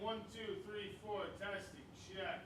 1, 2, 3, 4, testing, check.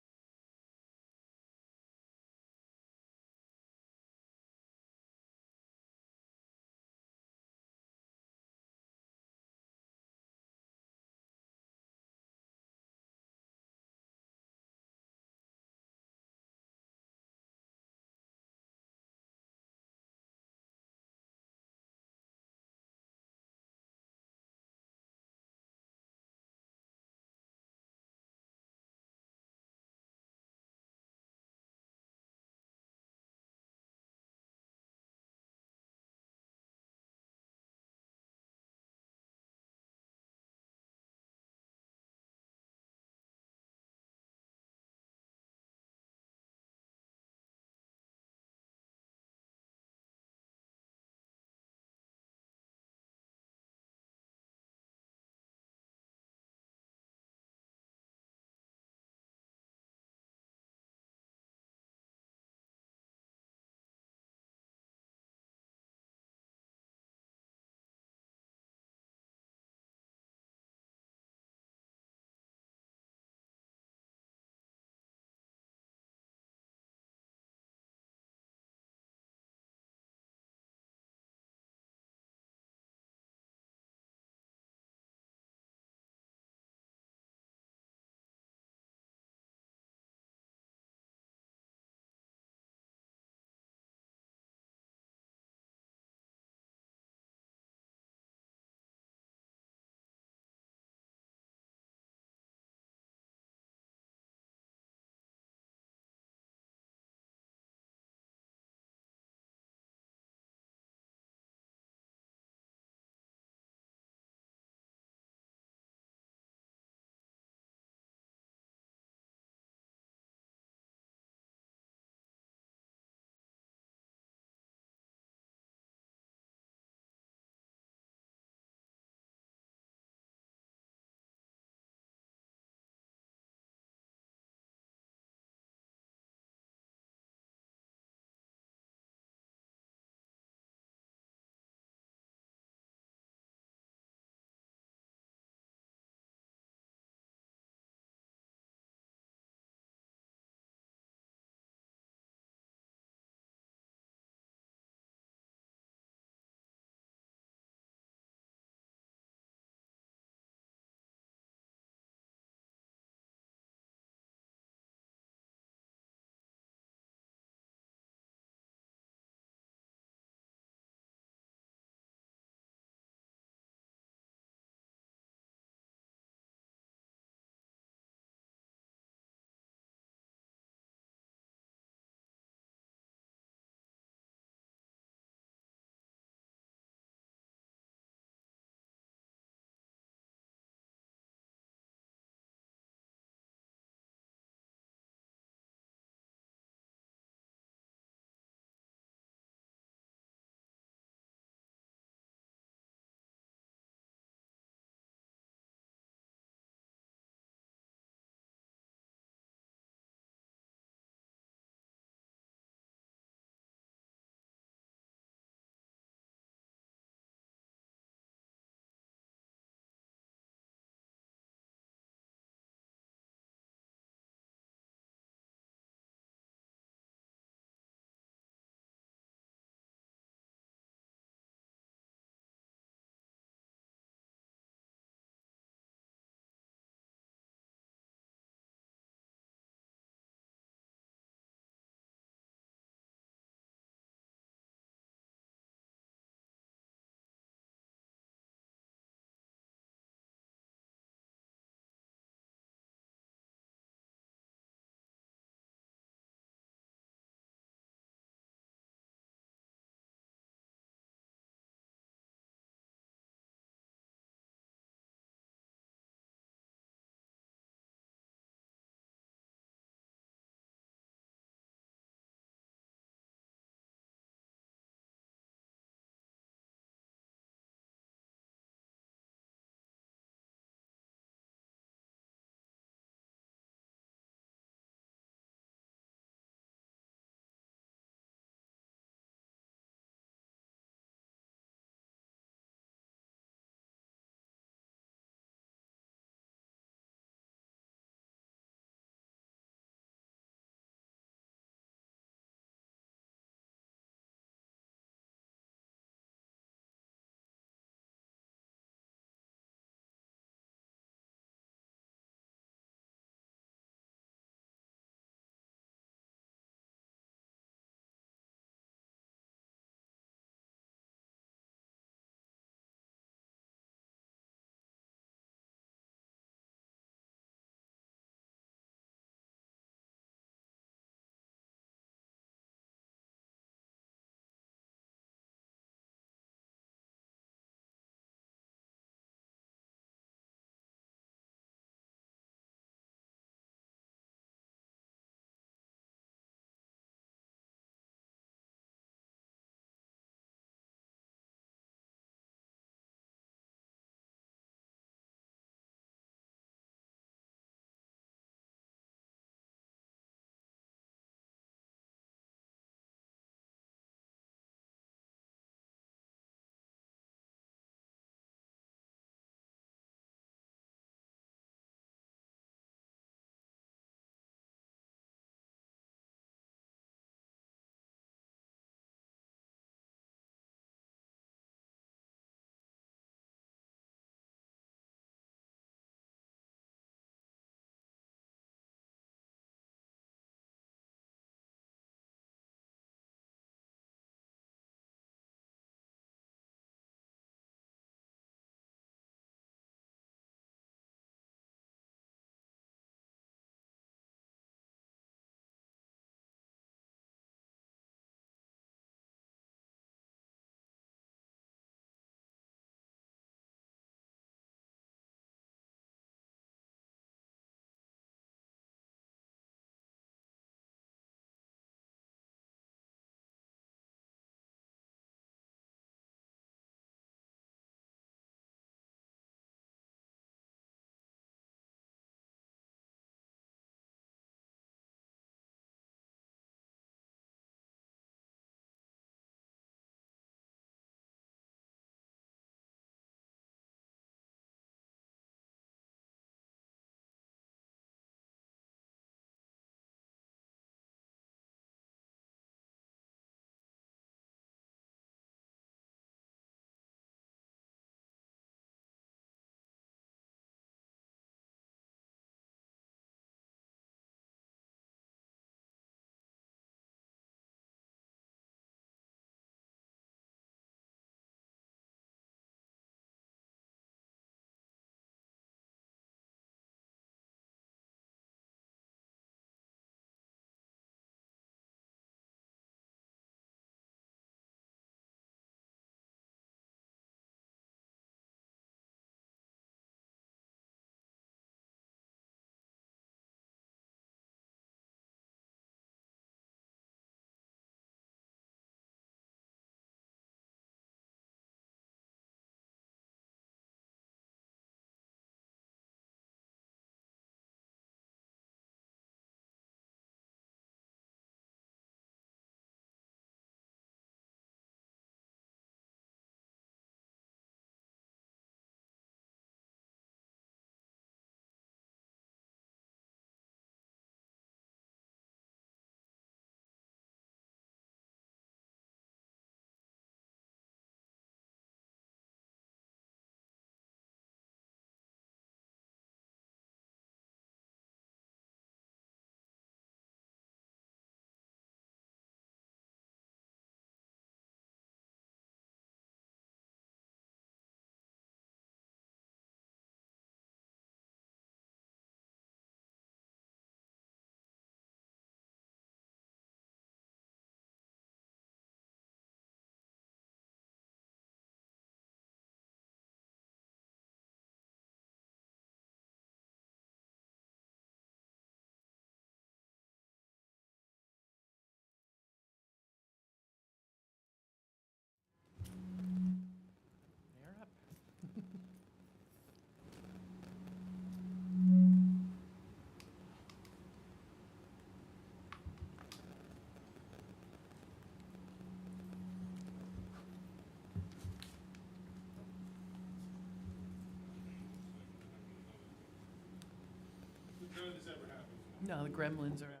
No, the gremlins are out.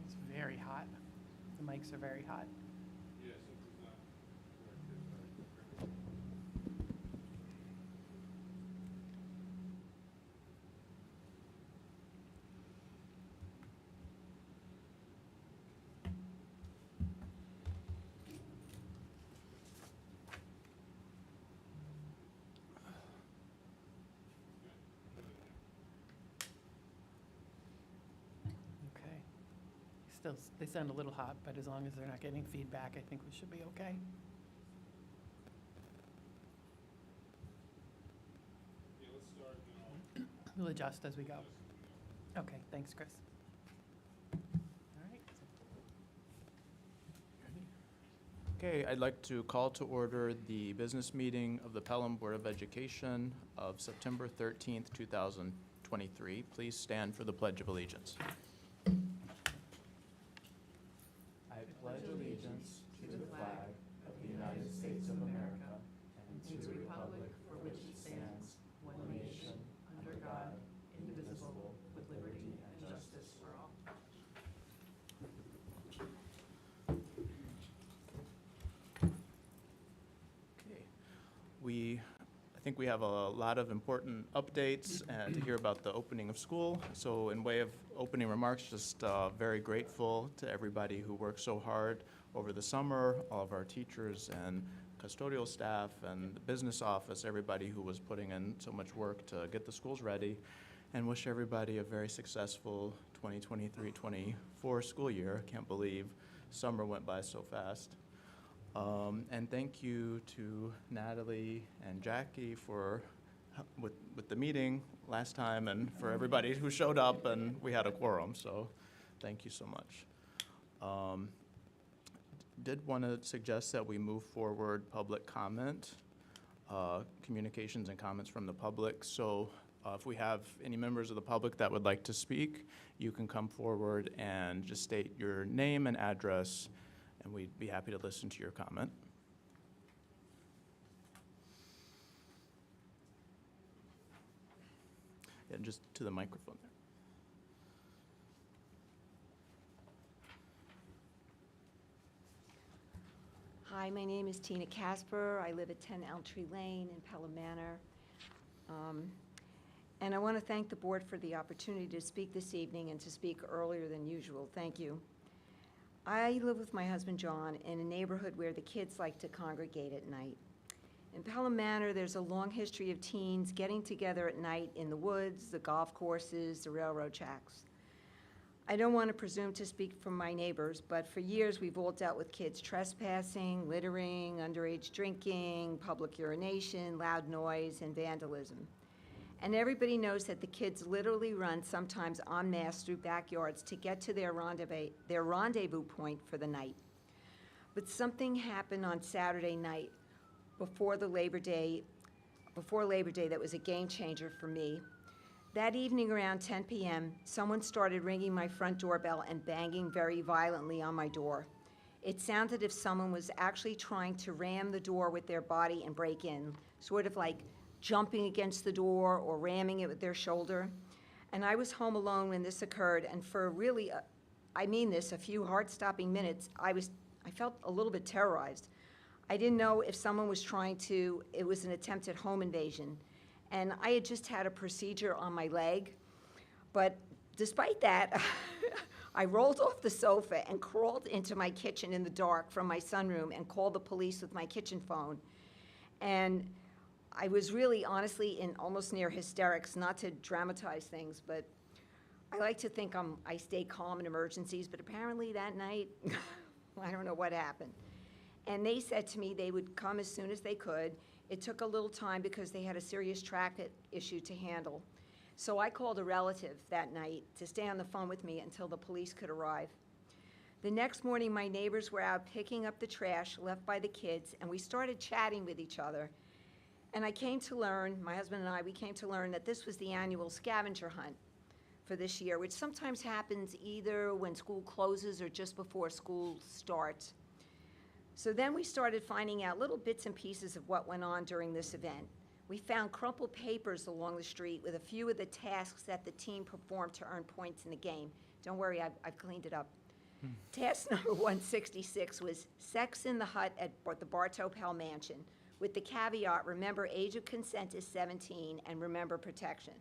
It's very hot. The mics are very hot. Yeah, something's not Okay. Still, they sound a little hot, but as long as they're not getting feedback, I think we should be okay. Yeah, let's start, you know. We'll adjust as we go. Okay, thanks, Chris. All right. Okay, I'd like to call to order the business meeting of the Pelham Board of Education of September 13th, 2023. Please stand for the Pledge of Allegiance. I pledge allegiance to the flag of the United States of America and to the republic for which it stands, one nation, under God, indivisible, with liberty and justice for all. Okay. I think we have a lot of important updates and to hear about the opening of school. So in way of opening remarks, just very grateful to everybody who worked so hard over the summer, all of our teachers and custodial staff and the business office, everybody who was putting in so much work to get the schools ready, and wish everybody a very successful 2023-24 school year. Can't believe summer went by so fast. And thank you to Natalie and Jackie for with the meeting last time and for everybody who showed up, and we had a quorum, so thank you so much. Did want to suggest that we move forward public comment, communications and comments from the public. So if we have any members of the public that would like to speak, you can come forward and just state your name and address, and we'd be happy to listen to your comment. And just to the microphone there. Hi, my name is Tina Casper. I live at 10 Elmtree Lane in Pelham Manor. And I want to thank the board for the opportunity to speak this evening and to speak earlier than usual. Thank you. I live with my husband, John, in a neighborhood where the kids like to congregate at night. In Pelham Manor, there's a long history of teens getting together at night in the woods, the golf courses, the railroad tracks. I don't want to presume to speak for my neighbors, but for years we've all dealt with kids trespassing, littering, underage drinking, public urination, loud noise, and vandalism. And everybody knows that the kids literally run sometimes en masse through backyards to get to their rendezvous point for the night. But something happened on Saturday night before Labor Day that was a game changer for me. That evening around 10 p.m., someone started ringing my front doorbell and banging very violently on my door. It sounded as if someone was actually trying to ram the door with their body and break in, sort of like jumping against the door or ramming it with their shoulder. And I was home alone when this occurred, and for really, I mean this, a few heart-stopping minutes, I felt a little bit terrorized. I didn't know if someone was it was an attempted home invasion. And I had just had a procedure on my leg. But despite that, I rolled off the sofa and crawled into my kitchen in the dark from my sunroom and called the police with my kitchen phone. And I was really, honestly, in almost near hysterics, not to dramatize things, but I like to think I stay calm in emergencies, but apparently that night, I don't know what happened. And they said to me they would come as soon as they could. It took a little time because they had a serious traffic issue to handle. So I called a relative that night to stay on the phone with me until the police could arrive. The next morning, my neighbors were out picking up the trash left by the kids, and we started chatting with each other. And I came to learn, my husband and I, we came to learn that this was the annual scavenger hunt for this year, which sometimes happens either when school closes or just before school starts. So then we started finding out little bits and pieces of what went on during this event. We found crumpled papers along the street with a few of the tasks that the team performed to earn points in the game. Don't worry, I've cleaned it up. Task number 166 was sex in the hut at the Bartow Pell Mansion, with the caveat, remember age of consent is 17 and remember protection.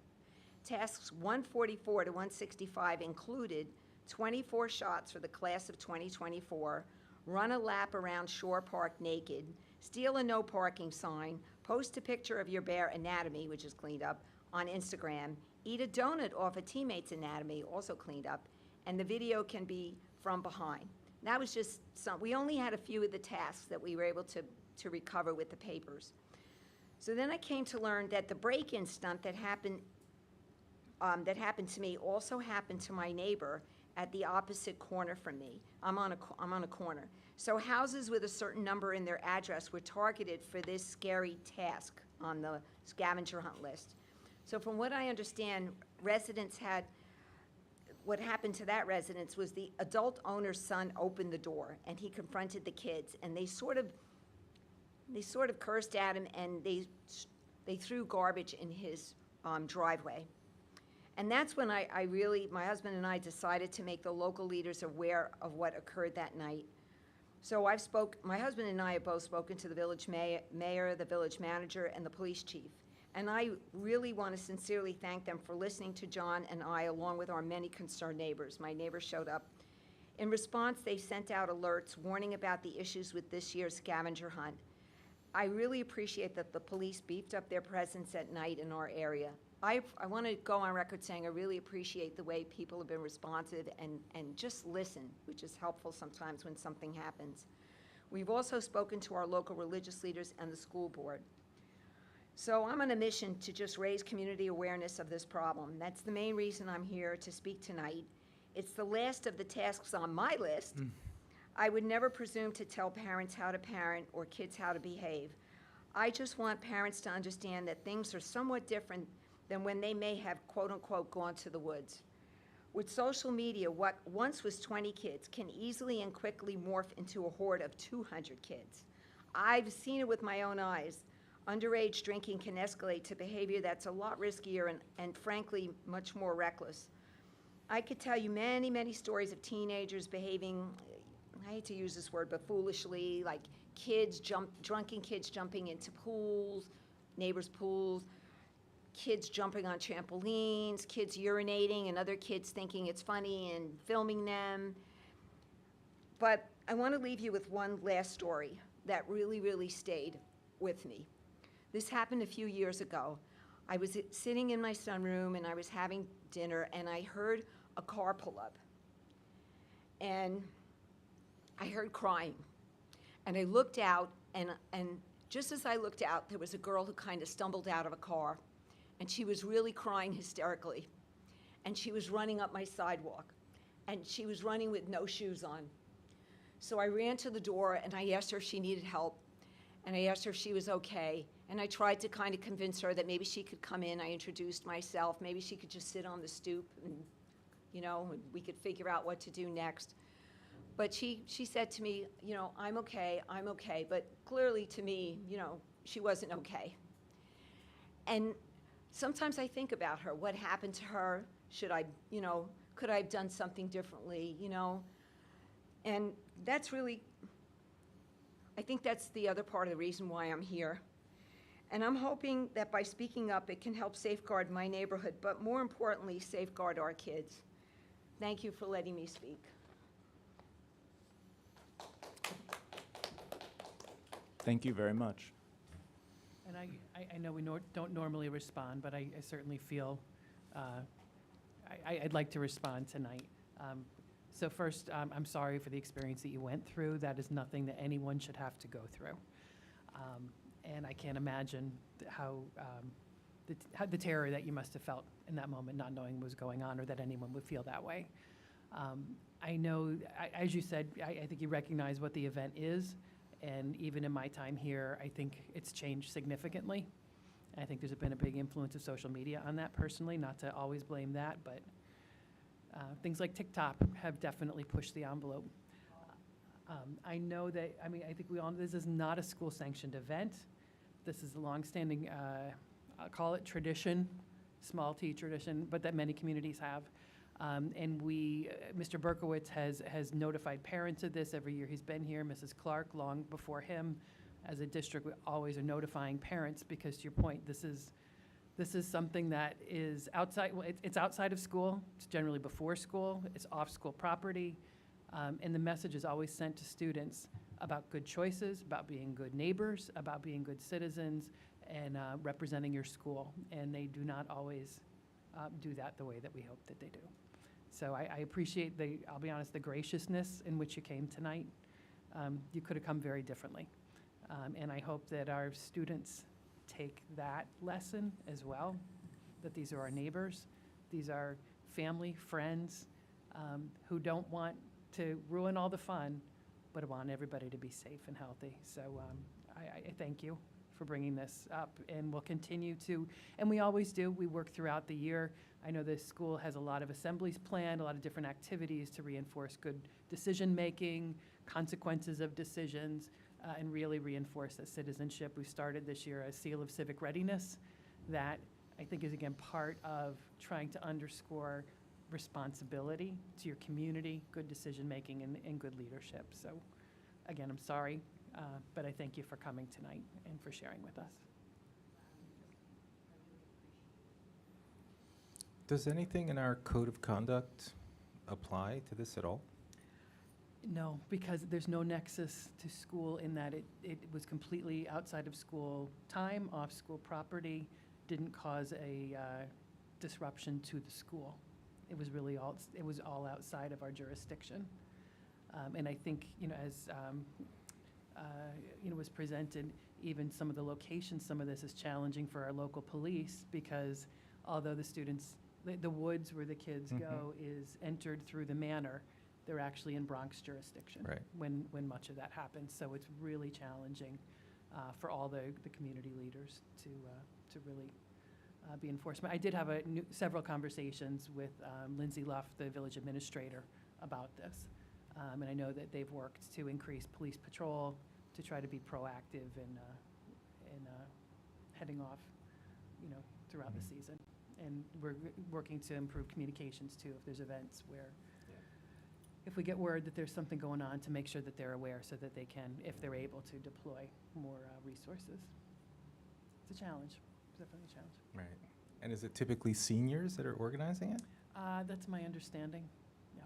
Tasks 144 to 165 included 24 shots for the class of 2024, run a lap around Shore Park naked, steal a no parking sign, post a picture of your bare anatomy, which is cleaned up, on Instagram, eat a donut off a teammate's anatomy, also cleaned up, and the video can be from behind. That was just some, we only had a few of the tasks that we were able to recover with the papers. So then I came to learn that the break-in stunt that happened to me also happened to my neighbor at the opposite corner from me. I'm on a corner. So houses with a certain number in their address were targeted for this scary task on the scavenger hunt list. So from what I understand, what happened to that residence was the adult owner's son opened the door and he confronted the kids, and they sort of cursed at him, and they threw garbage in his driveway. And that's when my husband and I decided to make the local leaders aware of what occurred that night. So my husband and I have both spoken to the village mayor, the village manager, and the police chief. And I really want to sincerely thank them for listening to John and I, along with our many concerned neighbors. My neighbors showed up. In response, they sent out alerts warning about the issues with this year's scavenger hunt. I really appreciate that the police beefed up their presence at night in our area. I want to go on record saying I really appreciate the way people have been responsive and just listen, which is helpful sometimes when something happens. We've also spoken to our local religious leaders and the school board. So I'm on a mission to just raise community awareness of this problem. That's the main reason I'm here to speak tonight. It's the last of the tasks on my list. I would never presume to tell parents how to parent or kids how to behave. I just want parents to understand that things are somewhat different than when they may have, quote unquote, gone to the woods. With social media, what once was 20 kids can easily and quickly morph into a horde of 200 kids. I've seen it with my own eyes. Underage drinking can escalate to behavior that's a lot riskier and frankly, much more reckless. I could tell you many, many stories of teenagers behaving, I hate to use this word, but foolishly, like drunken kids jumping into pools, neighbors' pools, kids jumping on trampolines, kids urinating, and other kids thinking it's funny and filming them. But I want to leave you with one last story that really, really stayed with me. This happened a few years ago. I was sitting in my sunroom and I was having dinner and I heard a car pull up. And I heard crying. And I looked out and just as I looked out, there was a girl who kind of stumbled out of a car. And she was really crying hysterically. And she was running up my sidewalk. And she was running with no shoes on. So I ran to the door and I asked her if she needed help. And I asked her if she was okay. And I tried to kind of convince her that maybe she could come in. I introduced myself. Maybe she could just sit on the stoop and, we could figure out what to do next. But she said to me, I'm okay. But clearly to me, she wasn't okay. And sometimes I think about her, what happened to her? Could I have done something differently, And that's really, I think that's the other part of the reason why I'm here. And I'm hoping that by speaking up, it can help safeguard my neighborhood, but more importantly, safeguard our kids. Thank you for letting me speak. Thank you very much. And I know we don't normally respond, but I certainly feel I'd like to respond tonight. So first, I'm sorry for the experience that you went through. That is nothing that anyone should have to go through. And I can't imagine how the terror that you must have felt in that moment, not knowing what was going on or that anyone would feel that way. I know, as you said, I think you recognize what the event is, and even in my time here, I think it's changed significantly. I think there's been a big influence of social media on that personally, not to always blame that, but things like TikTok have definitely pushed the envelope. I know that, I mean, I think we all, this is not a school-sanctioned event. This is a longstanding, I'll call it tradition, small t tradition, but that many communities have. And we, Mr. Berkowitz has notified parents of this every year he's been here. Mrs. Clark, long before him. As a district, we always are notifying parents because, to your point, this is something that is outside, well, it's outside of school. It's generally before school. It's off school property. And the message is always sent to students about good choices, about being good neighbors, about being good citizens, and representing your school. And they do not always do that the way that we hope that they do. So I appreciate I'll be honest, the graciousness in which you came tonight. You could have come very differently. And I hope that our students take that lesson as well, that these are our neighbors, these are family, friends, who don't want to ruin all the fun, but want everybody to be safe and healthy. So I thank you for bringing this up, and we'll continue to, and we always do. We work throughout the year. I know this school has a lot of assemblies planned, a lot of different activities to reinforce good decision-making, consequences of decisions, and really reinforce that citizenship. We started this year a seal of civic readiness that I think is, again, part of trying to underscore responsibility to your community, good decision-making, and good leadership. So, again, I'm sorry, but I thank you for coming tonight and for sharing with us. Does anything in our code of conduct apply to this at all? No, because there's no nexus to school in that it was completely outside of school time, off school property, didn't cause a disruption to the school. It was really all outside of our jurisdiction. And I think, as was presented, even some of the locations, some of this is challenging for our local police because although the students, the woods where the kids go is entered through the manor, they're actually in Bronx jurisdiction Right. when much of that happens. So it's really challenging for all the community leaders to really be enforcement. I did have several conversations with Lindsay Luff, the village administrator, about this. And I know that they've worked to increase police patrol, to try to be proactive in heading off, throughout the season. And we're working to improve communications too, if there's events where, if we get word that there's something going on, to make sure that they're aware so that they can, if they're able to, deploy more resources. It's a challenge, it's definitely a challenge. Right. And is it typically seniors that are organizing it? That's my understanding, yeah.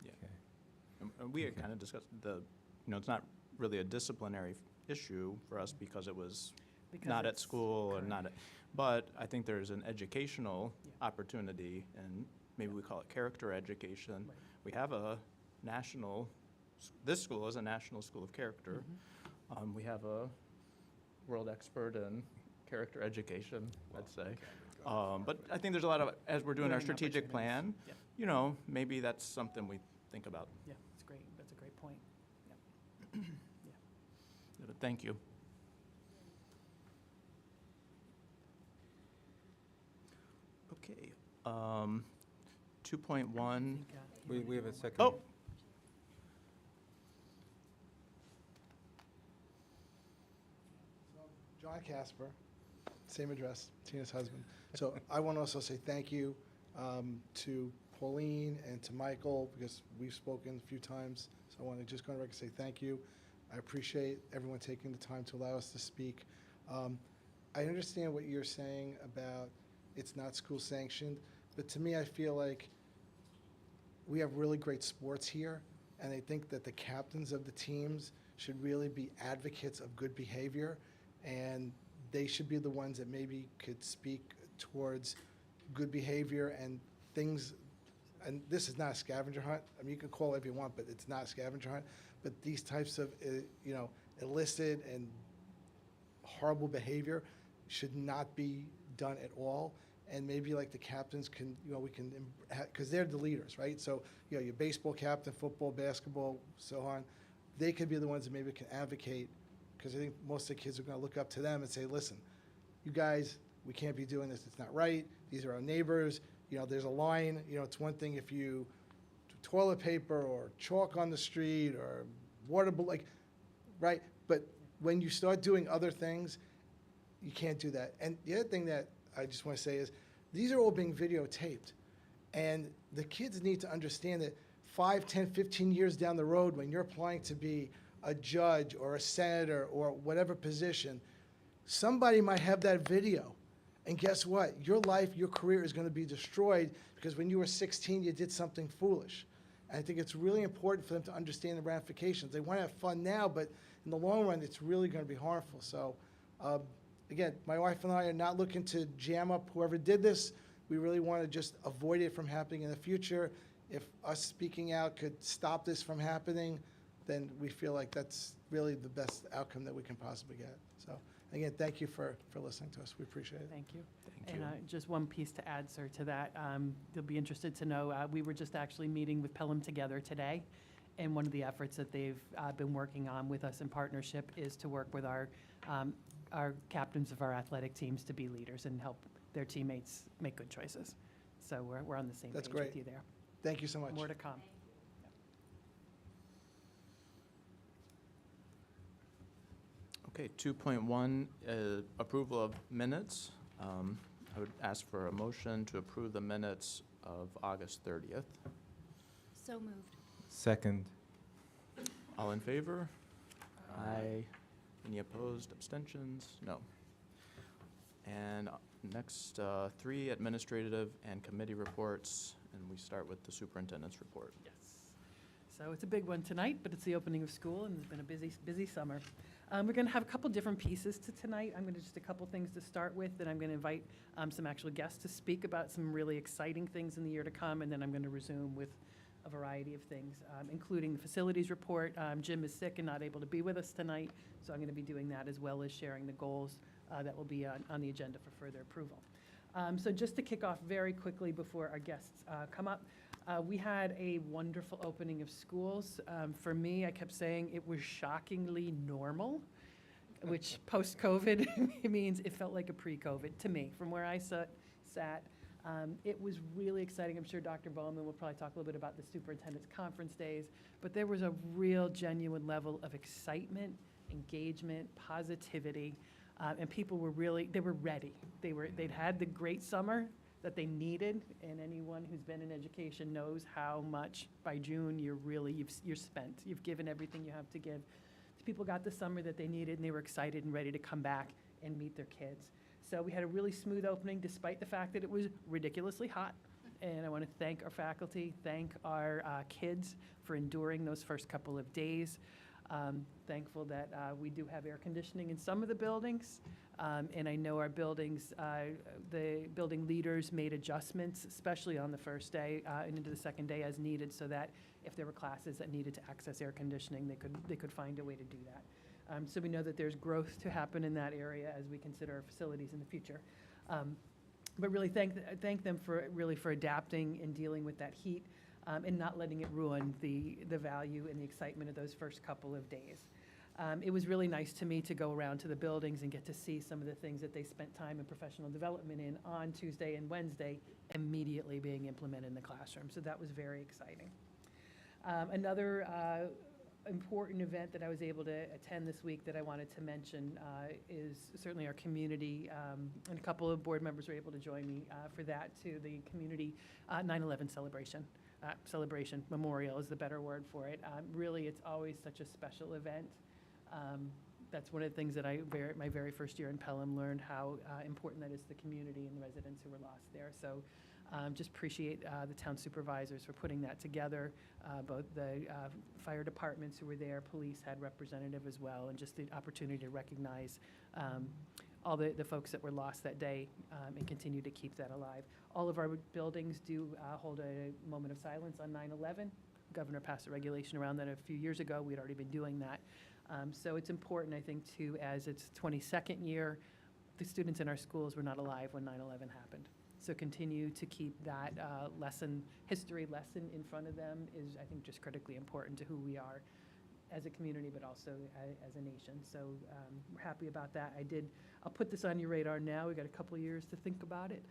Okay. And we had kind of discussed it's not really a disciplinary issue for us because it was Because not at it's- school or correct. not at, but I think there's an educational Yeah. opportunity, and maybe we call it character education. Right. We have a this school is a national school of character. Mhm. We have a world expert in character education, I'd say. But I think there's a lot of, as we're doing our Learning strategic plan, Yep. maybe that's something we think about. Yeah, it's great, that's a great point. But thank you. Okay, 2.1, I think, We have a second. oh, John Casper, same address, Tina's husband. So I want to also say thank you to Pauline and to Michael, because we've spoken a few times. So I want to just go on record and say thank you. I appreciate everyone taking the time to allow us to speak. I understand what you're saying about it's not school sanctioned, but to me, I feel like we have really great sports here, and I think that the captains of the teams should really be advocates of good behavior, and they should be the ones that maybe could speak towards good behavior and things. And this is not a scavenger hunt. I mean, you can call it whatever you want, but it's not a scavenger hunt. But these types of, illicit and horrible behavior should not be done at all. And maybe like the captains can, we can, because they're the leaders, right? So, your baseball captain, football, basketball, so on, they could be the ones that maybe can advocate, because I think most of the kids are going to look up to them and say, listen, you guys, we can't be doing this. It's not right. These are our neighbors. There's a line. It's one thing if you do toilet paper or chalk on the street or water, right? But when you start doing other things, you can't do that. And the other thing that I just want to say is these are all being videotaped. And the kids need to understand that 5, 10, 15 years down the road, when you're applying to be a judge or a senator or whatever position, somebody might have that video. And guess what? Your life, your career is going to be destroyed because when you were 16, you did something foolish. And I think it's really important for them to understand the ramifications. They want to have fun now, but in the long run, it's really going to be harmful. So, again, my wife and I are not looking to jam up whoever did this. We really want to just avoid it from happening in the future. If us speaking out could stop this from happening, then we feel like that's really the best outcome that we can possibly get. So, again, thank you for listening to us. We appreciate it. Thank you. Thank And you. just one piece to add, sir, to that. You'll be interested to know, we were just actually meeting with Pelham together today, and one of the efforts that they've been working on with us in partnership is to work with our captains of our athletic teams to be leaders and help their teammates make good choices. So we're on the same That's page with great. you there. Thank you so much. More to come. Okay, 2.1, approval of minutes. I would ask for a motion to approve the minutes of August 30th. So moved. Second. All in favor? Aye. Any opposed, abstentions? No. And next, 3 administrative and committee reports, and we start with the superintendent's report. Yes. So it's a big one tonight, but it's the opening of school, and it's been a busy summer. We're going to have a couple different pieces to tonight. I'm going to just a couple things to start with, then I'm going to invite some actual guests to speak about some really exciting things in the year to come, and then I'm going to resume with a variety of things, including the facilities report. Jim is sick and not able to be with us tonight, so I'm going to be doing that as well as sharing the goals that will be on the agenda for further approval. So just to kick off very quickly before our guests come up, we had a wonderful opening of schools. For me, I kept saying it was shockingly normal, which post-COVID means it felt like a pre-COVID to me. From where I sat, it was really exciting. I'm sure Dr. Bowman will probably talk a little bit about the superintendent's conference days, but there was a real genuine level of excitement, engagement, positivity, and people were they were ready. They'd had the great summer that they needed, and anyone who's been in education knows how much by June you're spent. You've given everything you have to give. So people got the summer that they needed, and they were excited and ready to come back and meet their kids. So we had a really smooth opening despite the fact that it was ridiculously hot. And I want to thank our faculty, thank our kids for enduring those first couple of days. Thankful that we do have air conditioning in some of the buildings. And I know our buildings, the building leaders made adjustments, especially on the first day and into the second day as needed, so that if there were classes that needed to access air conditioning, they could find a way to do that. So we know that there's growth to happen in that area as we consider our facilities in the future. But really thank them for adapting and dealing with that heat and not letting it ruin the value and the excitement of those first couple of days. It was really nice to me to go around to the buildings and get to see some of the things that they spent time in professional development in on Tuesday and Wednesday immediately being implemented in the classroom. So that was very exciting. Another important event that I was able to attend this week that I wanted to mention is certainly our community, and a couple of board members were able to join me for that too, the community 9/11 celebration. Memorial is the better word for it. Really, it's always such a special event. That's one of the things that my very first year in Pelham learned how important that is to the community and the residents who were lost there. So just appreciate the town supervisors for putting that together. Both the fire departments who were there, police had representative as well, and just the opportunity to recognize all the folks that were lost that day and continue to keep that alive. All of our buildings do hold a moment of silence on 9/11. Governor passed a regulation around that a few years ago. We'd already been doing that. So it's important, I think, too, as it's 22nd year, the students in our schools were not alive when 9/11 happened. So continue to keep that history lesson in front of them is, I think, just critically important to who we are as a community, but also as a nation. So we're happy about that. I'll put this on your radar now. We've got a couple of years to think about it.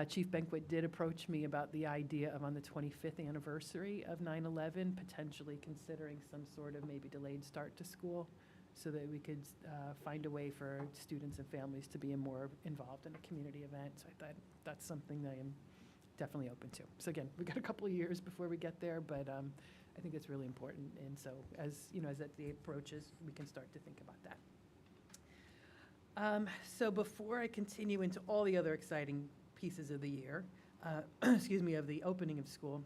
Chief Banquet did approach me about the idea of, on the 25th anniversary of 9/11, potentially considering some sort of maybe delayed start to school, so that we could find a way for students and families to be more involved in a community event. So I thought that's something that I am definitely open to. So again, we've got a couple of years before we get there, but I think it's really important. And so as that day approaches, we can start to think about that. So before I continue into all the other exciting pieces of the year, of the opening of school,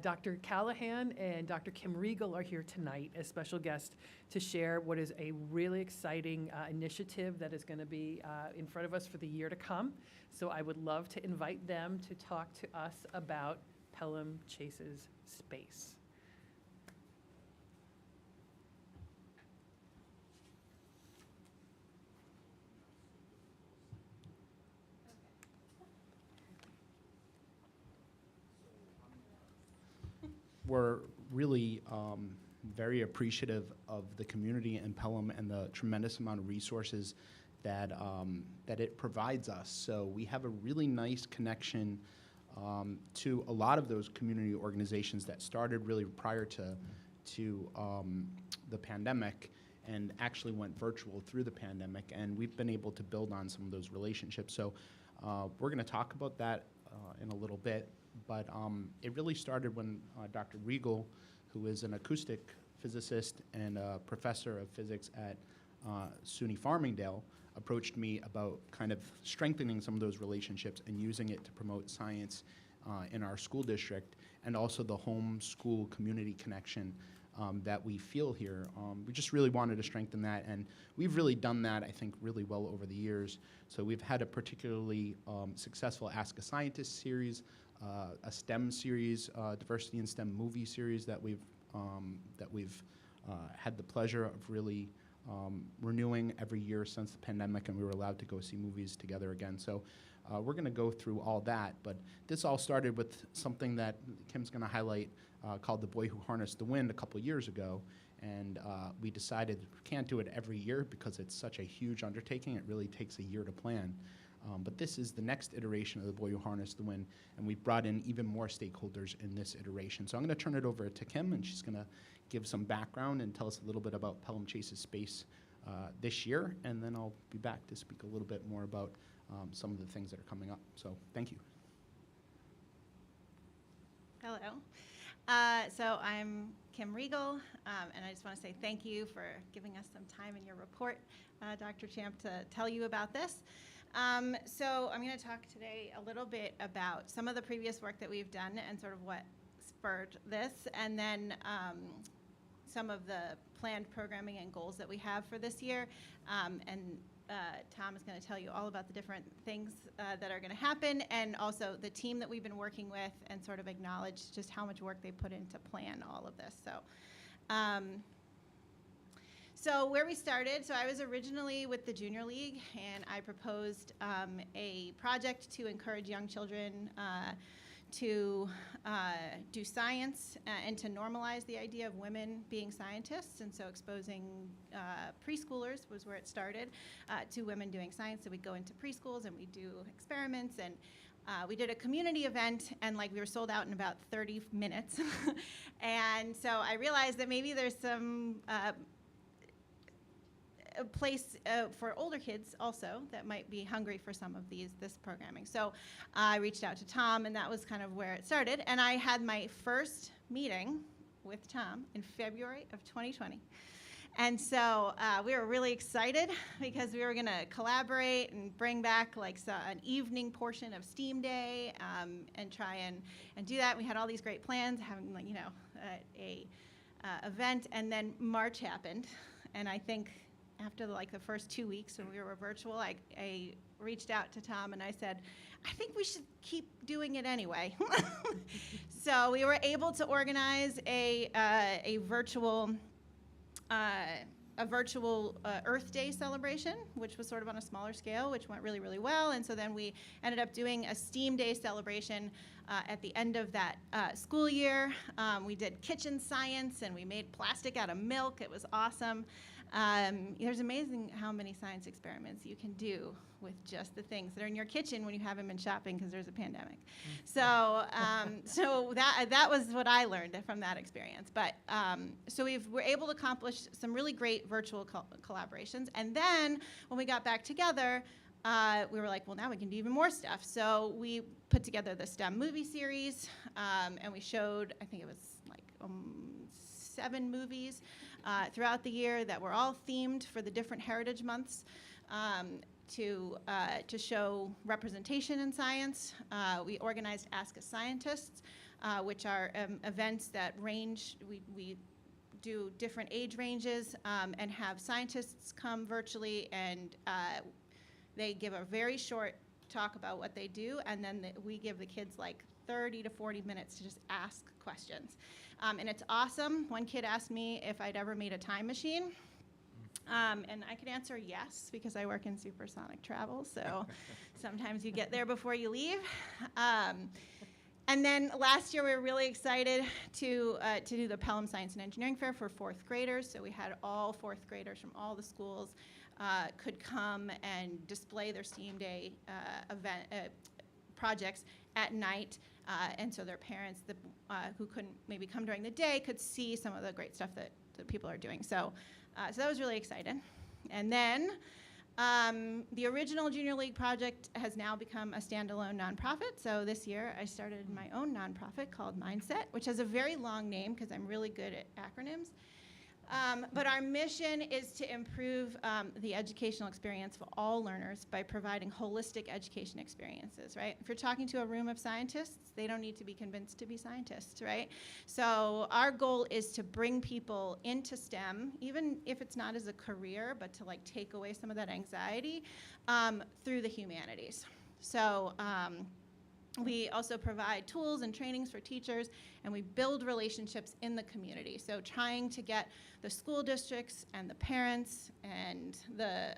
Dr. Callahan and Dr. Kim Riegel are here tonight as special guests to share what is a really exciting initiative that is going to be in front of us for the year to come. So I would love to invite them to talk to us about Pelham Chase's space. We're really very appreciative of the community in Pelham and the tremendous amount of resources that it provides us. So we have a really nice connection to a lot of those community organizations that started really prior to the pandemic and actually went virtual through the pandemic, and we've been able to build on some of those relationships. So we're going to talk about that in a little bit. But it really started when Dr. Riegel, who is an acoustic physicist and a professor of physics at SUNY Farmingdale, approached me about kind of strengthening some of those relationships and using it to promote science in our school district, and also the home school community connection that we feel here. We just really wanted to strengthen that, and we've really done that, I think, really well over the years. So we've had a particularly successful Ask a Scientist series, a STEM series, Diversity in STEM movie series that we've had the pleasure of really renewing every year since the pandemic, and we were allowed to go see movies together again. So we're going to go through all that, but this all started with something that Kim's going to highlight called The Boy Who Harnessed the Wind a couple years ago, and we decided we can't do it every year because it's such a huge undertaking. It really takes a year to plan. But this is the next iteration of The Boy Who Harnessed the Wind, and we've brought in even more stakeholders in this iteration. So I'm going to turn it over to Kim, and she's going to give some background and tell us a little bit about Pelham Chase's space this year, and then I'll be back to speak a little bit more about some of the things that are coming up. So thank you. Hello. So I'm Kim Riegel, and I just want to say thank you for giving us some time in your report, Dr. Champ, to tell you about this. So I'm going to talk today a little bit about some of the previous work that we've done and sort of what spurred this, and then some of the planned programming and goals that we have for this year. And Tom is going to tell you all about the different things that are going to happen, and also the team that we've been working with, and sort of acknowledge just how much work they put in to plan all of this. So where we started, so I was originally with the Junior League, and I proposed a project to encourage young children to do science and to normalize the idea of women being scientists. And so exposing preschoolers was where it started, to women doing science. So we'd go into preschools and we'd do experiments, and we did a community event, and we were sold out in about 30 minutes. And so I realized that maybe there's some a place for older kids also that might be hungry for some of this programming. So I reached out to Tom, and that was kind of where it started. And I had my first meeting with Tom in February of 2020. And so we were really excited because we were going to collaborate and bring back an evening portion of STEAM Day, and try and do that. We had all these great plans, having a event, and then March happened, and I think after the first 2 weeks when we were virtual, I reached out to Tom and I said, I think we should keep doing it anyway. So we were able to organize a virtual a virtual Earth Day celebration, which was sort of on a smaller scale, which went really, really well. And so then we ended up doing a STEAM Day celebration at the end of that school year. We did kitchen science, and we made plastic out of milk. It was awesome. There's amazing how many science experiments you can do with just the things that are in your kitchen when you haven't been shopping because there's a pandemic. So, so that was what I learned from that experience. But so we're able to accomplish some really great virtual collaborations. And then when we got back together, we were like, well, now we can do even more stuff. So we put together the STEM movie series, and we showed, I think it was like 7 movies throughout the year that were all themed for the different heritage months. To show representation in science. We organized Ask a Scientist, which are events that range, we do different age ranges and have scientists come virtually, and they give a very short talk about what they do, and then we give the kids like 30 to 40 minutes to just ask questions. And it's awesome. One kid asked me if I'd ever made a time machine. And I could answer yes, because I work in supersonic travel, so sometimes you get there before you leave. And then last year we were really excited to do the Pelham Science and Engineering Fair for 4th graders. So we had all 4th graders from all the schools could come and display their STEAM Day projects at night. And so their parents who couldn't maybe come during the day could see some of the great stuff that people are doing. So that was really exciting. And then the original Junior League project has now become a standalone nonprofit. So this year I started my own nonprofit called Mindset, which has a very long name because I'm really good at acronyms. But our mission is to improve the educational experience for all learners by providing holistic education experiences, right? If you're talking to a room of scientists, they don't need to be convinced to be scientists, right? So our goal is to bring people into STEM, even if it's not as a career, but to like take away some of that anxiety through the humanities. So we also provide tools and trainings for teachers, and we build relationships in the community. So trying to get the school districts and the parents and the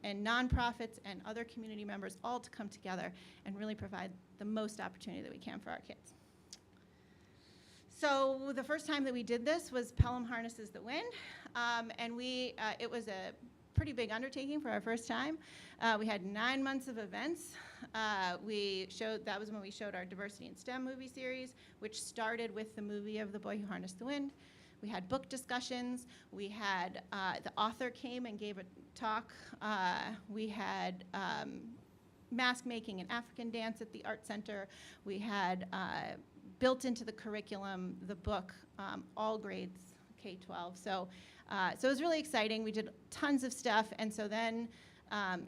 and nonprofits and other community members all to come together and really provide the most opportunity that we can for our kids. So the first time that we did this was Pelham Harnesses the Wind, and it was a pretty big undertaking for our first time. We had 9 months of events. That was when we showed our Diversity in STEM movie series, which started with the movie of The Boy Who Harnessed the Wind. We had book discussions. We had, the author came and gave a talk. We had mask making and African dance at the Art Center. We had built into the curriculum the book, all grades K-12. So it was really exciting. We did tons of stuff, and so then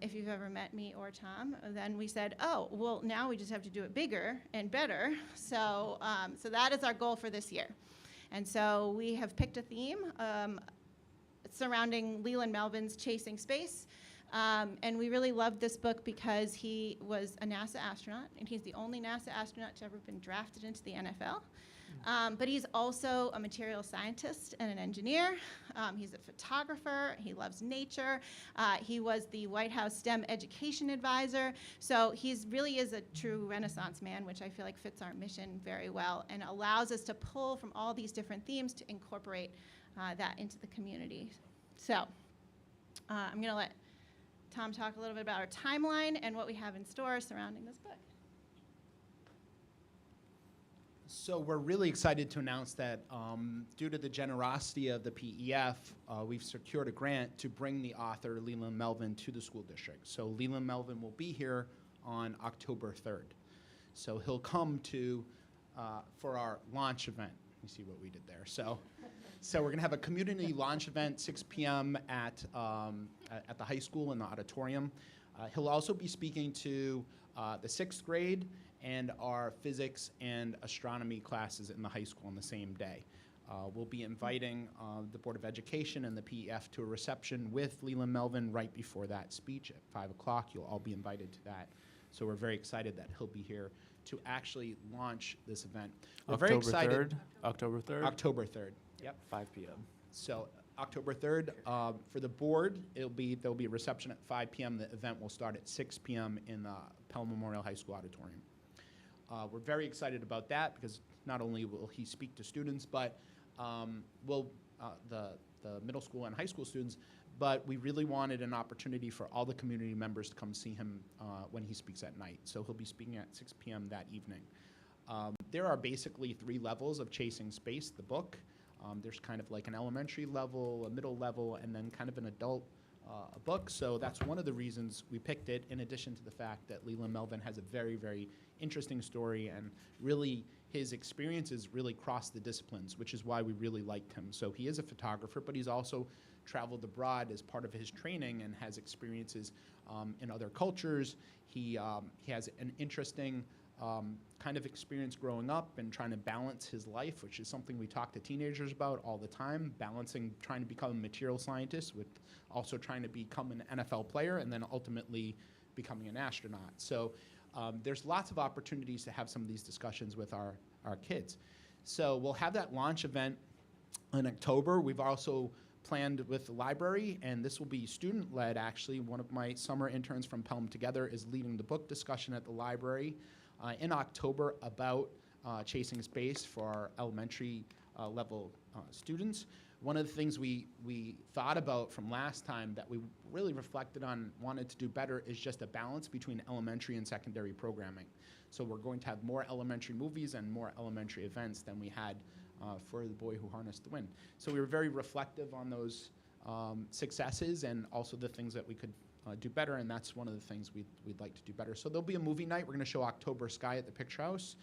if you've ever met me or Tom, then we said, oh, well, now we just have to do it bigger and better. So that is our goal for this year. And so we have picked a theme surrounding Leland Melvin's Chasing Space. And we really loved this book because he was a NASA astronaut, and he's the only NASA astronaut to ever been drafted into the NFL. But he's also a material scientist and an engineer. He's a photographer. He loves nature. He was the White House STEM education advisor. So he really is a true Renaissance man, which I feel like fits our mission very well and allows us to pull from all these different themes to incorporate that into the community. So I'm going to let Tom talk a little bit about our timeline and what we have in store surrounding this book. So we're really excited to announce that due to the generosity of the PEF, we've secured a grant to bring the author Leland Melvin to the school district. So Leland Melvin will be here on October 3rd. So he'll come to for our launch event. You see what we did there. So we're going to have a community launch event, 6 p.m. at the high school in the auditorium. He'll also be speaking to the 6th grade and our physics and astronomy classes in the high school on the same day. We'll be inviting the Board of Education and the PEF to a reception with Leland Melvin right before that speech at 5 o'clock. You'll all be invited to that. So we're very excited that he'll be here to actually launch this event. We're very excited. October 3rd? October 3rd. Yep. 5 p.m. So October 3rd. For the board, there'll be a reception at 5 p.m. The event will start at 6 p.m. in the Pelham Memorial High School auditorium. We're very excited about that because not only will he speak to students, but will the middle school and high school students, but we really wanted an opportunity for all the community members to come see him when he speaks at night. So he'll be speaking at 6 p.m. that evening. There are basically 3 levels of Chasing Space, the book. There's kind of like an elementary level, a middle level, and then kind of an adult book. So that's one of the reasons we picked it, in addition to the fact that Leland Melvin has a very, very interesting story, and really his experiences really cross the disciplines, which is why we really liked him. So he is a photographer, but he's also traveled abroad as part of his training and has experiences in other cultures. He has an interesting kind of experience growing up and trying to balance his life, which is something we talk to teenagers about all the time, balancing trying to become a material scientist with also trying to become an NFL player and then ultimately becoming an astronaut. So there's lots of opportunities to have some of these discussions with our kids. So we'll have that launch event in October. We've also planned with the library, and this will be student-led, actually. One of my summer interns from Pelham Together is leading the book discussion at the library in October about Chasing Space for our elementary level students. One of the things we thought about from last time that we really reflected on, wanted to do better, is just a balance between elementary and secondary programming. So we're going to have more elementary movies and more elementary events than we had for The Boy Who Harnessed the Wind. So we were very reflective on those successes and also the things that we could do better, and that's one of the things we'd like to do better. So there'll be a movie night. We're going to show October Sky at the Picture House.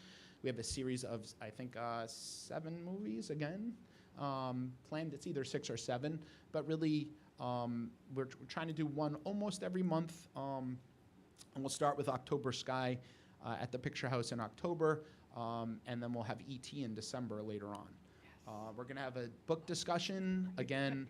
We have a series of, I think, 7 movies again planned. It's either 6 or 7, but really we're trying to do one almost every month, and we'll start with October Sky at the Picture House in October, and then we'll have E.T. in December later on. We're going to have a book discussion again.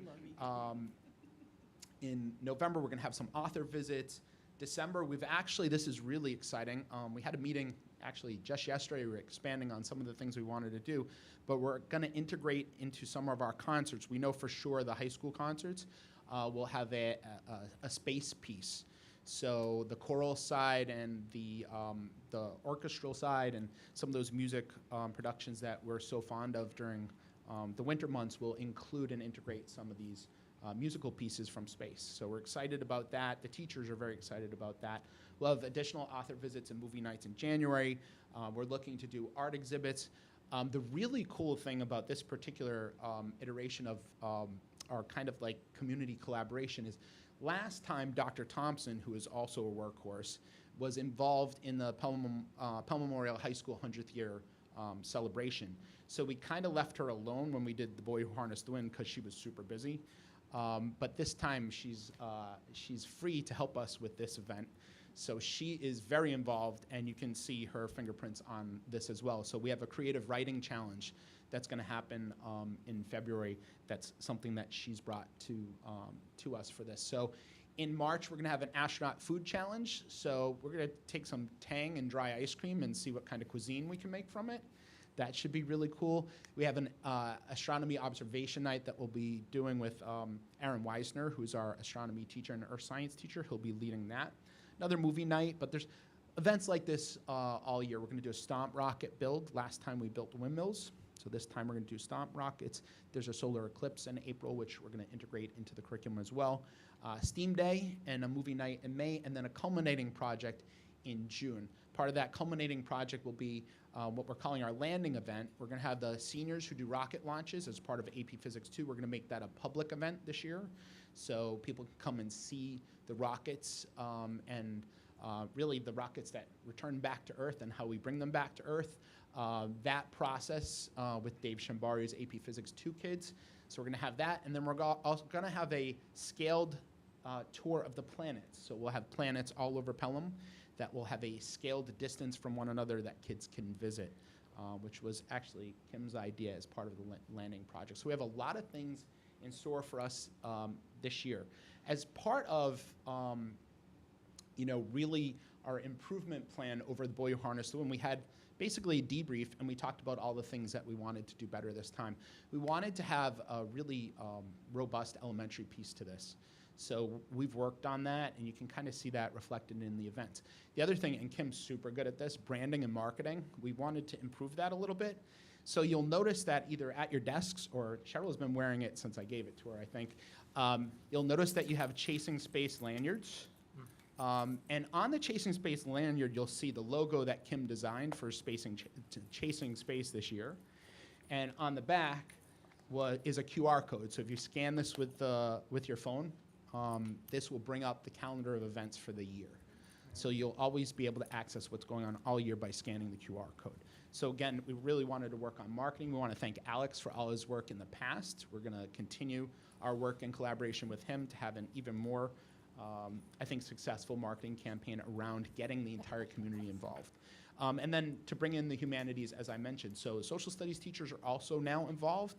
In November, we're going to have some author visits. December, this is really exciting. We had a meeting actually just yesterday. We were expanding on some of the things we wanted to do, but we're going to integrate into some of our concerts. We know for sure the high school concerts will have a space piece. So the choral side and the orchestral side and some of those music productions that we're so fond of during the winter months will include and integrate some of these musical pieces from space. So we're excited about that. The teachers are very excited about that. We'll have additional author visits and movie nights in January. We're looking to do art exhibits. The really cool thing about this particular iteration of our kind of like community collaboration is last time Dr. Thompson, who is also a workhorse, was involved in the Pelham Memorial High School 100th year celebration. So we kind of left her alone when we did The Boy Who Harnessed the Wind because she was super busy. But this time she's free to help us with this event. So she is very involved, and you can see her fingerprints on this as well. So we have a creative writing challenge that's going to happen in February. That's something that she's brought to us for this. So in March, we're going to have an astronaut food challenge. So we're going to take some Tang and dry ice cream and see what kind of cuisine we can make from it. That should be really cool. We have an astronomy observation night that we'll be doing with Aaron Weisner, who's our astronomy teacher and earth science teacher. He'll be leading that. Another movie night, but there's events like this all year. We're going to do a stomp rocket build. Last time we built windmills, so this time we're going to do stomp rockets. There's a solar eclipse in April, which we're going to integrate into the curriculum as well. STEAM Day and a movie night in May, and then a culminating project in June. Part of that culminating project will be what we're calling our landing event. We're going to have the seniors who do rocket launches as part of AP Physics 2. We're going to make that a public event this year, so people can come and see the rockets and really the rockets that return back to Earth and how we bring them back to Earth. That process with Dave Shambari's AP Physics 2 kids. So we're going to have that, and then we're also going to have a scaled tour of the planets. So we'll have planets all over Pelham that will have a scaled distance from one another that kids can visit, which was actually Kim's idea as part of the landing project. So we have a lot of things in store for us this year. As part of, really our improvement plan over The Boy Who Harnessed the Wind, we had basically a debrief, and we talked about all the things that we wanted to do better this time. We wanted to have a really robust elementary piece to this. So we've worked on that, and you can kind of see that reflected in the events. The other thing, and Kim's super good at this, branding and marketing, we wanted to improve that a little bit. So you'll notice that either at your desks, or Cheryl has been wearing it since I gave it to her, I think, you'll notice that you have Chasing Space lanyards. And on the Chasing Space lanyard, you'll see the logo that Kim designed for Chasing Space this year. And on the back is a QR code. So if you scan this with your phone, this will bring up the calendar of events for the year. So you'll always be able to access what's going on all year by scanning the QR code. So again, we really wanted to work on marketing. We want to thank Alex for all his work in the past. We're going to continue our work in collaboration with him to have an even more, I think, successful marketing campaign around getting the entire community involved. And then to bring in the humanities, as I mentioned. So social studies teachers are also now involved.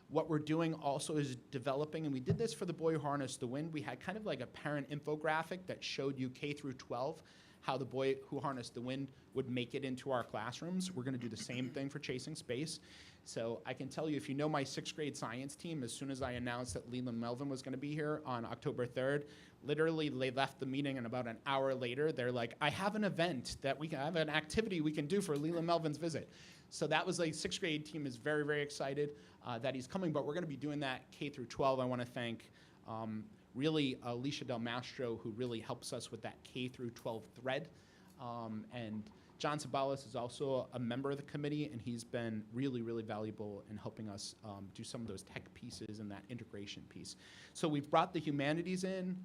What we're doing also is developing, and we did this for the Boy Who Harnessed the Wind. We had kind of like a parent infographic that showed you K through 12, how the Boy Who Harnessed the Wind would make it into our classrooms. We're going to do the same thing for Chasing Space. So I can tell you, if you know my 6th grade science team, as soon as I announced that Leland Melvin was going to be here on October 3rd, literally they left the meeting, and about an hour later, they're like, I have an event that we can have, an activity we can do for Leland Melvin's visit. So that was like 6th grade team is very, very excited that he's coming, but we're going to be doing that K through 12. I want to thank really Alicia Del Mastro, who really helps us with that K through 12 thread. And John Sabalas is also a member of the committee, and he's been really, really valuable in helping us do some of those tech pieces and that integration piece. So we've brought the humanities in,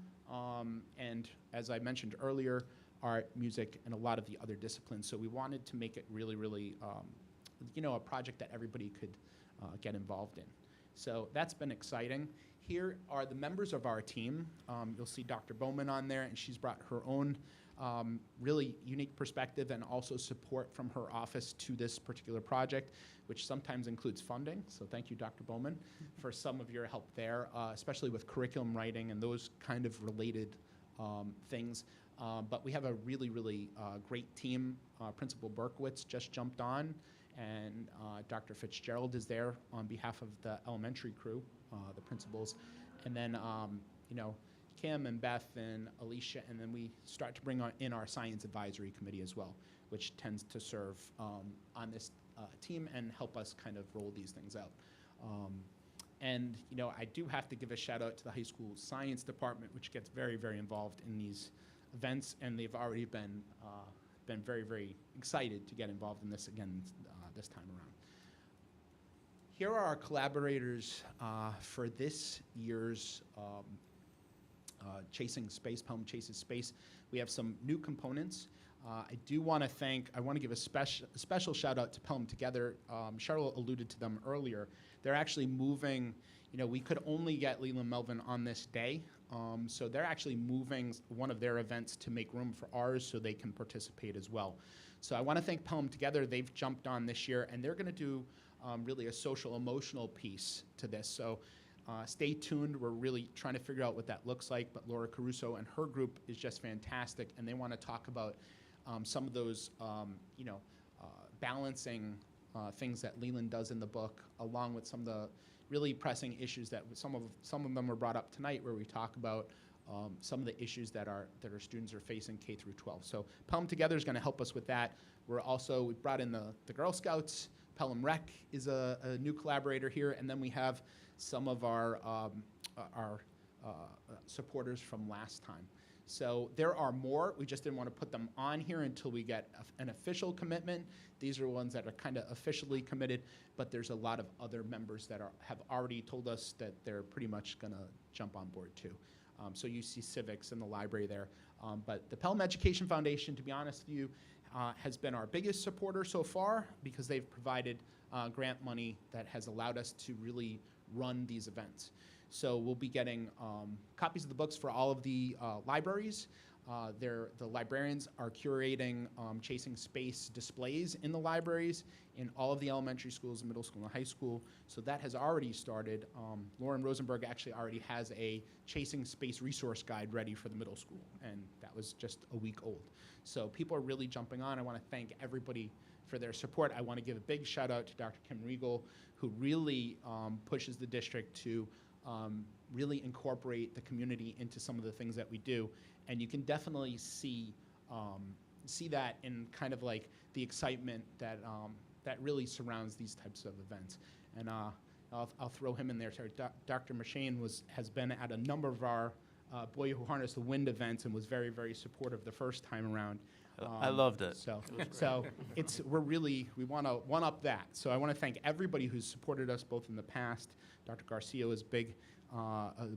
and as I mentioned earlier, art, music, and a lot of the other disciplines. So we wanted to make it really, really, a project that everybody could get involved in. So that's been exciting. Here are the members of our team. You'll see Dr. Bowman on there, and she's brought her own really unique perspective and also support from her office to this particular project, which sometimes includes funding. So thank you, Dr. Bowman, for some of your help there, especially with curriculum writing and those kind of related things. But we have a really, really great team. Principal Berkowitz just jumped on, and Dr. Fitzgerald is there on behalf of the elementary crew, the principals. And then, Kim and Beth and Alicia, and then we start to bring in our science advisory committee as well, which tends to serve on this team and help us kind of roll these things out. And I do have to give a shout out to the high school science department, which gets very, very involved in these events, and they've already been very, very excited to get involved in this again this time around. Here are our collaborators for this year's Chasing Space, Pelham Chases Space. We have some new components. I want to give a special shout out to Pelham Together. Cheryl alluded to them earlier. They're actually moving, we could only get Leland Melvin on this day. So they're actually moving one of their events to make room for ours so they can participate as well. So I want to thank Pelham Together. They've jumped on this year, and they're going to do really a social emotional piece to this. So stay tuned. We're really trying to figure out what that looks like, but Laura Caruso and her group is just fantastic, and they want to talk about some of those, balancing things that Leland does in the book, along with some of the really pressing issues that some of them were brought up tonight, where we talk about some of the issues that our students are facing K through 12. So Pelham Together is going to help us with that. We brought in the Girl Scouts. Pelham Rec is a new collaborator here, and then we have some of our supporters from last time. So there are more. We just didn't want to put them on here until we get an official commitment. These are ones that are kind of officially committed, but there's a lot of other members that have already told us that they're pretty much going to jump on board too. So you see civics in the library there. But the Pelham Education Foundation, to be honest with you, has been our biggest supporter so far, because they've provided grant money that has allowed us to really run these events. So we'll be getting copies of the books for all of the libraries. The librarians are curating Chasing Space displays in the libraries in all of the elementary schools, middle school, and high school. So that has already started. Lauren Rosenberg actually already has a Chasing Space resource guide ready for the middle school, and that was just a week old. So people are really jumping on. I want to thank everybody for their support. I want to give a big shout out to Dr. Kim Riegel, who really pushes the district to really incorporate the community into some of the things that we do. And you can definitely see that in kind of like the excitement that that really surrounds these types of events. And I'll throw him in there. Dr. Machine has been at a number of our Boy Who Harnessed the Wind events and was very, very supportive the first time around. I loved it. We want to one-up that. So I want to thank everybody who's supported us both in the past. Dr. Garcia was a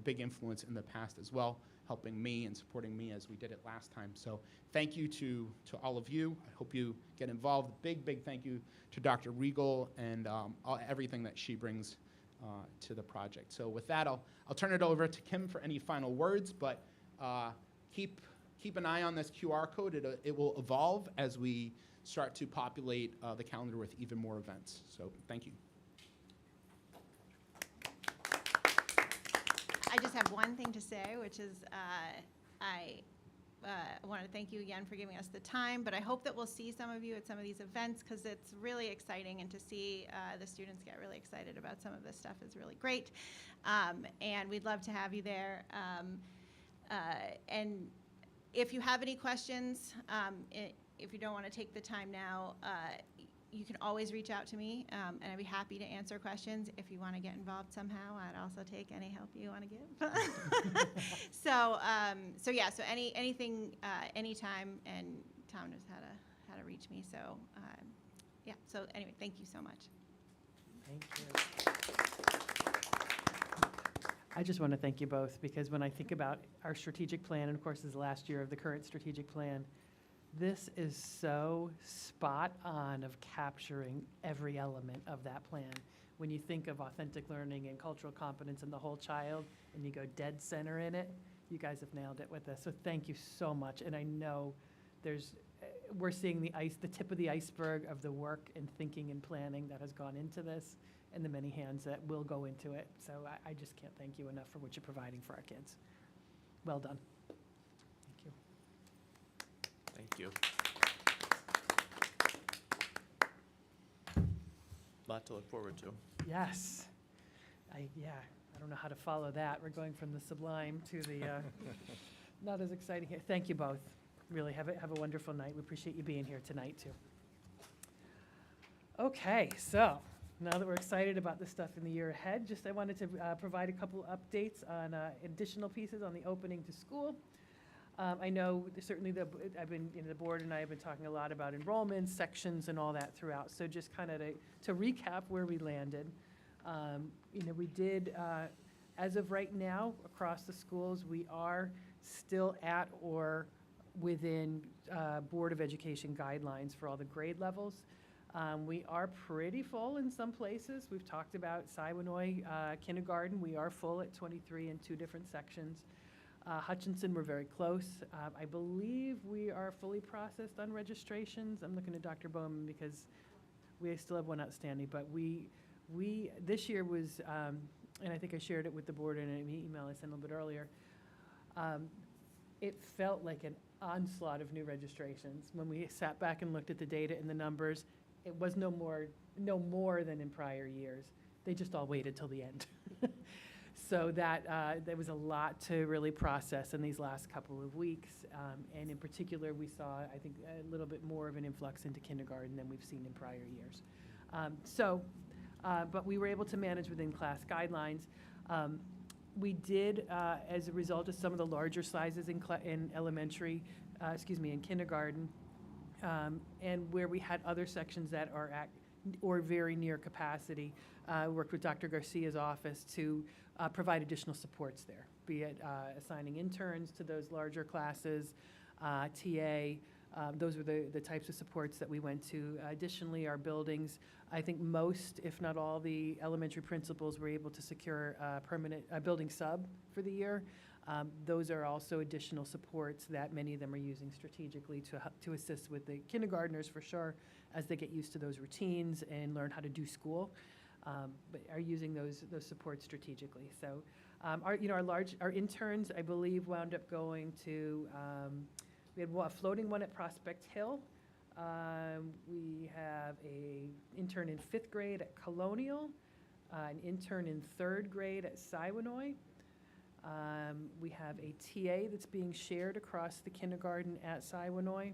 big influence in the past as well, helping me and supporting me as we did it last time. So thank you to all of you. I hope you get involved. Big thank you to Dr. Riegel and everything that she brings to the project. So with that, I'll turn it over to Kim for any final words, but keep an eye on this QR code. It will evolve as we start to populate the calendar with even more events. So thank you. I just have one thing to say, which is I want to thank you again for giving us the time, but I hope that we'll see some of you at some of these events because it's really exciting, and to see the students get really excited about some of this stuff is really great. And we'd love to have you there. And if you have any questions, if you don't want to take the time now, you can always reach out to me, and I'd be happy to answer questions. If you want to get involved somehow, I'd also take any help you want to give. So anything, anytime, and Tom knows how to reach me. So yeah. So anyway, thank you so much. Thank you. I just want to thank you both, because when I think about our strategic plan, and of course this is the last year of the current strategic plan, this is so spot on of capturing every element of that plan. When you think of authentic learning and cultural competence and the whole child, and you go dead center in it, you guys have nailed it with this. So thank you so much. And I know we're seeing the tip of the iceberg of the work and thinking and planning that has gone into this, and the many hands that will go into it. So I just can't thank you enough for what you're providing for our kids. Well done. Thank you. Thank you. Lot to look forward to. Yes. I don't know how to follow that. We're going from the sublime to the not as exciting here. Thank you both. Really, have a wonderful night. We appreciate you being here tonight, too. Okay, so now that we're excited about the stuff in the year ahead, I wanted to provide a couple updates on additional pieces on the opening to school. I know certainly the board and I have been talking a lot about enrollment, sections, and all that throughout. So just kind of to recap where we landed. We did, as of right now, across the schools, we are still at or within Board of Education guidelines for all the grade levels. We are pretty full in some places. We've talked about Siwanoy kindergarten. We are full at 23 in 2 different sections. Hutchinson, we're very close. I believe we are fully processed on registrations. I'm looking at Dr. Bowman because we still have one outstanding. But we this year was, and I think I shared it with the board in an email I sent a little bit earlier. It felt like an onslaught of new registrations. When we sat back and looked at the data and the numbers, it was no more than in prior years. They just all waited till the end. So there was a lot to really process in these last couple of weeks. And in particular, we saw, I think, a little bit more of an influx into kindergarten than we've seen in prior years. But we were able to manage within class guidelines. We did, as a result of some of the larger sizes in elementary, in kindergarten, and where we had other sections that are at or very near capacity, worked with Dr. Garcia's office to provide additional supports there, be it assigning interns to those larger classes, TA. Those were the types of supports that we went to. Additionally, our buildings, I think most, if not all, the elementary principals were able to secure a permanent building sub for the year. Those are also additional supports that many of them are using strategically to assist with the kindergartners for sure, as they get used to those routines and learn how to do school, but are using those supports strategically. So our interns, I believe, wound up going to, we had a floating one at Prospect Hill, We have a intern in 5th grade at Colonial, an intern in 3rd grade at Siwanoy. We have a TA that's being shared across the kindergarten at Siwanoy.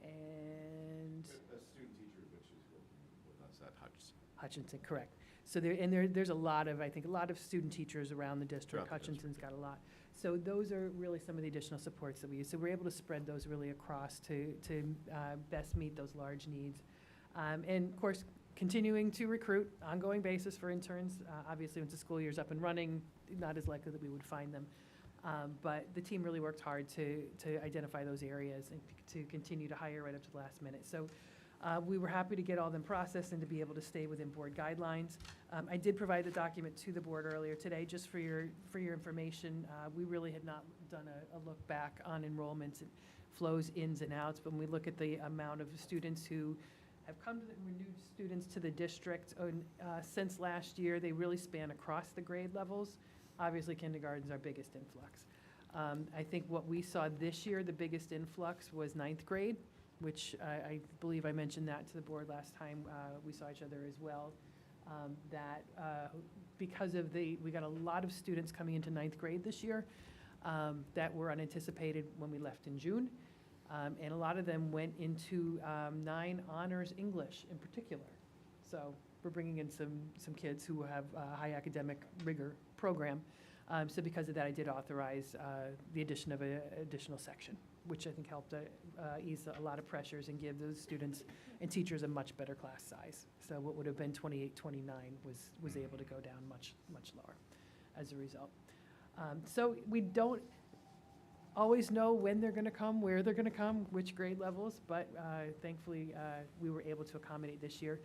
And A student teacher, which is working with us at Hutchinson. Hutchinson, correct. So there's a lot of, I think, a lot of student teachers around the district. Throughout the district, Hutchinson's got a lot. So those are really some of the additional supports that we use. So we're able to spread those really across to best meet those large needs. And of course, continuing to recruit, ongoing basis for interns. Obviously, once the school year's up and running, not as likely that we would find them. But the team really worked hard to identify those areas and to continue to hire right up to the last minute. So we were happy to get all them processed and to be able to stay within board guidelines. I did provide the document to the board earlier today, just for your information. We really had not done a look back on enrollments. It flows ins and outs, but when we look at the amount of students who have come to the renewed students to the district since last year, they really span across the grade levels. Obviously, kindergarten's our biggest influx. I think what we saw this year, the biggest influx was 9th grade, which I believe I mentioned that to the board last time we saw each other as well. Because of we got a lot of students coming into 9th grade this year that were unanticipated when we left in June. And a lot of them went into 9 honors English in particular. So we're bringing in some kids who have a high academic rigor program. So because of that, I did authorize the addition of an additional section, which I think helped ease a lot of pressures and give those students and teachers a much better class size. So what would have been 28, 29 was able to go down much, much lower as a result. So we don't always know when they're going to come, where they're going to come, which grade levels, but thankfully we were able to accommodate this year.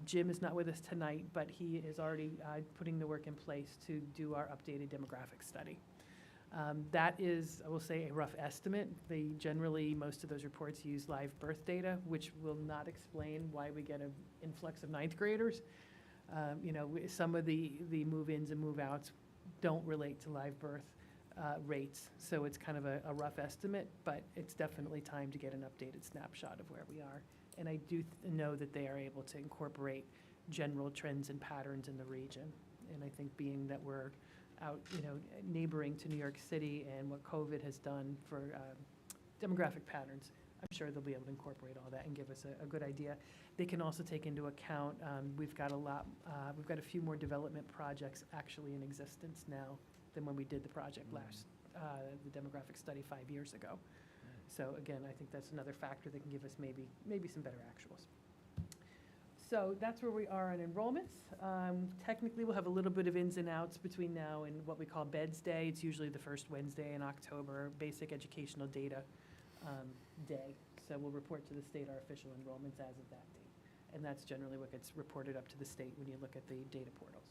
Jim is not with us tonight, but he is already putting the work in place to do our updated demographic study. That is, I will say, a rough estimate. Generally, most of those reports use live birth data, which will not explain why we get an influx of 9th graders. Some of the move-ins and move-outs don't relate to live birth rates, so it's kind of a rough estimate, but it's definitely time to get an updated snapshot of where we are. And I do know that they are able to incorporate general trends and patterns in the region. And I think being that we're out, neighboring to New York City and what COVID has done for demographic patterns, I'm sure they'll be able to incorporate all that and give us a good idea. They can also take into account, we've got a few more development projects actually in existence now than when we did the project the demographic study 5 years ago. So again, I think that's another factor that can give us maybe some better actuals. So that's where we are on enrollments. Technically, we'll have a little bit of ins and outs between now and what we call Beds Day. It's usually the first Wednesday in October, Basic Educational Data Day. So we'll report to the state our official enrollments as of that date. And that's generally what gets reported up to the state when you look at the data portals.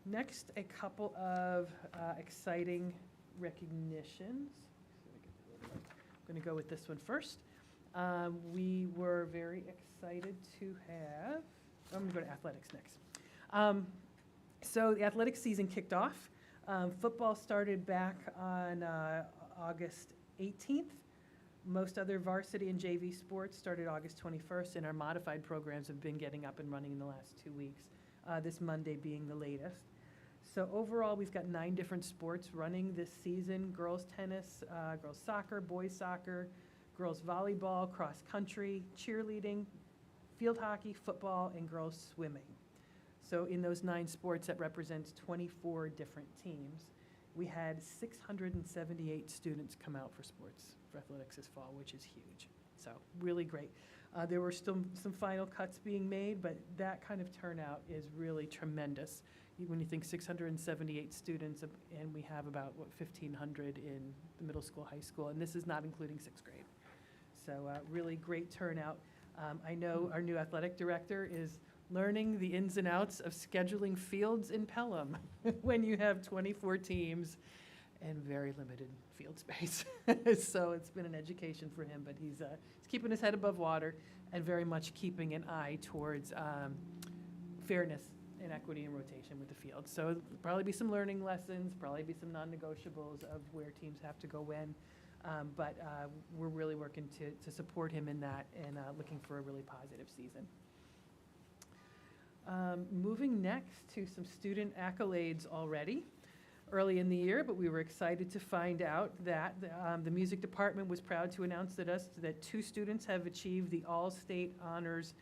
Next, a couple of exciting recognitions. I'm going to go with this one first. We were very excited to have, I'm going to go to athletics next. So the athletics season kicked off. Football started back on August 18th. Most other varsity and JV sports started August 21st, and our modified programs have been getting up and running in the last 2 weeks, this Monday being the latest. So overall, we've got 9 different sports running this season: girls tennis, girls soccer, boys soccer, girls volleyball, cross country, cheerleading, field hockey, football, and girls swimming. So in those 9 sports, that represents 24 different teams. We had 678 students come out for sports for athletics this fall, which is huge. So really great. There were still some final cuts being made, but that kind of turnout is really tremendous. When you think 678 students, and we have about, 1,500 in the middle school, high school, and this is not including 6th grade. So really great turnout. I know our new athletic director is learning the ins and outs of scheduling fields in Pelham when you have 24 teams and very limited field space. So it's been an education for him, but he's keeping his head above water and very much keeping an eye towards fairness and equity and rotation with the field. So probably be some learning lessons, probably be some non-negotiables of where teams have to go when. But we're really working to support him in that and looking for a really positive season. Moving next to some student accolades already. Early in the year, but we were excited to find out that the music department was proud to announce that 2 students have achieved the All-State Honors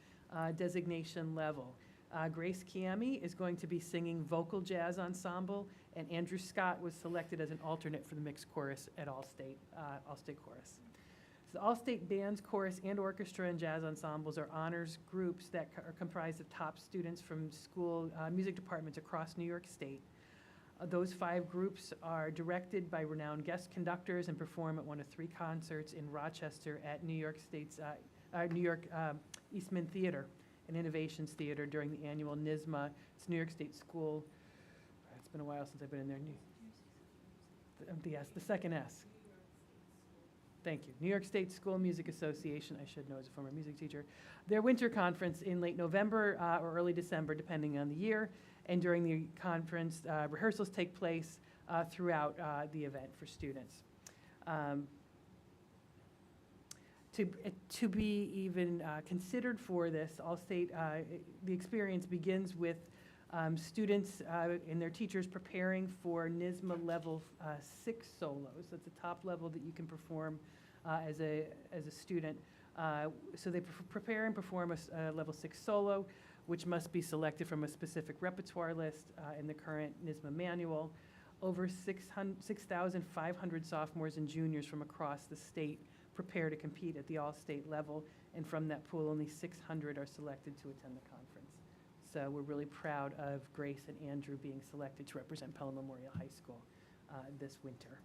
designation level. Grace Kiami is going to be singing vocal jazz ensemble, and Andrew Scott was selected as an alternate for the mixed chorus at All-State Chorus. So the All-State bands, chorus, and orchestra and jazz ensembles are honors groups that are comprised of top students from school music departments across New York State. Those 5 groups are directed by renowned guest conductors and perform at one of 3 concerts in Rochester at New York Eastman Theater and Innovations Theater during the annual NYSSMA. It's New York State School. It's been a while since I've been in there. The second S. Thank you. New York State School Music Association, I should know as a former music teacher. Their winter conference in late November or early December, depending on the year. And during the conference, rehearsals take place throughout the event for students. To be even considered for this, All-State, the experience begins with students and their teachers preparing for NYSSMA level 6 solos. That's the top level that you can perform as a student. So they prepare and perform a level 6 solo, which must be selected from a specific repertoire list in the current NYSSMA manual. Over 6,500 sophomores and juniors from across the state prepare to compete at the all-state level, and from that pool, only 600 are selected to attend the conference. So we're really proud of Grace and Andrew being selected to represent Pelham Memorial High School this winter.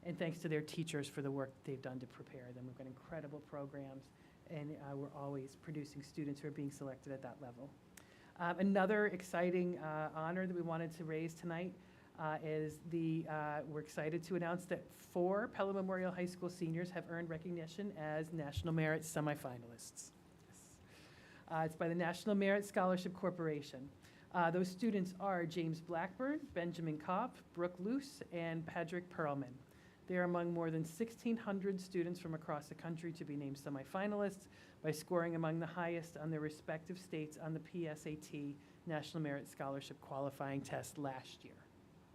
And thanks to their teachers for the work they've done to prepare them. We've got incredible programs, and we're always producing students who are being selected at that level. Another exciting honor that we wanted to raise tonight is we're excited to announce that 4 Pelham Memorial High School seniors have earned recognition as National Merit semifinalists. It's by the National Merit Scholarship Corporation. Those students are James Blackburn, Benjamin Kopp, Brooke Luce, and Patrick Perlman. They are among more than 1,600 students from across the country to be named semifinalists by scoring among the highest on their respective states on the PSAT National Merit Scholarship qualifying test last year.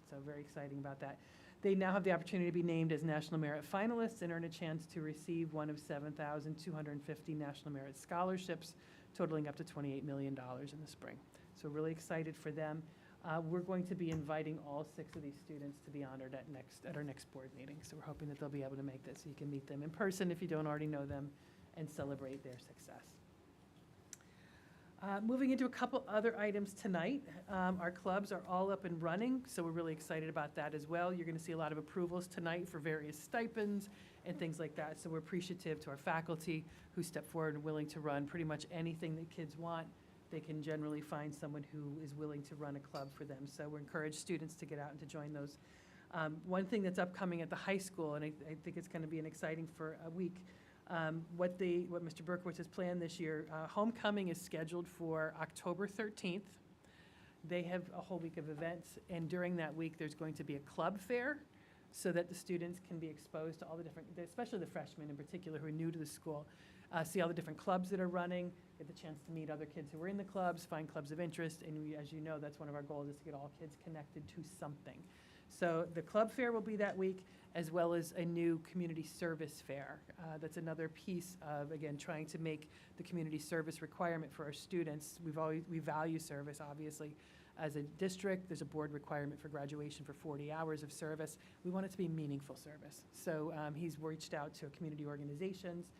So very exciting about that. They now have the opportunity to be named as National Merit finalists and earn a chance to receive one of 7,250 National Merit scholarships, totaling up to $28 million in the spring. So really excited for them. We're going to be inviting all 6 of these students to be honored at our next board meeting. So we're hoping that they'll be able to make that so you can meet them in person if you don't already know them and celebrate their success. Moving into a couple other items tonight, our clubs are all up and running, so we're really excited about that as well. You're going to see a lot of approvals tonight for various stipends and things like that, so we're appreciative to our faculty who step forward and willing to run pretty much anything that kids want. They can generally find someone who is willing to run a club for them, so we encourage students to get out and to join those. One thing that's upcoming at the high school, and I think it's going to be an exciting for a week, what Mr. Berkowitz has planned this year, homecoming is scheduled for October 13th. They have a whole week of events, and during that week, there's going to be a club fair so that the students can be exposed to all the different, especially the freshmen in particular who are new to the school, see all the different clubs that are running, get the chance to meet other kids who are in the clubs, find clubs of interest, and as you know, that's one of our goals is to get all kids connected to something. So the club fair will be that week, as well as a new community service fair. That's another piece of, again, trying to make the community service requirement for our students. We value service, obviously. As a district, there's a board requirement for graduation for 40 hours of service. We want it to be meaningful service. So he's reached out to community organizations,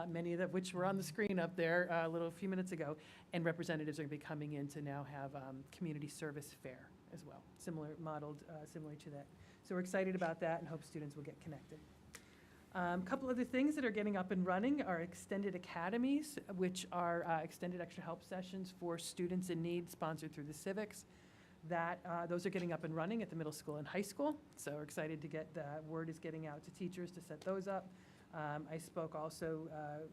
many of which were on the screen up there a few minutes ago, and representatives are going to be coming in to now have community service fair as well, modeled similar to that. So we're excited about that and hope students will get connected. A couple other things that are getting up and running are extended academies, which are extended extra help sessions for students in need sponsored through the civics. Those are getting up and running at the middle school and high school. So we're excited to get the word is getting out to teachers to set those up. I spoke also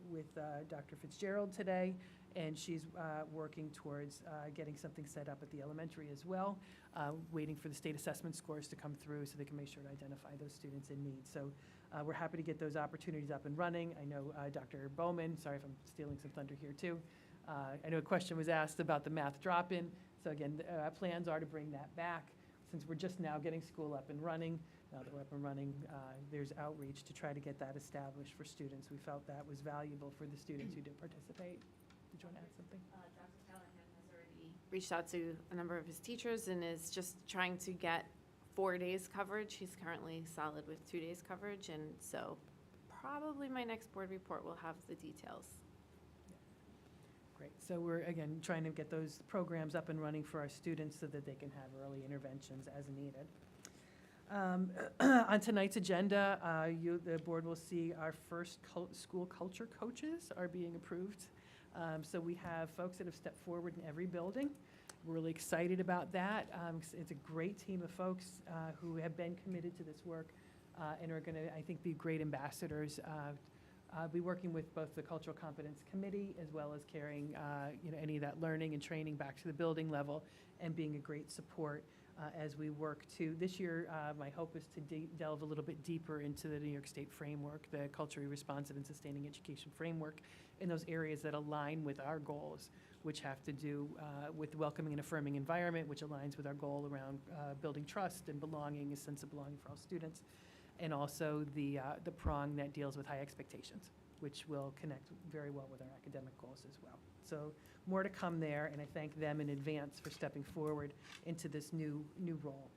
with Dr. Fitzgerald today, and she's working towards getting something set up at the elementary as well, waiting for the state assessment scores to come through so they can make sure to identify those students in need. So we're happy to get those opportunities up and running. I know Dr. Bowman, sorry if I'm stealing some thunder here too, I know a question was asked about the math drop-in. So again, plans are to bring that back. Since we're just now getting school up and running, now that we're up and running, there's outreach to try to get that established for students. We felt that was valuable for the students who did participate. Did you want to add something? Dr. Callahan has already reached out to a number of his teachers and is just trying to get 4 days coverage. He's currently solid with 2 days coverage, and so probably my next board report will have the details. Great. So we're, again, trying to get those programs up and running for our students so that they can have early interventions as needed. On tonight's agenda, the board will see our first school culture coaches are being approved. So we have folks that have stepped forward in every building. We're really excited about that. It's a great team of folks who have been committed to this work and are going to, I think, be great ambassadors. I'll be working with both the Cultural Competence Committee as well as carrying any of that learning and training back to the building level and being a great support as we work to, this year, my hope is to delve a little bit deeper into the New York State framework, the culturally responsive and sustaining education framework, in those areas that align with our goals, which have to do with welcoming and affirming environment, which aligns with our goal around building trust and belonging, a sense of belonging for all students, and also the prong that deals with high expectations, which will connect very well with our academic goals as well. So more to come there, and I thank them in advance for stepping forward into this new role.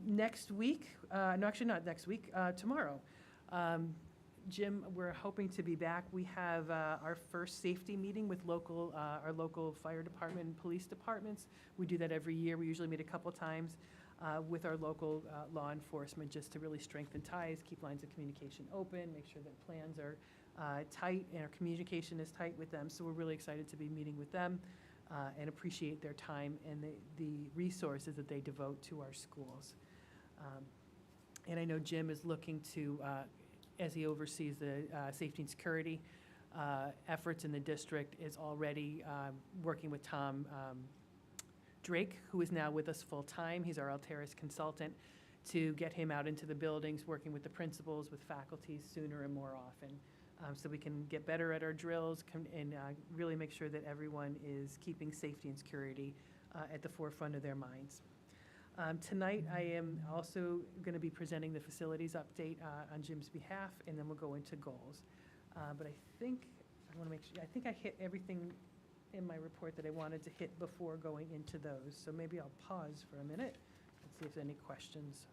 Next week, no, actually not next week, tomorrow. Jim, we're hoping to be back. We have our first safety meeting with our local fire department and police departments. We do that every year. We usually meet a couple times with our local law enforcement just to really strengthen ties, keep lines of communication open, make sure that plans are tight and our communication is tight with them. So we're really excited to be meeting with them and appreciate their time and the resources that they devote to our schools. And I know Jim is looking to, as he oversees the safety and security efforts in the district, is already working with Tom Drake, who is now with us full-time. He's our Alteris consultant, to get him out into the buildings, working with the principals, with faculty sooner and more often, so we can get better at our drills and really make sure that everyone is keeping safety and security at the forefront of their minds. Tonight, I am also going to be presenting the facilities update on Jim's behalf, and then we'll go into goals. But I think, I want to make sure, I think I hit everything in my report that I wanted to hit before going into those. So maybe I'll pause for a minute and see if there's any questions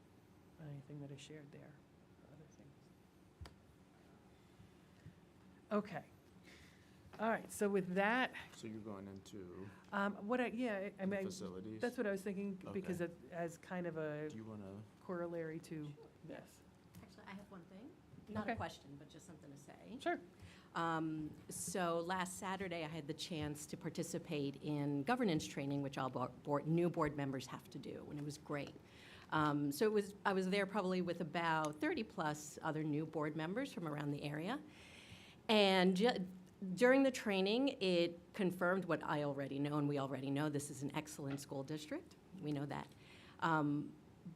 on anything that I shared there or other things. Okay. All right, so with that, So you're going into I mean, facilities? that's what I was thinking, because Okay. as kind of a Do you want to? corollary to this. Actually, I have one thing, not Okay. a question, but just something to say. Sure. So last Saturday, I had the chance to participate in governance training, which all new board members have to do, and it was great. So I was there probably with about 30-plus other new board members from around the area. And during the training, it confirmed what I already know, and we already know this is an excellent school district. We know that.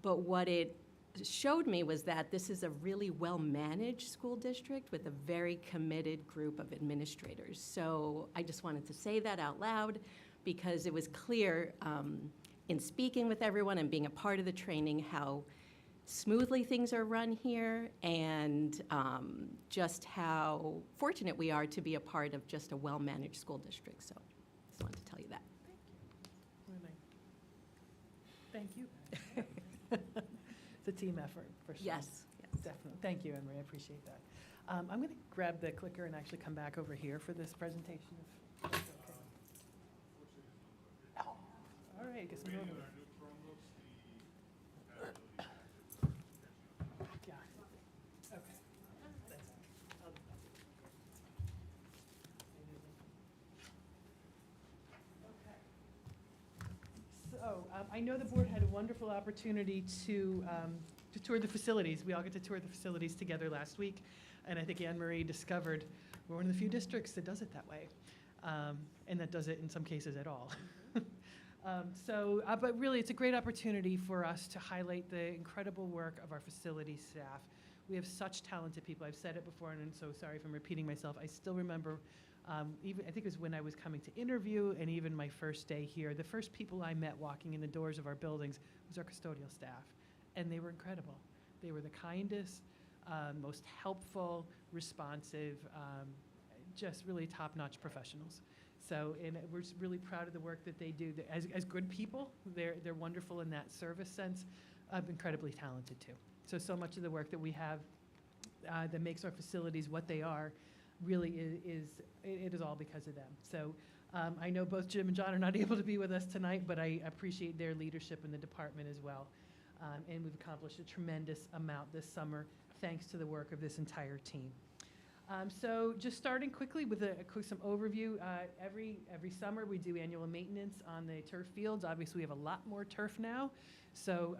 But what it showed me was that this is a really well-managed school district with a very committed group of administrators. So I just wanted to say that out loud because it was clear in speaking with everyone and being a part of the training how smoothly things are run here and just how fortunate we are to be a part of just a well-managed school district. So just wanted to tell you that. Thank you. It's a team effort, for sure. Yes. Definitely. Thank you, Emery. I appreciate that. I'm going to grab the clicker and actually come back over here for this presentation. If that's okay. Oh, all right. I guess I'm With over. our new Chromebooks, the compatibility Yeah. Okay. Thanks. So I know the board had a wonderful opportunity to tour the facilities. We all get to tour the facilities together last week, and I think Anne Marie discovered we're one of the few districts that does it that way. and that does it in some cases at all. But really, it's a great opportunity for us to highlight the incredible work of our facilities staff. We have such talented people. I've said it before, and I'm so sorry if I'm repeating myself. I still remember, even I think it was when I was coming to interview, and even my first day here, the first people I met walking in the doors of our buildings was our custodial staff, and they were incredible. They were the kindest, most helpful, responsive, just really top-notch professionals. So, and we're just really proud of the work that they do. As good people, they're wonderful in that service sense, incredibly talented too. So much of the work that we have that makes our facilities what they are really is all because of them. So I know both Jim and John are not able to be with us tonight, but I appreciate their leadership in the department as well. And we've accomplished a tremendous amount this summer thanks to the work of this entire team. So just starting quickly with some overview, every summer we do annual maintenance on the turf fields. Obviously, we have a lot more turf now. So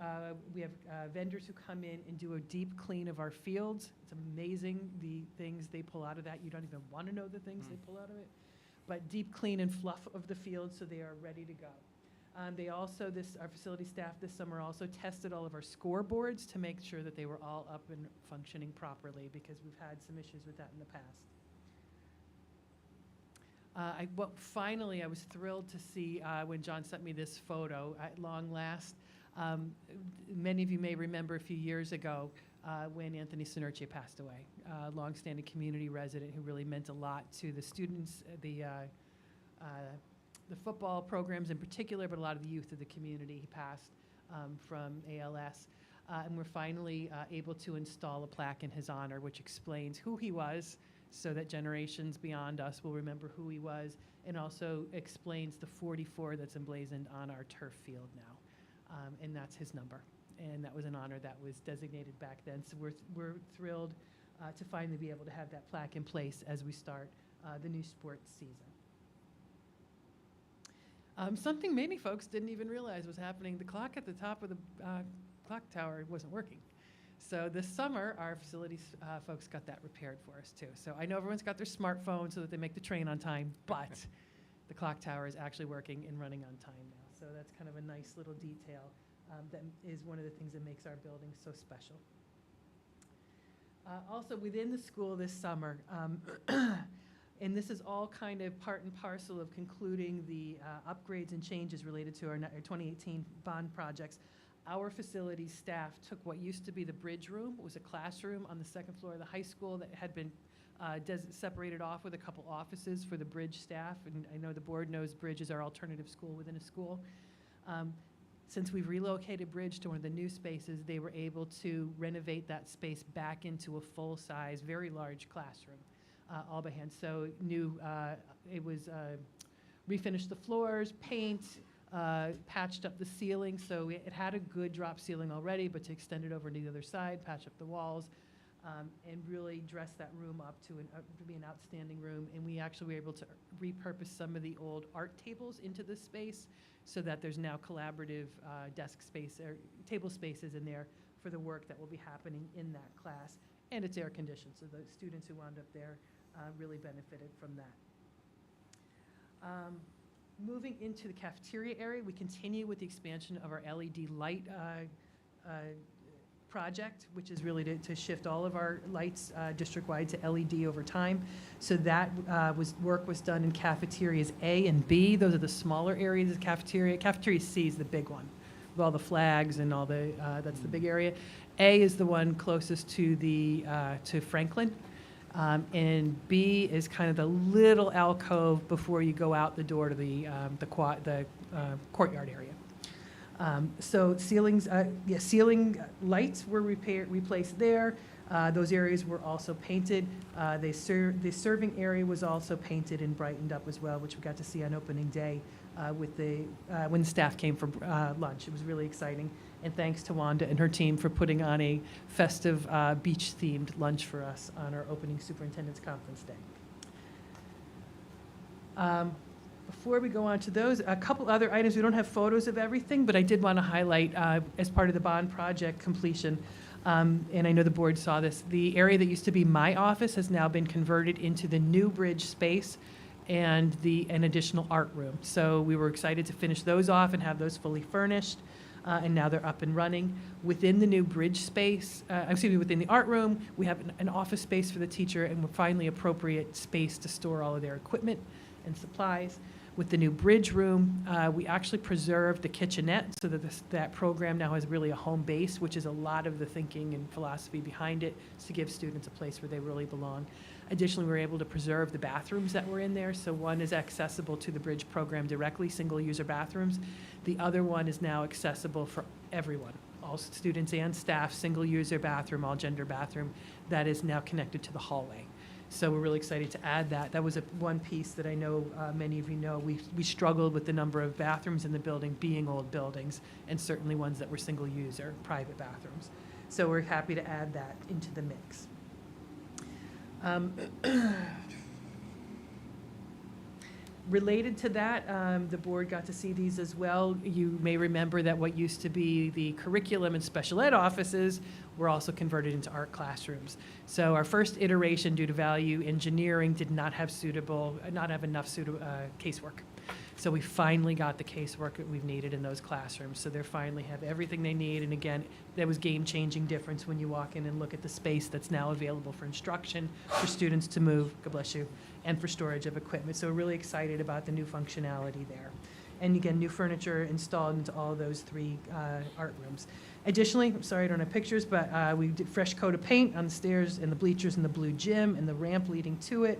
we have vendors who come in and do a deep clean of our fields. It's amazing the things they pull out of that. You don't even want to know the things they pull out of it. But deep clean and fluff of the field so they are ready to go. They also, our facility staff this summer also tested all of our scoreboards to make sure that they were all up and functioning properly because we've had some issues with that in the past. Finally, I was thrilled to see when John sent me this photo at long last. Many of you may remember a few years ago when Anthony Sinerce passed away, a longstanding community resident who really meant a lot to the students, the football programs in particular, but a lot of the youth of the community. He passed from ALS. And we're finally able to install a plaque in his honor, which explains who he was so that generations beyond us will remember who he was, and also explains the 44 that's emblazoned on our turf field now. And that's his number. And that was an honor that was designated back then. So we're thrilled to finally be able to have that plaque in place as we start the new sports season. Something many folks didn't even realize was happening. The clock at the top of the clock tower wasn't working. So this summer, our facilities folks got that repaired for us too. So I know everyone's got their smartphone so that they make the train on time, but the clock tower is actually working and running on time now. So that's kind of a nice little detail that is one of the things that makes our building so special. Also within the school this summer, and this is all kind of part and parcel of concluding the upgrades and changes related to our 2018 bond projects. Our facilities staff took what used to be the bridge room. It was a classroom on the second floor of the high school that had been separated off with a couple offices for the bridge staff. And I know the board knows Bridge is our alternative school within a school. Since we've relocated Bridge to one of the new spaces, they were able to renovate that space back into a full-size, very large classroom. All by hand. So it was refinished the floors, paint, patched up the ceiling. So it had a good drop ceiling already, but to extend it over to the other side, patch up the walls, and really dress that room up to be an outstanding room. And we actually were able to repurpose some of the old art tables into this space so that there's now collaborative desk space or table spaces in there for the work that will be happening in that class. And it's air conditioned, so the students who wound up there really benefited from that. Moving into the cafeteria area, we continue with the expansion of our LED light project, which is really to shift all of our lights district-wide to LED over time. So that work was done in cafeterias A and B. Those are the smaller areas of cafeteria. Cafeteria C is the big one, with all the flags and all the, that's the big area. A is the one closest to to Franklin. And B is kind of the little alcove before you go out the door to the courtyard area. So ceiling lights were replaced there. Those areas were also painted. The serving area was also painted and brightened up as well, which we got to see on opening day when the staff came for lunch. It was really exciting. And thanks to Wanda and her team for putting on a festive beach-themed lunch for us on our opening superintendent's conference day. Before we go on to those, a couple other items. We don't have photos of everything, but I did want to highlight as part of the bond project completion, and I know the board saw this, the area that used to be my office has now been converted into the new bridge space. and an additional art room. So we were excited to finish those off and have those fully furnished, and now they're up and running. Within the new bridge space, within the art room, we have an office space for the teacher, and we're finally appropriate space to store all of their equipment and supplies. With the new bridge room, we actually preserved the kitchenette so that that program now has really a home base, which is a lot of the thinking and philosophy behind it, is to give students a place where they really belong. Additionally, we were able to preserve the bathrooms that were in there. So one is accessible to the bridge program directly, single-user bathrooms. The other one is now accessible for everyone, all students and staff, single-user bathroom, all-gender bathroom, that is now connected to the hallway. So we're really excited to add that. That was one piece that I know many of you know. We struggled with the number of bathrooms in the building being old buildings, and certainly ones that were single-user, private bathrooms. So we're happy to add that into the mix. Related to that, the board got to see these as well. You may remember that what used to be the curriculum and special ed offices were also converted into art classrooms. So our first iteration, due to value engineering, did not have enough casework. So we finally got the casework that we've needed in those classrooms. So they finally have everything they need. And again, that was game-changing difference when you walk in and look at the space that's now available for instruction, for students to move, God bless you, and for storage of equipment. So we're really excited about the new functionality there. And again, new furniture installed into all those 3 art rooms. Additionally, I'm sorry I don't have pictures, but we did fresh coat of paint on the stairs and the bleachers in the blue gym and the ramp leading to it.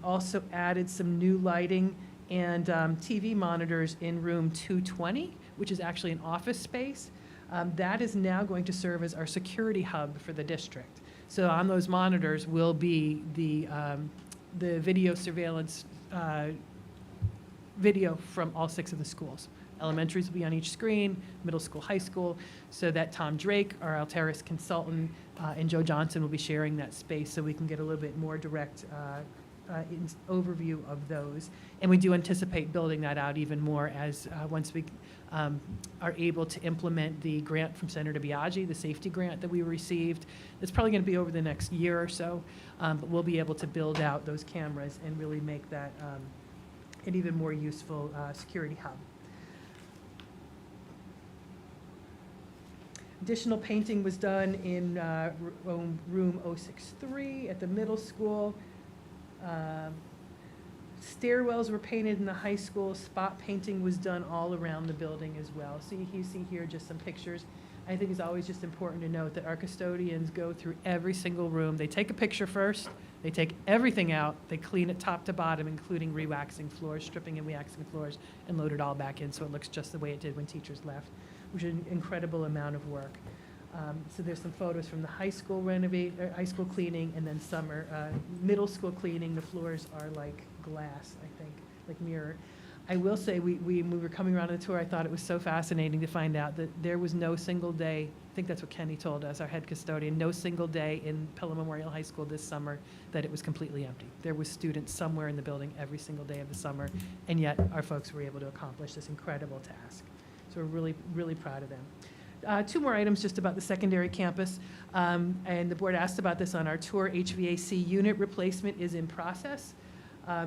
Also added some new lighting and TV monitors in room 220, which is actually an office space. That is now going to serve as our security hub for the district. So on those monitors will be the video surveillance video from all 6 of the schools. Elementaries will be on each screen, middle school, high school, so that Tom Drake, our Alteris consultant, and Joe Johnson will be sharing that space so we can get a little bit more direct overview of those. And we do anticipate building that out even more as once we are able to implement the grant from Senator Biaggi, the safety grant that we received. It's probably going to be over the next year or so, but we'll be able to build out those cameras and really make that an even more useful security hub. Additional painting was done in room 063 at the middle school. Stairwells were painted in the high school. Spot painting was done all around the building as well. So you see here just some pictures. I think it's always just important to note that our custodians go through every single room. They take a picture first. They take everything out. They clean it top to bottom, including re-waxing floors, stripping and re-waxing floors, and load it all back in so it looks just the way it did when teachers left, which is an incredible amount of work. So there's some photos from the high school high school cleaning, and then summer middle school cleaning. The floors are like glass, I think, like mirror. I will say, when we were coming around on the tour, I thought it was so fascinating to find out that there was no single day, I think that's what Kenny told us, our head custodian, no single day in Pelham Memorial High School this summer that it was completely empty. There was students somewhere in the building every single day of the summer, and yet our folks were able to accomplish this incredible task. So we're really, really proud of them. 2 more items just about the secondary campus, and the board asked about this on our tour. HVAC unit replacement is in process.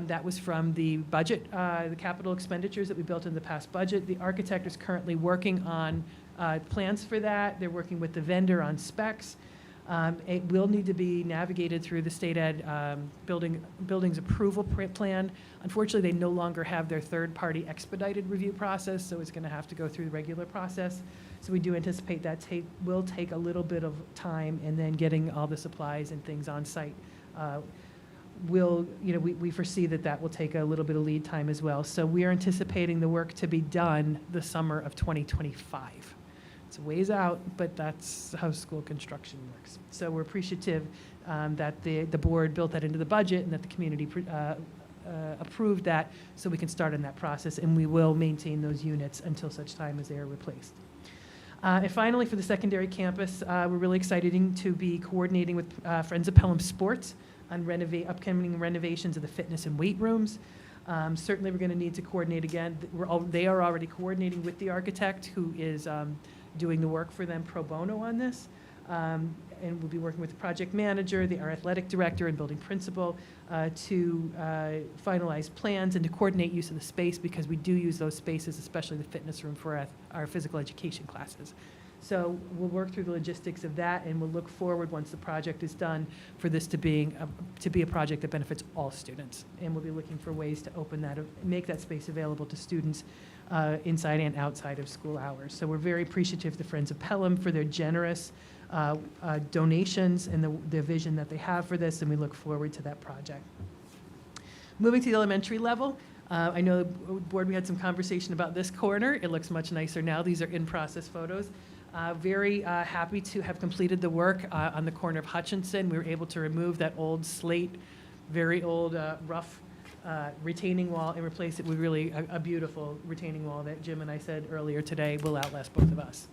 That was from the budget, the capital expenditures that we built in the past budget. The architect is currently working on plans for that. They're working with the vendor on specs. It will need to be navigated through the state ed building's approval plan. Unfortunately, they no longer have their third-party expedited review process, so it's going to have to go through the regular process. So we do anticipate that will take a little bit of time, and then getting all the supplies and things on site we foresee that will take a little bit of lead time as well. So we are anticipating the work to be done the summer of 2025. It's a ways out, but that's how school construction works. So we're appreciative that the board built that into the budget and that the community approved that, so we can start on that process, and we will maintain those units until such time as they are replaced. And finally, for the secondary campus, we're really excited to be coordinating with Friends of Pelham Sports on upcoming renovations of the fitness and weight rooms. Certainly, we're going to need to coordinate again. They are already coordinating with the architect who is doing the work for them pro bono on this. And we'll be working with the project manager, our athletic director, and building principal to finalize plans and to coordinate use of the space, because we do use those spaces, especially the fitness room, for our physical education classes. So we'll work through the logistics of that, and we'll look forward, once the project is done, for this to be a project that benefits all students. And we'll be looking for ways to open that, make that space available to students inside and outside of school hours. So we're very appreciative of the Friends of Pelham for their generous donations and the vision that they have for this, and we look forward to that project. Moving to the elementary level, I know, board, we had some conversation about this corner. It looks much nicer now. These are in-process photos. Very happy to have completed the work on the corner of Hutchinson. We were able to remove that old slate, very old, rough retaining wall and replace it with really a beautiful retaining wall that Jim and I said earlier today will outlast both of us.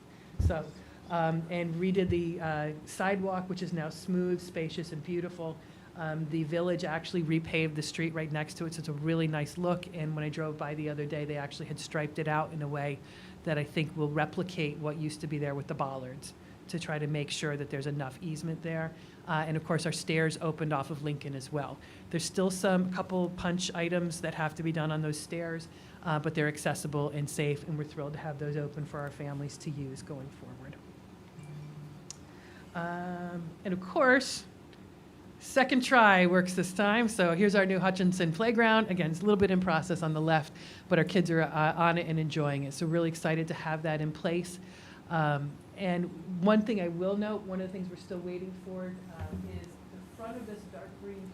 So, and redid the sidewalk, which is now smooth, spacious, and beautiful. The village actually repaved the street right next to it, so it's a really nice look. And when I drove by the other day, they actually had striped it out in a way that I think will replicate what used to be there with the bollards, to try to make sure that there's enough easement there. And of course, our stairs opened off of Lincoln as well. There's still couple punch items that have to be done on those stairs, but they're accessible and safe, and we're thrilled to have those open for our families to use going forward. And of course, second try works this time. So here's our new Hutchinson playground. Again, it's a little bit in process on the left, but our kids are on it and enjoying it. So really excited to have that in place. And one thing I will note, one of the things we're still waiting for is the front of this dark green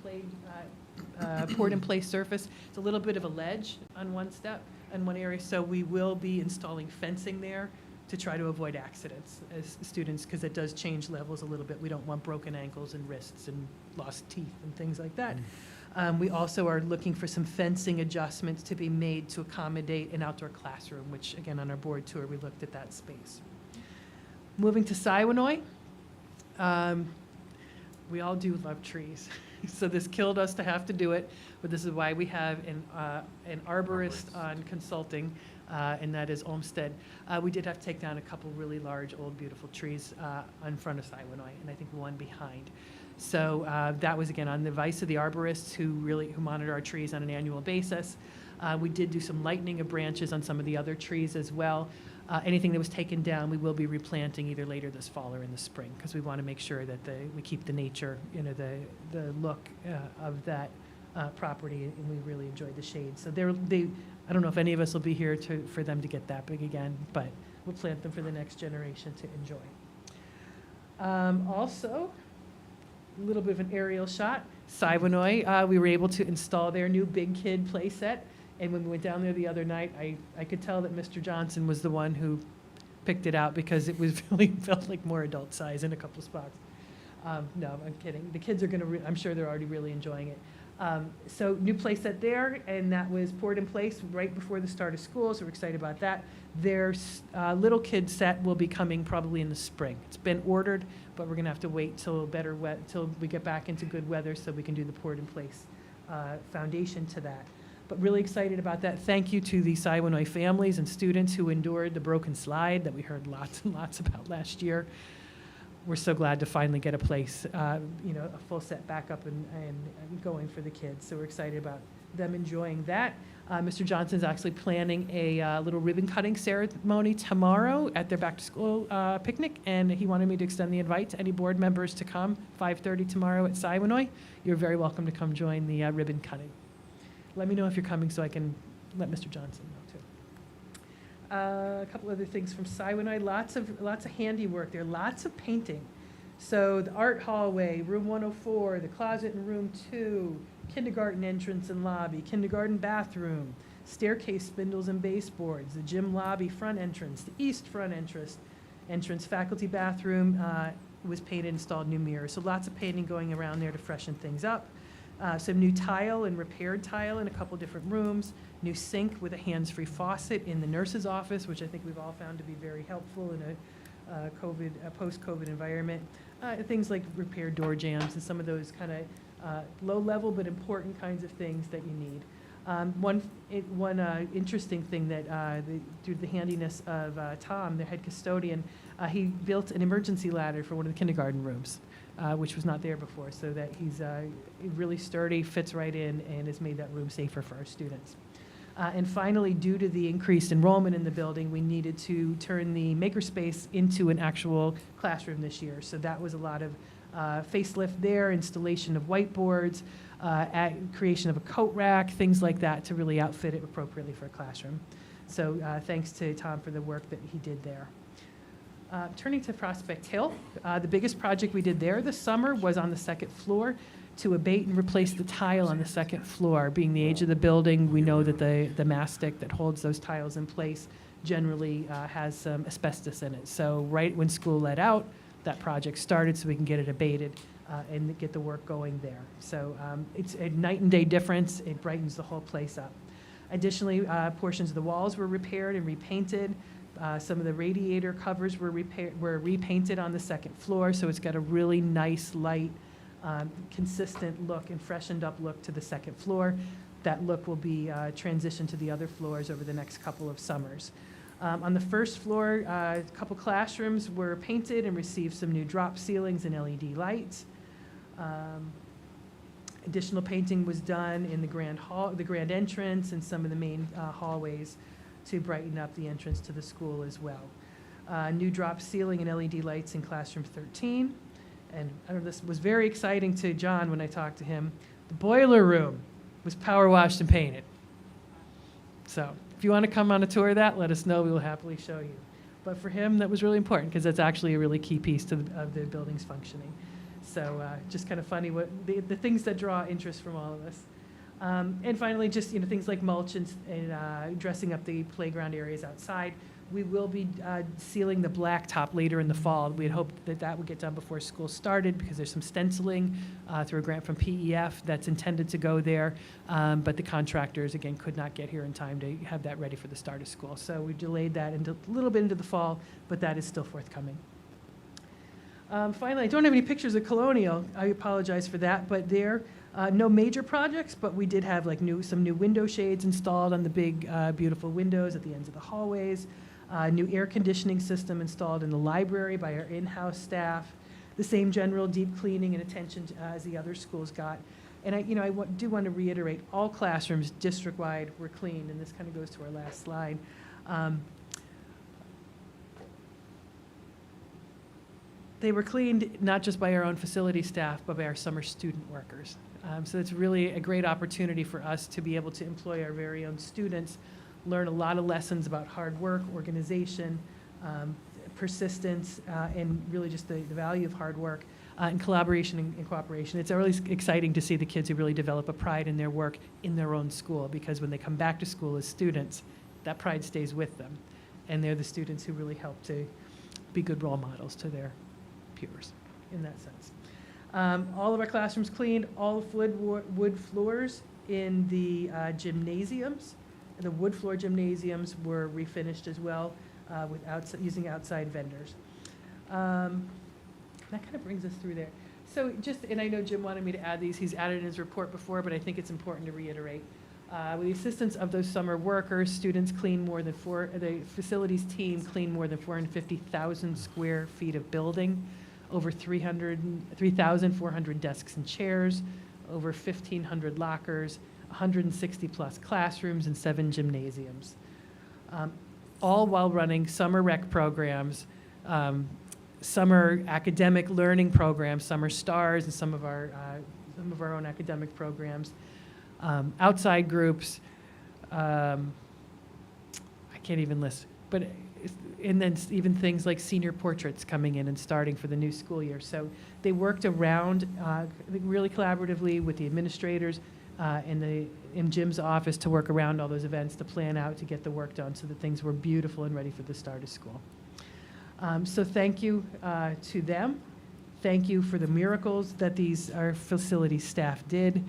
poured in place surface. It's a little bit of a ledge on one step, in one area. So we will be installing fencing there to try to avoid accidents as students, because it does change levels a little bit. We don't want broken ankles and wrists and lost teeth and things like that. We also are looking for some fencing adjustments to be made to accommodate an outdoor classroom, which again, on our board tour, we looked at that space. Moving to Siwanoy, we all do love trees. So this killed us to have to do it, but this is why we have an arborist on consulting, and that is Olmsted. We did have to take down a couple really large, old, beautiful trees in front of Siwanoy, and I think one behind. So that was, again, on the advice of the arborists who monitor our trees on an annual basis. We did do some lightening of branches on some of the other trees as well. Anything that was taken down, we will be replanting either later this fall or in the spring, because we want to make sure that we keep the nature, the look of that property, and we really enjoyed the shade. So I don't know if any of us will be here for them to get that big again, but we'll plant them for the next generation to enjoy. Also, a little bit of an aerial shot. Siwanoy, we were able to install their new Big Kid play set. And when we went down there the other night, I could tell that Mr. Johnson was the one who picked it out, because it was really felt like more adult size in a couple spots. No, I'm kidding. The kids are I'm sure they're already really enjoying it. So new play set there, and that was poured in place right before the start of school, so we're excited about that. Their little kid set will be coming probably in the spring. It's been ordered, but we're gonna have to wait till we get back into good weather so we can do the poured in place foundation to that. But really excited about that. Thank you to the Siwanoy families and students who endured the broken slide that we heard lots and lots about last year. We're so glad to finally get a place, a full set back up and going for the kids. So we're excited about them enjoying that. Mr. Johnson's actually planning a little ribbon cutting ceremony tomorrow at their back to school picnic, and he wanted me to extend the invite to any board members to come 5:30 tomorrow at Siwanoy. You're very welcome to come join the ribbon cutting. Let me know if you're coming so I can let Mr. Johnson know too. A couple other things from Siwanoy, lots of handiwork there, lots of painting. So the art hallway, room 104, the closet in room 2, kindergarten entrance and lobby, kindergarten bathroom, staircase spindles and baseboards, the gym lobby front entrance, the east front entrance, faculty bathroom was painted, installed new mirrors. So lots of painting going around there to freshen things up. Some new tile and repaired tile in a couple different rooms, new sink with a hands-free faucet in the nurse's office, which I think we've all found to be very helpful in a post-COVID environment. Things like repaired door jams and some of those kind of low-level but important kinds of things that you need. One interesting thing that, through the handiness of Tom, the head custodian, he built an emergency ladder for one of the kindergarten rooms, which was not there before, so that he's really sturdy, fits right in, and has made that room safer for our students. And finally, due to the increased enrollment in the building, we needed to turn the makerspace into an actual classroom this year. So that was a lot of facelift there, installation of whiteboards, creation of a coat rack, things like that to really outfit it appropriately for a classroom. So thanks to Tom for the work that he did there. Turning to Prospect Hill, the biggest project we did there this summer was on the second floor to abate and replace the tile on the second floor. Being the age of the building, we know that the mastic that holds those tiles in place generally has some asbestos in it. So right when school let out, that project started so we can get it abated and get the work going there. So it's a night and day difference. It brightens the whole place up. Additionally, portions of the walls were repaired and repainted. Some of the radiator covers were repainted on the second floor, so it's got a really nice, light, consistent look and freshened up look to the second floor. That look will be transitioned to the other floors over the next couple of summers. On the first floor, a couple classrooms were painted and received some new drop ceilings and LED lights. Additional painting was done in the grand hall, the grand entrance, and some of the main hallways to brighten up the entrance to the school as well. New drop ceiling and LED lights in classroom 13. And I don't know, this was very exciting to John when I talked to him. The boiler room was power washed and painted. So if you want to come on a tour of that, let us know. We will happily show you. But for him, that was really important because that's actually a really key piece of the building's functioning. So just kind of funny what the things that draw interest from all of us. And finally, just things like mulch and dressing up the playground areas outside. We will be sealing the blacktop later in the fall. We had hoped that that would get done before school started because there's some stenciling through a grant from PEF that's intended to go there. But the contractors, again, could not get here in time to have that ready for the start of school. So we delayed that a little bit into the fall, but that is still forthcoming. Finally, I don't have any pictures of Colonial. I apologize for that, but there, no major projects, but we did have like some new window shades installed on the big, beautiful windows at the ends of the hallways. New air conditioning system installed in the library by our in-house staff. The same general deep cleaning and attention as the other schools got. And I do want to reiterate, all classrooms district-wide were cleaned, and this kind of goes to our last slide. They were cleaned not just by our own facility staff, but by our summer student workers. So it's really a great opportunity for us to be able to employ our very own students, learn a lot of lessons about hard work, organization, persistence, and really just the value of hard work and collaboration and cooperation. It's always exciting to see the kids who really develop a pride in their work in their own school, because when they come back to school as students, that pride stays with them. And they're the students who really help to be good role models to their peers in that sense. All of our classrooms cleaned, all wood floors in the gymnasiums. The wood floor gymnasiums were refinished as well using outside vendors. That kind of brings us through there. So and I know Jim wanted me to add these. He's added in his report before, but I think it's important to reiterate. With the assistance of those summer workers, students cleaned the facilities team cleaned more than 450,000 square feet of building, over 3,400 desks and chairs, over 1,500 lockers, 160 plus classrooms, and 7 gymnasiums. All while running summer rec programs, summer academic learning programs, summer stars, and some of our own academic programs, outside groups. I can't even list, but and then even things like senior portraits coming in and starting for the new school year. So they worked around really collaboratively with the administrators in Jim's office to work around all those events, to plan out, to get the work done so that things were beautiful and ready for the start of school. So thank you to them. Thank you for the miracles that our facility staff did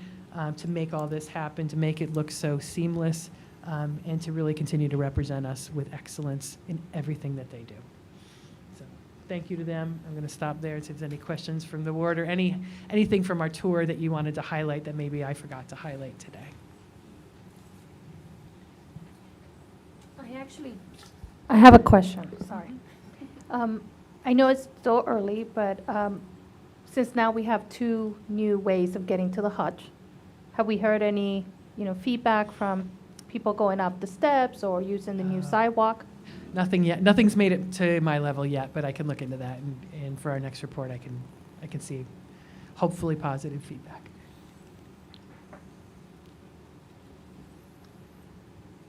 to make all this happen, to make it look so seamless, and to really continue to represent us with excellence in everything that they do. So thank you to them. I'm going to stop there. If there's any questions from the ward or anything from our tour that you wanted to highlight that maybe I forgot to highlight today. I have a question, sorry. I know it's still early, but since now we have 2 new ways of getting to the hutch, have we heard any, feedback from people going up the steps or using the new sidewalk? Nothing yet. Nothing's made it to my level yet, but I can look into that, and for our next report, I can see hopefully positive feedback.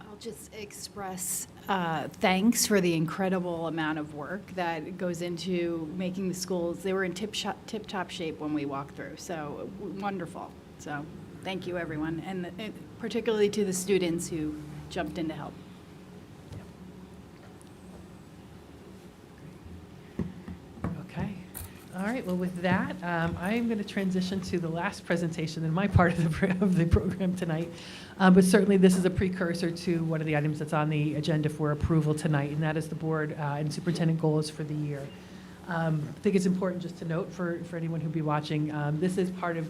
I'll just express thanks for the incredible amount of work that goes into making the schools. They were in tip-top shape when we walked through, so wonderful. So thank you, everyone, and particularly to the students who jumped in to help. Okay. All right. Well, with that, I'm going to transition to the last presentation in my part of the program tonight. But certainly, this is a precursor to one of the items that's on the agenda for approval tonight, and that is the board and superintendent goals for the year. I think it's important just to note for anyone who'll be watching, this is part of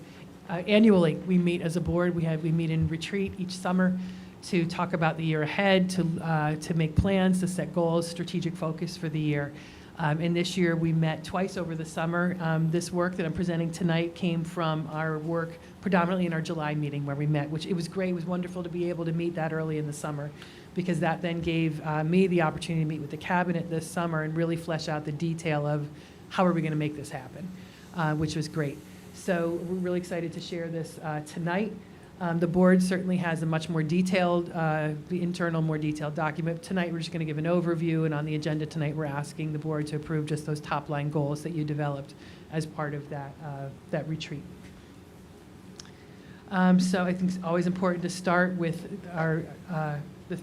annually we meet as a board. We meet in retreat each summer to talk about the year ahead, to make plans, to set goals, strategic focus for the year. And this year we met twice over the summer. This work that I'm presenting tonight came from our work predominantly in our July meeting where we met, which it was great. It was wonderful to be able to meet that early in the summer because that then gave me the opportunity to meet with the cabinet this summer and really flesh out the detail of how are we going to make this happen, which was great. So we're really excited to share this tonight. The board certainly has a much more detailed, the internal, more detailed document. Tonight, we're just going to give an overview, and on the agenda tonight, we're asking the board to approve just those top-line goals that you developed as part of that retreat. So I think it's always important to start with our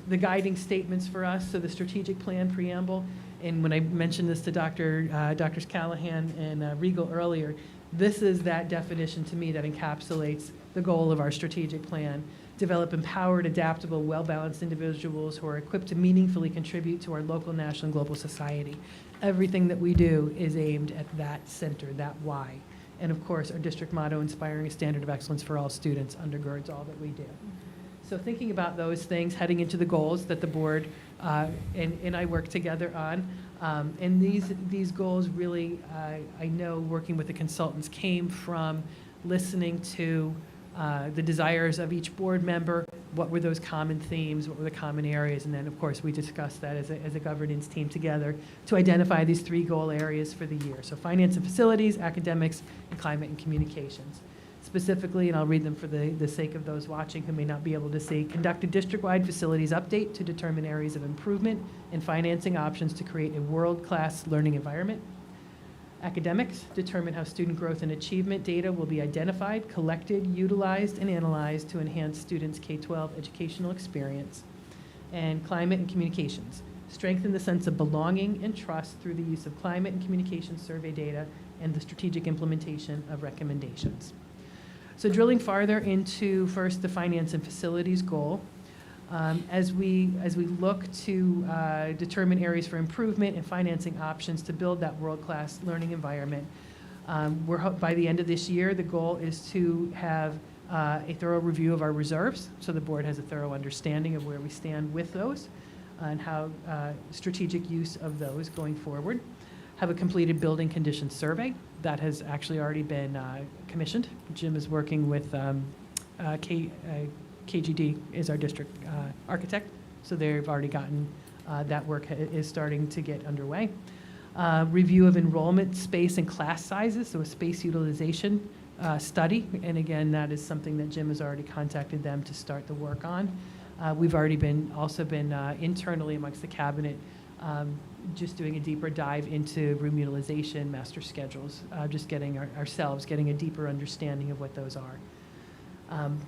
the guiding statements for us, so the strategic plan preamble. And when I mentioned this to Drs. Callahan and Regal earlier, this is that definition to me that encapsulates the goal of our strategic plan. Develop empowered, adaptable, well-balanced individuals who are equipped to meaningfully contribute to our local, national, and global society. Everything that we do is aimed at that center, that why. And of course, our district motto, inspiring a standard of excellence for all students, undergirds all that we do. So thinking about those things, heading into the goals that the board and I work together on, and these goals really, I know working with the consultants came from listening to the desires of each board member, what were those common themes, what were the common areas, and then of course we discussed that as a governance team together to identify these 3 goal areas for the year. So finance and facilities, academics, and climate and communications. Specifically, and I'll read them for the sake of those watching who may not be able to see, conduct a district-wide facilities update to determine areas of improvement and financing options to create a world-class learning environment. Academics, determine how student growth and achievement data will be identified, collected, utilized, and analyzed to enhance students' K-12 educational experience. And climate and communications, strengthen the sense of belonging and trust through the use of climate and communications survey data and the strategic implementation of recommendations. So drilling farther into first the finance and facilities goal, as we look to determine areas for improvement and financing options to build that world-class learning environment, by the end of this year, the goal is to have a thorough review of our reserves, so the board has a thorough understanding of where we stand with those and how strategic use of those going forward. Have a completed building condition survey that has actually already been commissioned. Jim is working with KGD is our district architect, so they've already gotten that work is starting to get underway. Review of enrollment, space, and class sizes, so a space utilization study, and again, that is something that Jim has already contacted them to start the work on. We've already also been internally amongst the cabinet just doing a deeper dive into room utilization, master schedules, just getting getting a deeper understanding of what those are.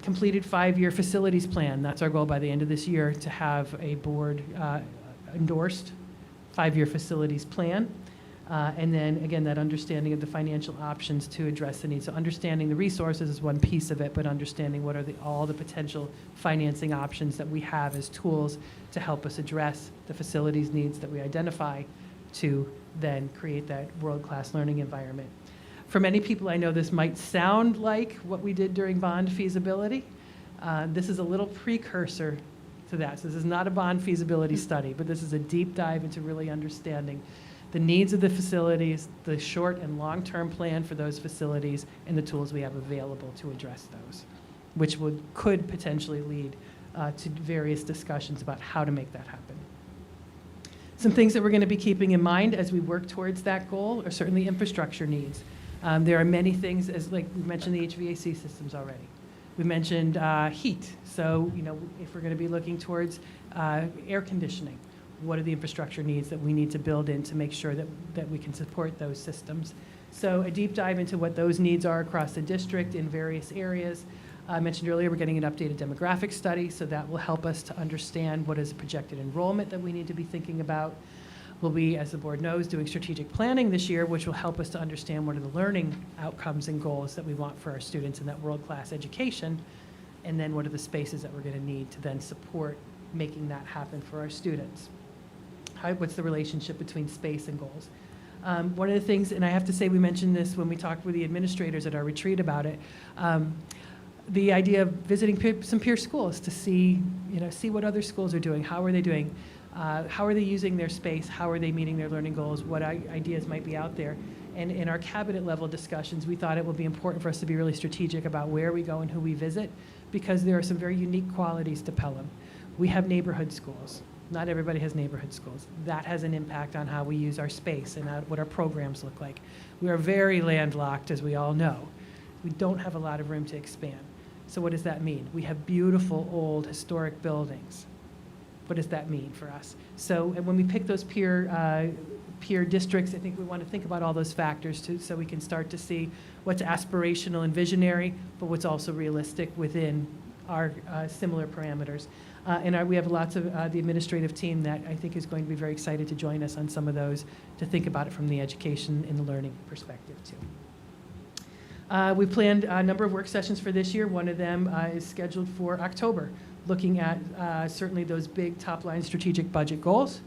Completed 5-year facilities plan. That's our goal by the end of this year, to have a board endorsed 5-year facilities plan. And then, again, that understanding of the financial options to address the needs. So understanding the resources is one piece of it, but understanding what are all the potential financing options that we have as tools to help us address the facilities needs that we identify to then create that world-class learning environment. For many people, I know this might sound like what we did during bond feasibility. This is a little precursor to that. So this is not a bond feasibility study, but this is a deep dive into really understanding the needs of the facilities, the short and long-term plan for those facilities, and the tools we have available to address those, which could potentially lead to various discussions about how to make that happen. Some things that we're going to be keeping in mind as we work towards that goal are certainly infrastructure needs. There are many things, as like we mentioned the HVAC systems already. We mentioned heat. So, if we're going to be looking towards air conditioning, what are the infrastructure needs that we need to build in to make sure that we can support those systems? So a deep dive into what those needs are across the district in various areas. I mentioned earlier we're getting an updated demographic study, so that will help us to understand what is projected enrollment that we need to be thinking about. We'll be, as the board knows, doing strategic planning this year, which will help us to understand what are the learning outcomes and goals that we want for our students in that world-class education, and then what are the spaces that we're going to need to then support making that happen for our students. What's the relationship between space and goals? One of the things, and I have to say we mentioned this when we talked with the administrators at our retreat about it, the idea of visiting some peer schools to see what other schools are doing, how are they doing, how are they using their space, how are they meeting their learning goals, what ideas might be out there. And in our cabinet level discussions, we thought it would be important for us to be really strategic about where we go and who we visit, because there are some very unique qualities to Pelham. We have neighborhood schools. Not everybody has neighborhood schools. That has an impact on how we use our space and what our programs look like. We are very landlocked, as we all know. We don't have a lot of room to expand. So what does that mean? We have beautiful, old, historic buildings. What does that mean for us? So and when we pick those peer districts, I think we want to think about all those factors too, so we can start to see what's aspirational and visionary, but what's also realistic within our similar parameters. And we have lots of the administrative team that I think is going to be very excited to join us on some of those to think about it from the education and the learning perspective too. We planned a number of work sessions for this year. One of them is scheduled for October, looking at certainly those big top-line strategic budget goals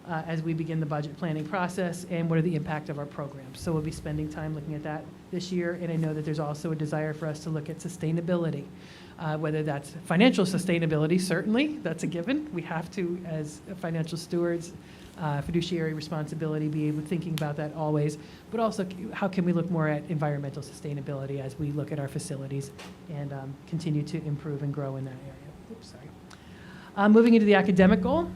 as we begin the budget planning process, and what are the impact of our programs. So we'll be spending time looking at that this year, and I know that there's also a desire for us to look at sustainability, whether that's financial sustainability, certainly, that's a given. We have to, as financial stewards, fiduciary responsibility, be able thinking about that always, but also how can we look more at environmental sustainability as we look at our facilities and continue to improve and grow in that area. Oops, sorry. Moving into the academic goal,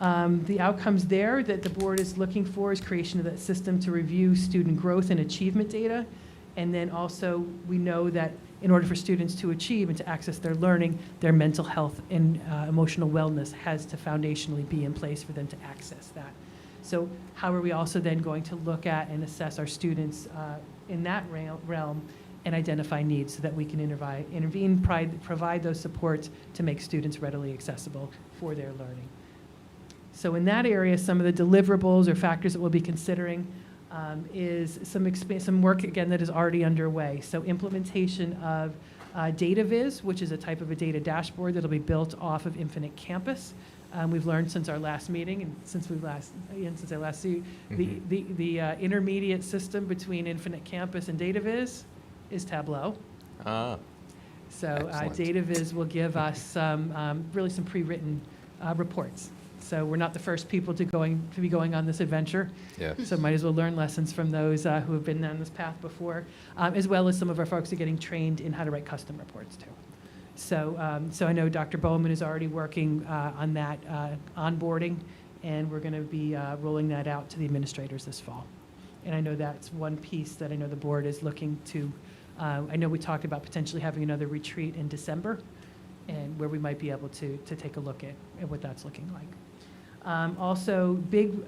the outcomes there that the board is looking for is creation of that system to review student growth and achievement data, and then also we know that in order for students to achieve and to access their learning, their mental health and emotional wellness has to foundationally be in place for them to access that. So how are we also then going to look at and assess our students in that realm and identify needs so that we can intervene, provide those supports to make students readily accessible for their learning. So in that area, some of the deliverables or factors that we'll be considering is some work, again, that is already underway. So implementation of data viz, which is a type of a data dashboard that'll be built off of Infinite Campus. We've learned since our last meeting and since I last see the intermediate system between Infinite Campus and data viz is Tableau. So data viz will give us really some pre-written reports. So we're not the first people to be going on this adventure. Yeah. So might as well learn lessons from those who have been down this path before, as well as some of our folks are getting trained in how to write custom reports too. So, so I know Dr. Bowman is already working on that onboarding, and we're going to be rolling that out to the administrators this fall. And I know that's one piece that I know the board is looking to. I know we talked about potentially having another retreat in December, and where we might be able to take a look at what that's looking like. Also,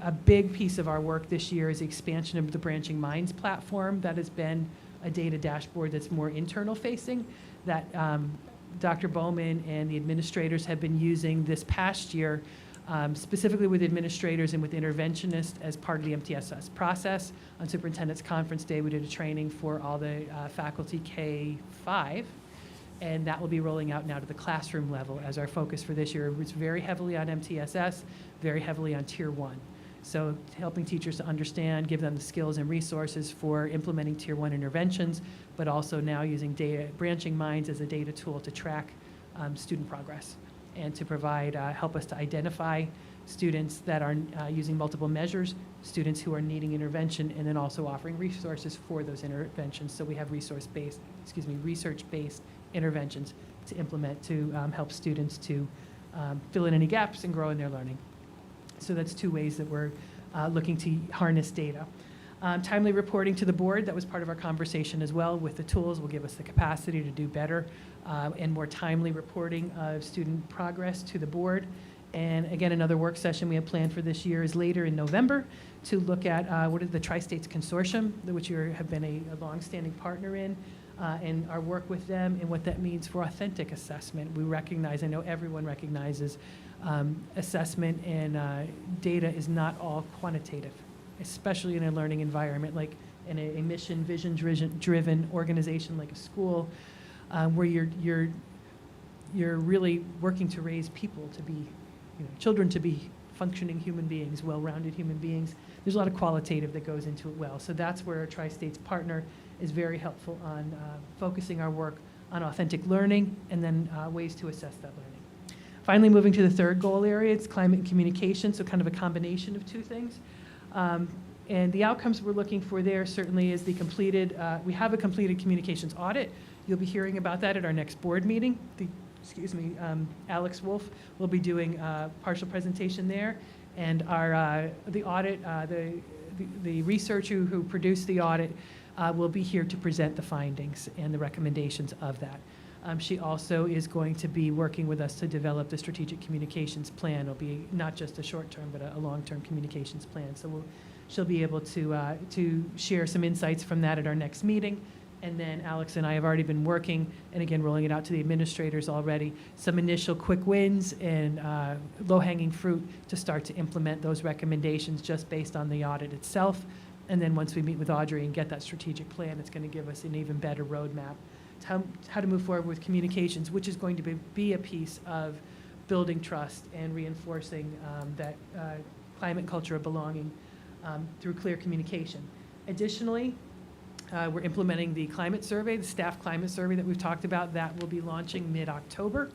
a big piece of our work this year is the expansion of the Branching Minds platform. That has been a data dashboard that's more internal facing that Dr. Bowman and the administrators have been using this past year, specifically with administrators and with interventionists as part of the MTSS process. On Superintendent's Conference Day, we did a training for all the faculty K-5, and that will be rolling out now to the classroom level as our focus for this year. It's very heavily on MTSS, very heavily on Tier 1. So helping teachers to understand, give them the skills and resources for implementing Tier 1 interventions, but also now using Branching Minds as a data tool to track student progress and to provide, help us to identify students that are using multiple measures, students who are needing intervention, and then also offering resources for those interventions. So we have research-based interventions to implement to help students to fill in any gaps and grow in their learning. So that's two ways that we're looking to harness data. Timely reporting to the board, that was part of our conversation as well. With the tools, will give us the capacity to do better and more timely reporting of student progress to the board. And again, another work session we have planned for this year is later in November to look at what is the Tri-States Consortium, which you have been a longstanding partner in, and our work with them and what that means for authentic assessment. We recognize, I know everyone recognizes, assessment and data is not all quantitative, especially in a learning environment like in a mission, vision-driven organization like a school, where you're really working to raise people to be, children to be functioning human beings, well-rounded human beings. There's a lot of qualitative that goes into it well. So that's where a Tri-States partner is very helpful on focusing our work on authentic learning and then ways to assess that learning. Finally, moving to the third goal area, it's climate and communication, so kind of a combination of two things. And the outcomes we're looking for there certainly is the completed, we have a completed communications audit. You'll be hearing about that at our next board meeting. Alex Wolf will be doing a partial presentation there. And the audit, the researcher who produced the audit will be here to present the findings and the recommendations of that. She also is going to be working with us to develop the strategic communications plan. It'll be not just a short-term, but a long-term communications plan. So she'll be able to share some insights from that at our next meeting. And then Alex and I have already been working, and again, rolling it out to the administrators already, some initial quick wins and low-hanging fruit to start to implement those recommendations just based on the audit itself. And then once we meet with Audrey and get that strategic plan, it's going to give us an even better roadmap to how to move forward with communications, which is going to be a piece of building trust and reinforcing that climate culture of belonging through clear communication. Additionally, we're implementing the climate survey, the staff climate survey that we've talked about. That will be launching mid-October.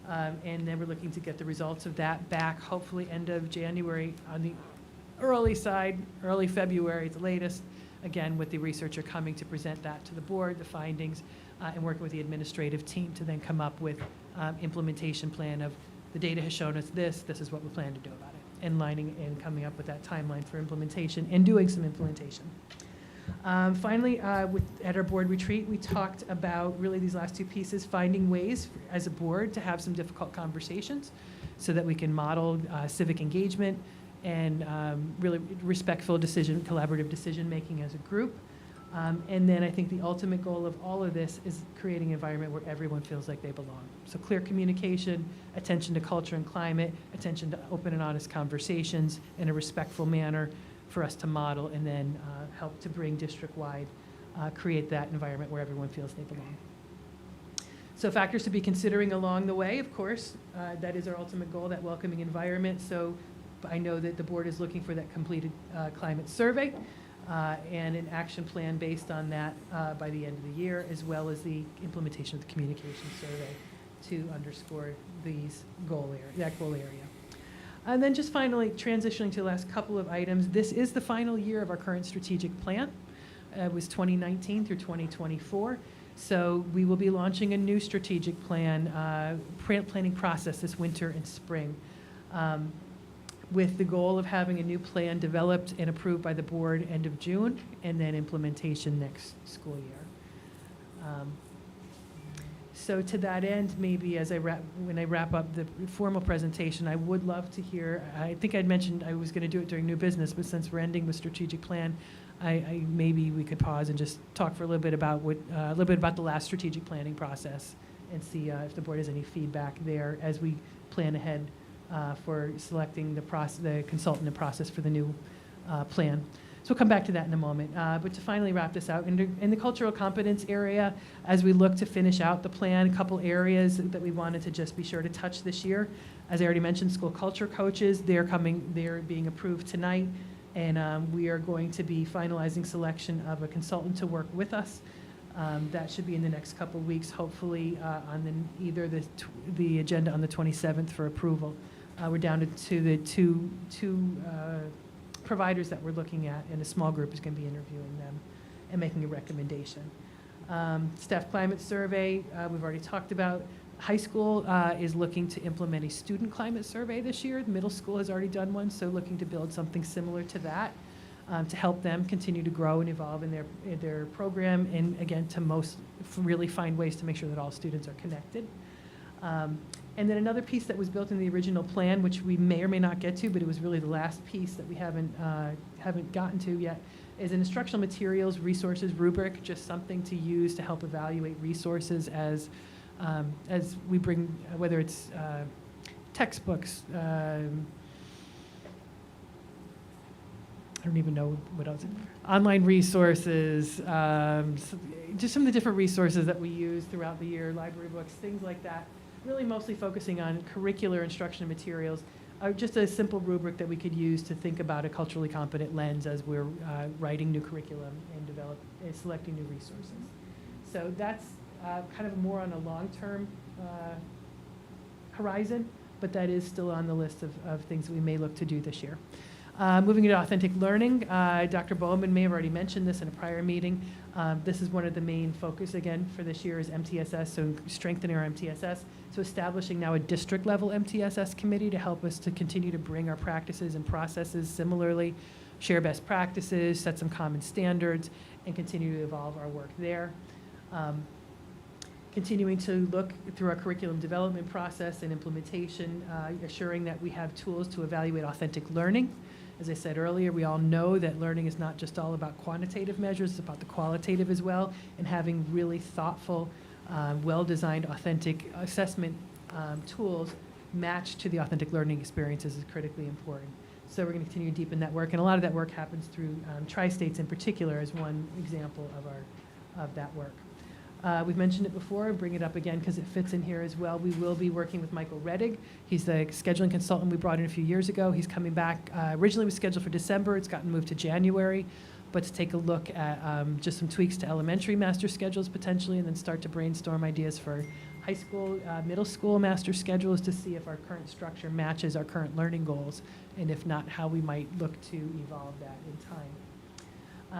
And then we're looking to get the results of that back, hopefully end of January on the early side, early February at the latest. Again, with the researcher coming to present that to the board, the findings, and working with the administrative team to then come up with implementation plan of the data has shown us this is what we plan to do about it, and lining and coming up with that timeline for implementation and doing some implementation. Finally, at our board retreat, we talked about really these last two pieces, finding ways as a board to have some difficult conversations so that we can model civic engagement and really respectful collaborative decision-making as a group. And then I think the ultimate goal of all of this is creating an environment where everyone feels like they belong. So clear communication, attention to culture and climate, attention to open and honest conversations in a respectful manner for us to model and then help to bring district-wide, create that environment where everyone feels they belong. So factors to be considering along the way, of course, that is our ultimate goal, that welcoming environment. So I know that the board is looking for that completed climate survey and an action plan based on that by the end of the year, as well as the implementation of the communication survey to underscore that goal area. And then just finally, transitioning to the last couple of items, this is the final year of our current strategic plan. It was 2019 through 2024. So we will be launching a new strategic plan, planning process this winter and spring, with the goal of having a new plan developed and approved by the board end of June, and then implementation next school year. So to that end, maybe when I wrap up the formal presentation, I would love to hear, I think I'd mentioned I was going to do it during new business, but since we're ending with strategic plan, maybe we could pause and just talk for a little bit about the last strategic planning process and see if the board has any feedback there as we plan ahead for selecting the consultant and process for the new plan. So we'll come back to that in a moment. But to finally wrap this out, in the cultural competence area, as we look to finish out the plan, a couple areas that we wanted to just be sure to touch this year. As I already mentioned, school culture coaches, they're being approved tonight, and we are going to be finalizing selection of a consultant to work with us That should be in the next couple of weeks, hopefully on either the agenda on the 27th for approval. We're down to the two providers that we're looking at, and a small group is going to be interviewing them and making a recommendation. Staff climate survey, we've already talked about. High school is looking to implement a student climate survey this year. The middle school has already done one, so looking to build something similar to that to help them continue to grow and evolve in their program, and again, to really find ways to make sure that all students are connected. And then another piece that was built in the original plan, which we may or may not get to, but it was really the last piece that we haven't gotten to yet, is an instructional materials resources rubric, just something to use to help evaluate resources as we bring, whether it's textbooks, I don't even know what else, online resources, just some of the different resources that we use throughout the year, library books, things like that, really mostly focusing on curricular instructional materials, just a simple rubric that we could use to think about a culturally competent lens as we're writing new curriculum and selecting new resources. So that's kind of more on a long-term horizon, but that is still on the list of things that we may look to do this year. Moving to authentic learning, Dr. Bowman may have already mentioned this in a prior meeting. This is one of the main focus, again, for this year is MTSS, so strengthening our MTSS. So establishing now a district-level MTSS committee to help us to continue to bring our practices and processes similarly, share best practices, set some common standards, and continue to evolve our work there. Continuing to look through our curriculum development process and implementation, assuring that we have tools to evaluate authentic learning. As I said earlier, we all know that learning is not just all about quantitative measures, it's about the qualitative as well, and having really thoughtful, well-designed, authentic assessment tools matched to the authentic learning experiences is critically important. So we're going to continue to deepen that work, and a lot of that work happens through Tri-States in particular as one example of that work. We've mentioned it before, bring it up again because it fits in here as well. We will be working with Michael Rettig. He's the scheduling consultant we brought in a few years ago. He's coming back. Originally was scheduled for December. It's gotten moved to January. But to take a look at just some tweaks to elementary master schedules potentially, and then start to brainstorm ideas for high school, middle school master schedules to see if our current structure matches our current learning goals, and if not, how we might look to evolve that in time.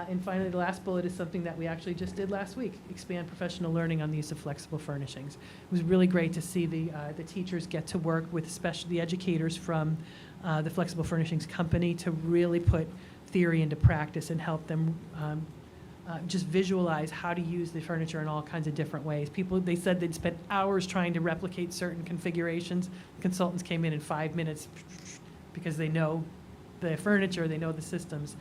And finally, the last bullet is something that we actually just did last week, expand professional learning on the use of flexible furnishings. It was really great to see the teachers get to work with the educators from the Flexible Furnishings Company to really put theory into practice and help them just visualize how to use the furniture in all kinds of different ways. They said they'd spent hours trying to replicate certain configurations. Consultants came in 5 minutes because they know the furniture, they know the systems.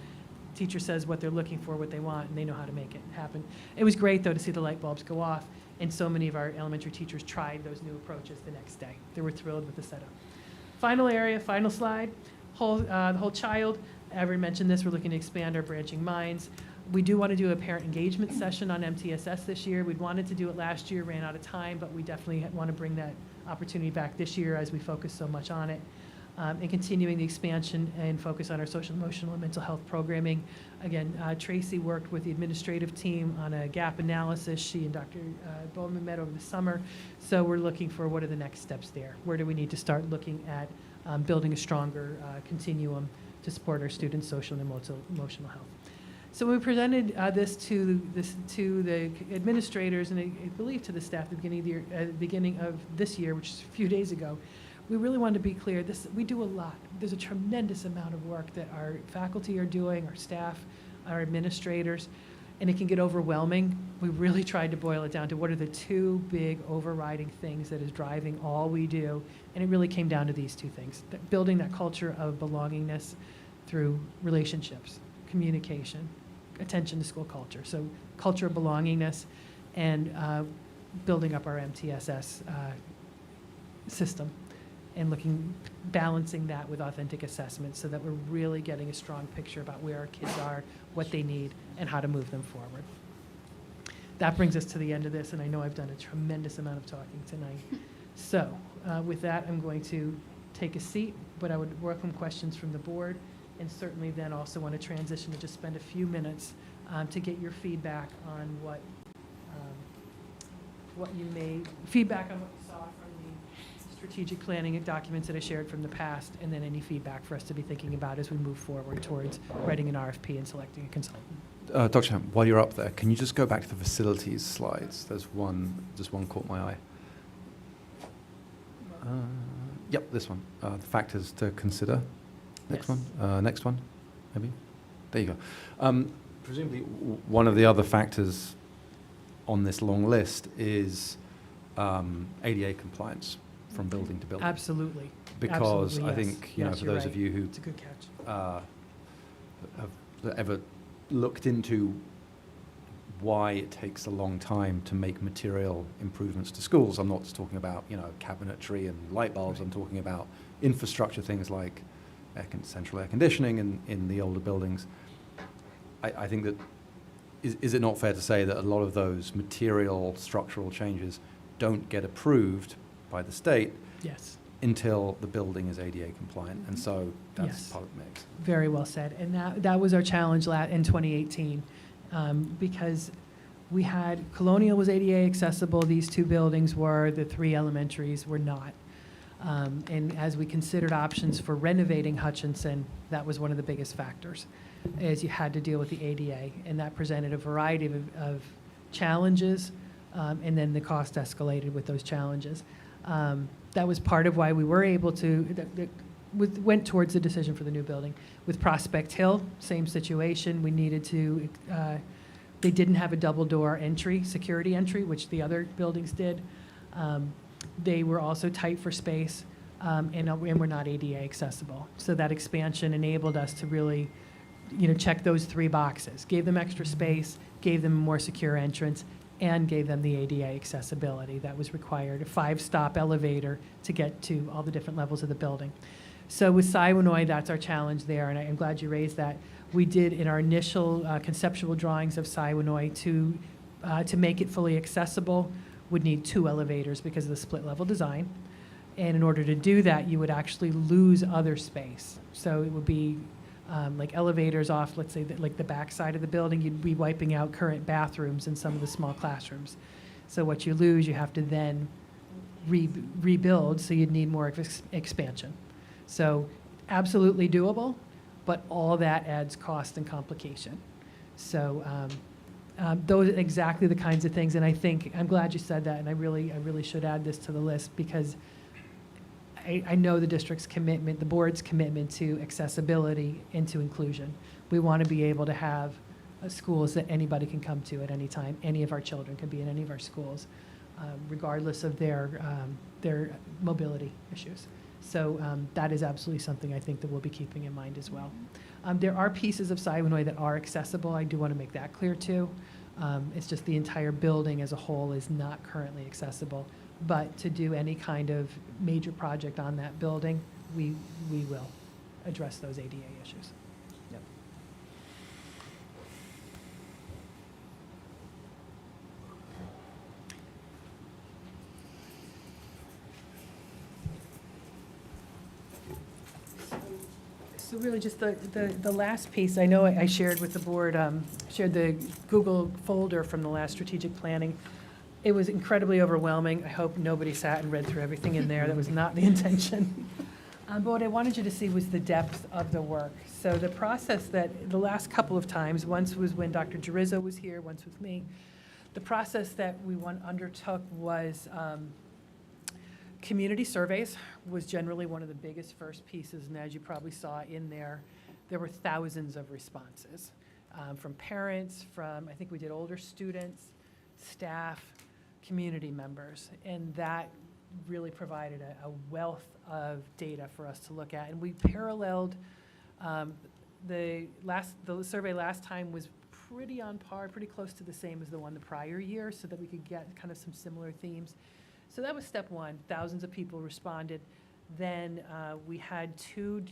Teacher says what they're looking for, what they want, and they know how to make it happen. It was great, though, to see the light bulbs go off, and so many of our elementary teachers tried those new approaches the next day. They were thrilled with the setup. Final area, final slide, the whole child. Avery mentioned this, we're looking to expand our branching minds. We do want to do a parent engagement session on MTSS this year. We'd wanted to do it last year, ran out of time, but we definitely want to bring that opportunity back this year as we focus so much on it. And continuing the expansion and focus on our social, emotional, and mental health programming. Again, Tracy worked with the administrative team on a gap analysis. She and Dr. Bowman met over the summer. So we're looking for what are the next steps there. Where do we need to start looking at building a stronger continuum to support our students' social and emotional health. So we presented this to the administrators and I believe to the staff at the beginning of this year, which is a few days ago. We really wanted to be clear, we do a lot. There's a tremendous amount of work that our faculty are doing, our staff, our administrators, and it can get overwhelming. We really tried to boil it down to what are the two big overriding things that is driving all we do, and it really came down to these two things, building that culture of belongingness through relationships, communication, attention to school culture. So culture of belongingness and building up our MTSS system. And balancing that with authentic assessment so that we're really getting a strong picture about where our kids are, what they need, and how to move them forward. That brings us to the end of this, and I know I've done a tremendous amount of talking tonight. So with that, I'm going to take a seat, but I would welcome questions from the board, and certainly then also want to transition to just spend a few minutes to get your feedback on what what you may, feedback on what you saw from the strategic planning documents that I shared from the past, and then any feedback for us to be thinking about as we move forward towards writing an RFP and selecting a consultant. Dr. Ham, while you're up there, can you just go back to the facilities slides? There's just one caught my eye. Yep, this one. The factors to consider. Next Yes. one. Next one, maybe. There you go. Presumably, one of the other factors on this long list is ADA compliance from building to building. Absolutely. Because Absolutely, I yes. think, Yes, for you're those of right. you who It's a good catch. have ever looked into why it takes a long time to make material improvements to schools. I'm not just talking about, cabinetry and light bulbs. I'm talking about infrastructure, things like central air conditioning in the older buildings. I think that, is it not fair to say that a lot of those material structural changes don't get approved by the state Yes. until the building is ADA compliant, and so that's Yes. part of the mix. Very well said. And that was our challenge in 2018, because we had, Colonial was ADA accessible, these two buildings were, the three elementaries were not. And as we considered options for renovating Hutchinson, that was one of the biggest factors, is you had to deal with the ADA, and that presented a variety of challenges, and then the cost escalated with those challenges. That was part of why we were able to, went towards the decision for the new building. With Prospect Hill, same situation. We needed to, they didn't have a double door entry, security entry, which the other buildings did. They were also tight for space, and were not ADA accessible. So that expansion enabled us to really, check those three boxes. Gave them extra space, gave them a more secure entrance, and gave them the ADA accessibility that was required, a 5-stop elevator to get to all the different levels of the building. So with Siwanoy, that's our challenge there, and I'm glad you raised that. We did, in our initial conceptual drawings of Siwanoy, to make it fully accessible, would need 2 elevators because of the split-level design. And in order to do that, you would actually lose other space. So it would be like elevators off, let's say, like the back side of the building, you'd be wiping out current bathrooms in some of the small classrooms. So what you lose, you have to then rebuild, so you'd need more expansion. So absolutely doable, but all that adds cost and complication. So those are exactly the kinds of things, and I think, I'm glad you said that, and I really should add this to the list, because I know the district's commitment, the board's commitment to accessibility and to inclusion. We want to be able to have schools that anybody can come to at any time. Any of our children can be in any of our schools, regardless of their mobility issues. So that is absolutely something I think that we'll be keeping in mind as well. There are pieces of Siwanoy that are accessible. I do want to make that clear too. It's just the entire building as a whole is not currently accessible. But to do any kind of major project on that building, we will address those ADA issues. Yep. So really just the last piece, I know I shared with the board, shared the Google folder from the last strategic planning. It was incredibly overwhelming. I hope nobody sat and read through everything in there. That was not the intention. But what I wanted you to see was the depth of the work. So the process that the last couple of times, once was when Dr. Girizzo was here, once with me, the process that we undertook was community surveys was generally one of the biggest first pieces, and as you probably saw in there, there were thousands of responses from parents, from, I think we did older students, staff, community members, and that really provided a wealth of data for us to look at. And we paralleled, the survey last time was pretty on par, pretty close to the same as the one the prior year, so that we could get kind of some similar themes. So that was step one. Thousands of people responded. Then we had 2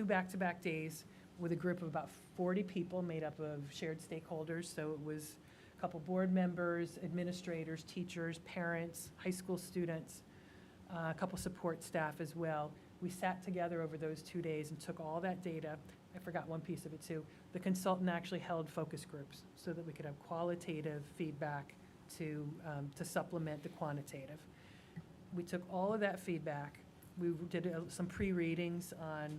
back-to-back days with a group of about 40 people made up of shared stakeholders. So it was a couple board members, administrators, teachers, parents, high school students, a couple support staff as well. We sat together over those 2 days and took all that data. I forgot one piece of it too. The consultant actually held focus groups so that we could have qualitative feedback to supplement the quantitative. We took all of that feedback. We did some pre-readings on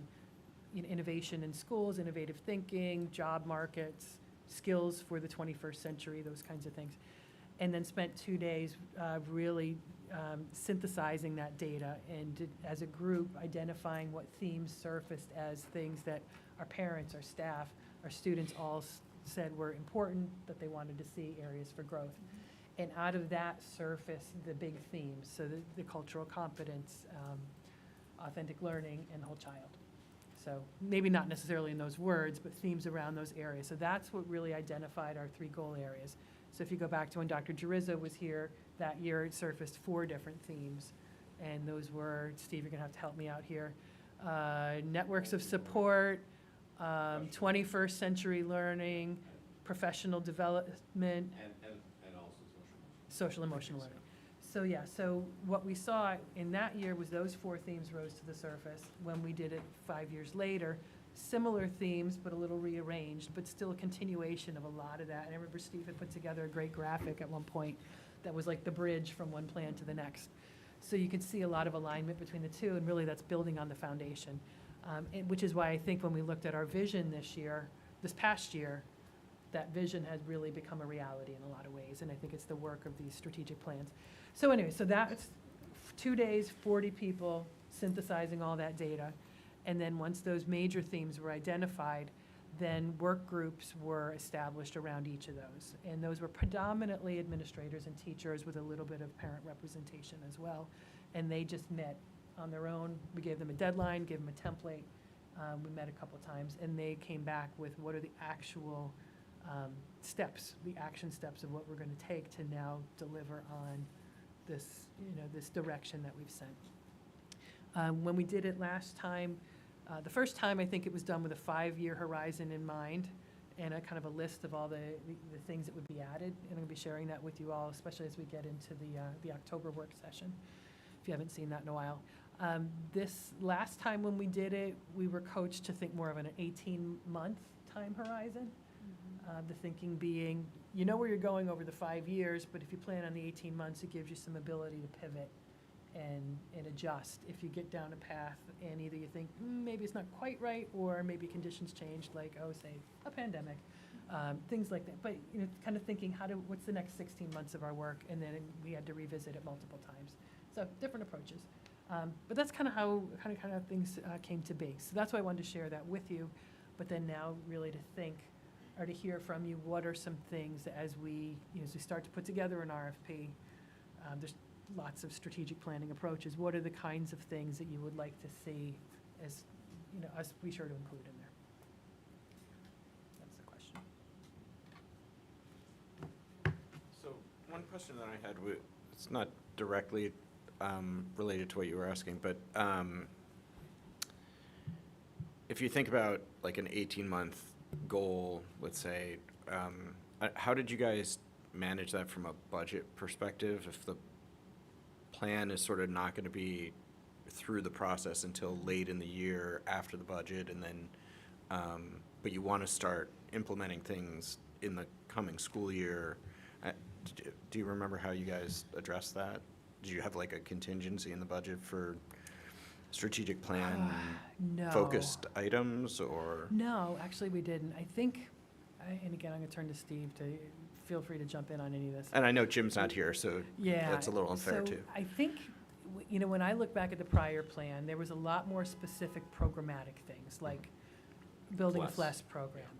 innovation in schools, innovative thinking, job markets, skills for the 21st century, those kinds of things. And then spent 2 days really synthesizing that data and as a group identifying what themes surfaced as things that our parents, our staff, our students all said were important, that they wanted to see areas for growth. And out of that surfaced the big themes, so the cultural competence, authentic learning, and the whole child. So maybe not necessarily in those words, but themes around those areas. So that's what really identified our 3 goal areas. So if you go back to when Dr. Girizza was here, that year it surfaced 4 different themes. And those were, Steve, you're gonna have to help me out here, networks of support, 21st century learning, professional development, And also social emotional learning. So yeah, so what we saw in that year was those 4 themes rose to the surface. When we did it 5 years later, similar themes, but a little rearranged, but still a continuation of a lot of that. And I remember Steve had put together a great graphic at one point that was like the bridge from one plan to the next. So you could see a lot of alignment between the 2, and really that's building on the foundation. Which is why I think when we looked at our vision this past year, that vision has really become a reality in a lot of ways, and I think it's the work of these strategic plans. So anyway, so that's 2 days, 40 people synthesizing all that data, and then once those major themes were identified, then work groups were established around each of those, and those were predominantly administrators and teachers with a little bit of parent representation as well, and they just met on their own. We gave them a deadline, gave them a template. We met a couple times, and they came back with what are the actual steps, the action steps of what we're going to take to now deliver on this, this direction that we've sent. When we did it last time, the first time I think it was done with a 5-year horizon in mind and a kind of a list of all the things that would be added. And I'm going to be sharing that with you all, especially as we get into the October work session, if you haven't seen that in a while. This last time when we did it, we were coached to think more of an 18-month time horizon. The thinking being, you know where you're going over the 5 years, but if you plan on the 18 months, it gives you some ability to pivot and adjust if you get down a path and either you think, maybe it's not quite right, or maybe conditions changed, like, say, a pandemic, things like that. But, kind of thinking, what's the next 16 months of our work? And then we had to revisit it multiple times. So different approaches. But that's kind of how things came to be. So that's why I wanted to share that with you. But then now really to think, or to hear from you, what are some things as we start to put together an RFP, there's lots of strategic planning approaches. What are the kinds of things that you would like to see as, us be sure to include in there? That's the question. So one question that I had, it's not directly related to what you were asking, but if you think about like an 18-month goal, let's say, how did you guys manage that from a budget perspective? If the plan is sort of not going to be through the process until late in the year after the budget, and then, but you want to start implementing things in the coming school year, do you remember how you guys addressed that? Did you have like a contingency in the budget for strategic plan No. focused items, or? No, actually we didn't. I think, and again, I'm going to turn to Steve to feel free to jump in on any of this. And I know Jim's not here, so Yeah. that's a little unfair so too. I think, when I look back at the prior plan, there was a lot more specific programmatic things, like building a FLES program,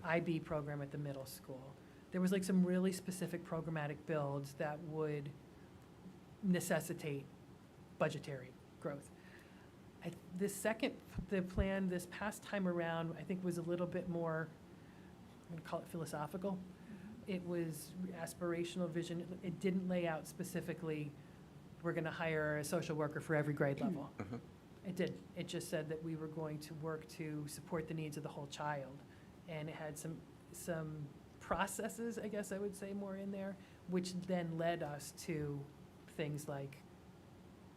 IB program at the middle school. There was like some really specific programmatic builds that would necessitate budgetary growth. The plan this past time around, I think, was a little bit more, I'm going to call it philosophical. It was aspirational vision. It didn't lay out specifically, we're going to hire a social worker for every grade level. It didn't. It just said that we were going to work to support the needs of the whole child. And it had some processes, I guess I would say, more in there, which then led us to things like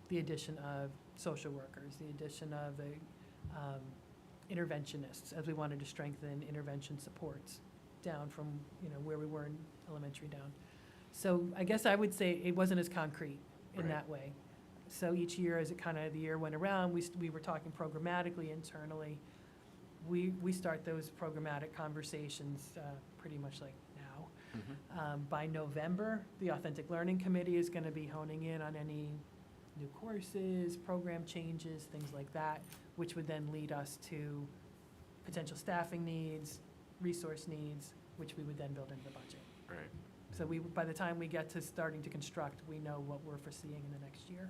the addition of social workers, the addition of the interventionists, as we wanted to strengthen intervention supports down from where we were in elementary down. So I guess I would say it wasn't as concrete in Right. that way. So each year, as it kind of, the year went around, we were talking programmatically internally. We start those programmatic conversations pretty much like now. By November, the Authentic Learning Committee is going to be honing in on any new courses, program changes, things like that, which would then lead us to potential staffing needs, resource needs, which we would then build into the budget. Right. So by the time we get to starting to construct, we know what we're foreseeing in the next year.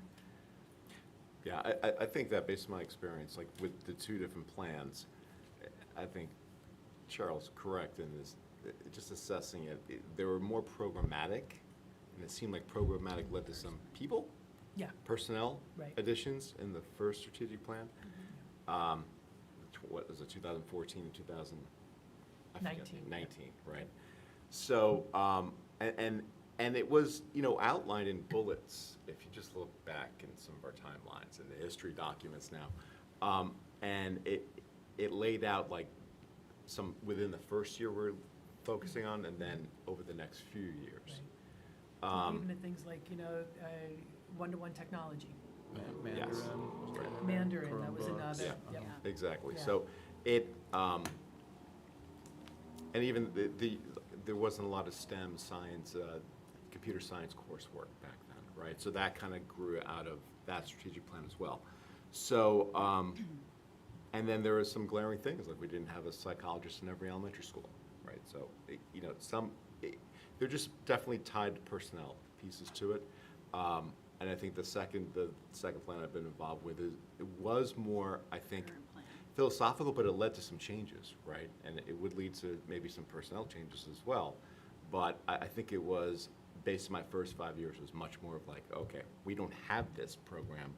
Yeah, I think that based on my experience, like with the two different plans, I think Cheryl's correct in this, just assessing it, they were more programmatic, and it seemed like programmatic led to some people, Yeah, personnel right. additions in the first strategic plan. What was it, 2014 and 2019, right? So, and it was, outlined in bullets, if you just look back in some of our timelines and the history documents now. And it laid out like some within the first year we're focusing on, and then over the next few years. Even at things like, one-to-one technology. Yes. Mandarin, that was another. Yeah, Yep. exactly. Yeah. So it, and even there wasn't a lot of STEM science, computer science coursework back then, right? So that kind of grew out of that strategic plan as well. So, and then there were some glaring things, like we didn't have a psychologist in every elementary school, right? So, they're just definitely tied to personnel pieces to it. And I think the second plan I've been involved with it was more, I think, philosophical, but it led to some changes, right? And it would lead to maybe some personnel changes as well. But I think it was, based on my first 5 years, was much more of like, okay, we don't have this program.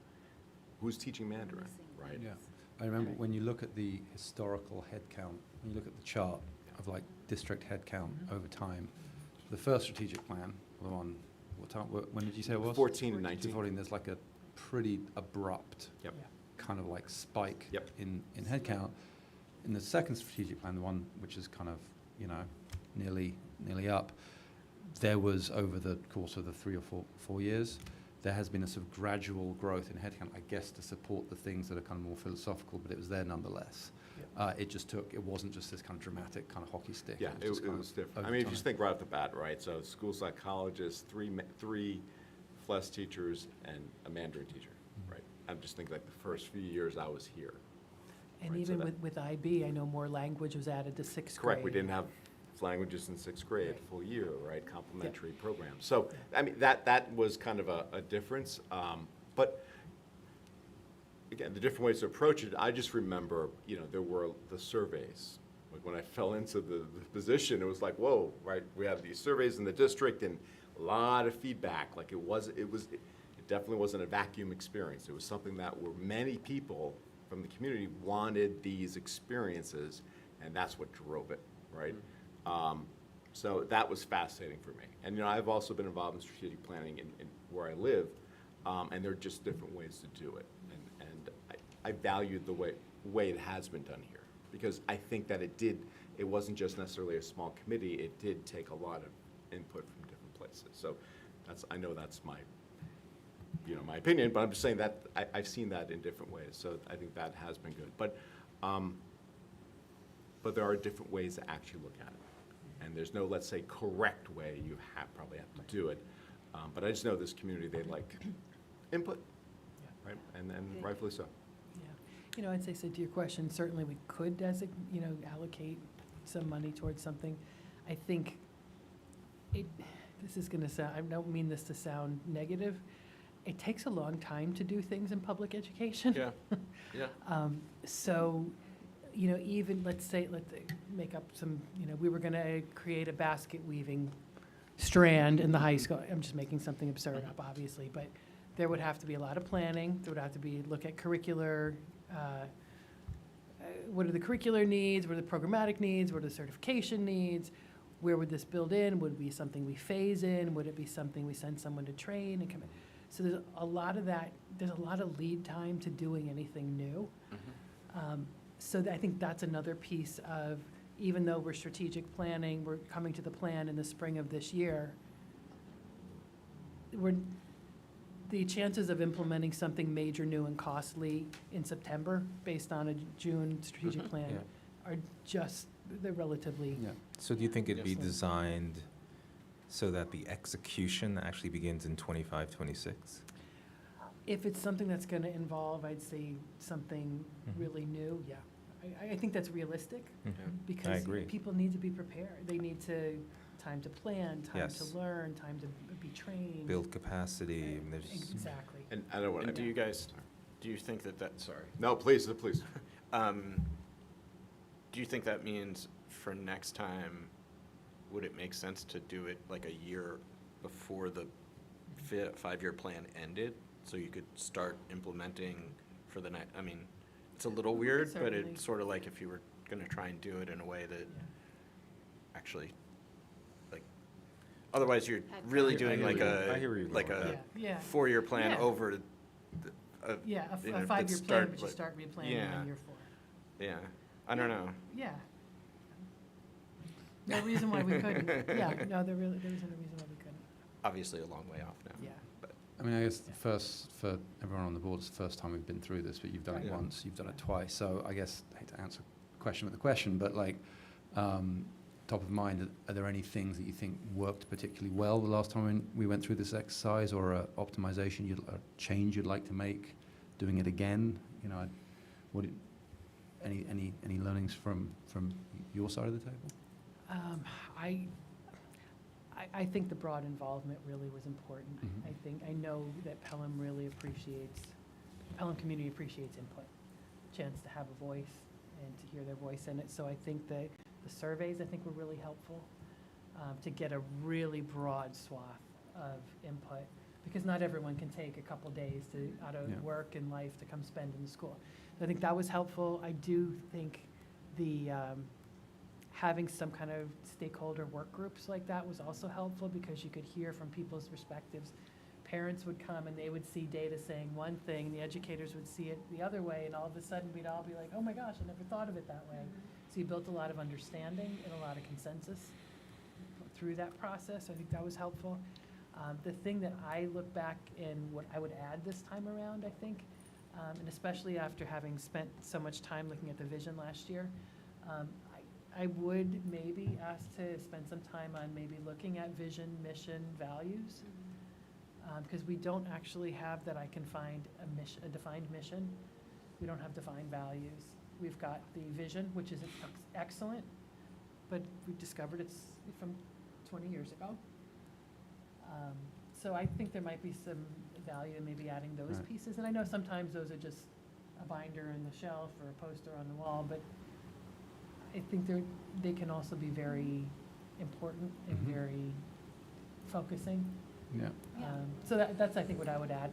Who's teaching Mandarin, right? Yeah. I remember when you look at the historical headcount, when you look at the chart of like district headcount over time, the first strategic plan, the one, when did you say it was? 14 and 19. 14, there's like a pretty abrupt Yep. kind of like spike Yep. in headcount. In the second strategic plan, the one which is kind of, nearly up, there was over the course of the 3 or 4 years, there has been a sort of gradual growth in headcount, I guess, to support the things that are kind of more philosophical, but it was there nonetheless. It wasn't just this kind of dramatic kind of hockey stick. Yeah, it just kind was of different. over I mean, if you time. just think right off the bat, right? So school psychologists, three FLES teachers, and a Mandarin teacher, right? I'm just thinking like the first few years I was here. And Right, so even that- with IB, I know more language was added to sixth grade. Correct, we didn't have languages in sixth grade, full year, right, complementary program. So, I mean, that was kind of a difference, but again, the different ways to approach it, I just remember, there were the surveys. Like when I fell into the position, it was like, whoa, right, we have these surveys in the district and a lot of feedback, like it definitely wasn't a vacuum experience. It was something that were many people from the community wanted these experiences, and that's what drove it, right? So that was fascinating for me. And, I've also been involved in strategic planning in where I live, and there are just different ways to do it. And I valued the way it has been done here, because I think that it wasn't just necessarily a small committee, it did take a lot of input from different places. So I know that's my opinion, but I'm just saying that I've seen that in different ways. So I think that has been good. But there are different ways to actually look at it. And there's no, let's say, correct way you probably have to do it. But I just know this community, they like input, right? And rightfully so. Yeah. I'd say, so to your question, certainly we could allocate some money towards something. I think this is going to sound, I don't mean this to sound negative. It takes a long time to do things in public education. Yeah. So, even let's make up some, we were going to create a basket weaving strand in the high school. I'm just making something absurd up, obviously, but there would have to be a lot of planning. There would have to be look at curricular, what are the curricular needs? What are the programmatic needs? What are the certification needs? Where would this build in? Would it be something we phase in? Would it be something we send someone to train and come in? So there's a lot of that. There's a lot of lead time to doing anything new. So I think that's another piece of, even though we're strategic planning, we're coming to the plan in the spring of this year, the chances of implementing something major, new, and costly in September, based on a June strategic plan, Yeah. are just, they're relatively, Yeah. So do you think it'd be Yes. designed so that the execution actually begins in 25, 26? if it's something that's going to involve, I'd say, something really new, yeah. I think that's realistic, because agree. people need to be prepared. They need time to plan, time to Yes. learn, time to be trained. Build capacity, and there's, Exactly. And I don't want And to. do you guys, do you think that, sorry. No, please, please. Do you think that means for next time, would it make sense to do it like a year before the 5-year plan ended? So you could start implementing for the next, I mean, it's a little weird, but Certainly. it's sort of like if you were going to try and do it in a way that actually, like, otherwise you're really doing like I hear where you're like going with a Yeah. 4-year plan Yeah. over Yeah, you a know, 5-year but plan, but you like- start replanning yeah. in year 4. Yeah, I don't know. Yeah. No reason why we couldn't. Yeah, no, there isn't a reason why we couldn't. Obviously a long way off now. Yeah. But I mean, I guess the first, for everyone on the board, it's the first time we've been through this, but you've done it Right. once, you've done it twice. So I guess, I hate to answer the question with a question, but like, top of mind, are there any things that you think worked particularly well the last time we went through this exercise, or a optimization, a change you'd like to make, doing it again? You know, any learnings from your side of the table? I think the broad involvement really was important. I know that Pelham community appreciates input, chance to have a voice and to hear their voice in it. So I think that the surveys, I think, were really helpful to get a really broad swath of input, because not everyone can take a couple days out of work and life to come spend in the school. So I think that was helpful. I do think the having some kind of stakeholder work groups like that was also helpful, because you could hear from people's perspectives. Parents would come and they would see data saying one thing, and the educators would see it the other way, and all of a sudden we'd all be like, oh my gosh, I never thought of it that way. So you built a lot of understanding and a lot of consensus through that process. I think that was helpful. The thing that I look back and what I would add this time around, I think, and especially after having spent so much time looking at the vision last year, I would maybe ask to spend some time on maybe looking at vision, mission, values, because we don't actually have that I can find a defined mission. We don't have defined values. We've got the vision, which is excellent, but we've discovered it's from 20 years ago. So I think there might be some value in maybe adding those Right. pieces. And I know sometimes those are just a binder in the shelf or a poster on the wall, but I think they can also be very important and very focusing. Yeah. So that's, I think, what I would add.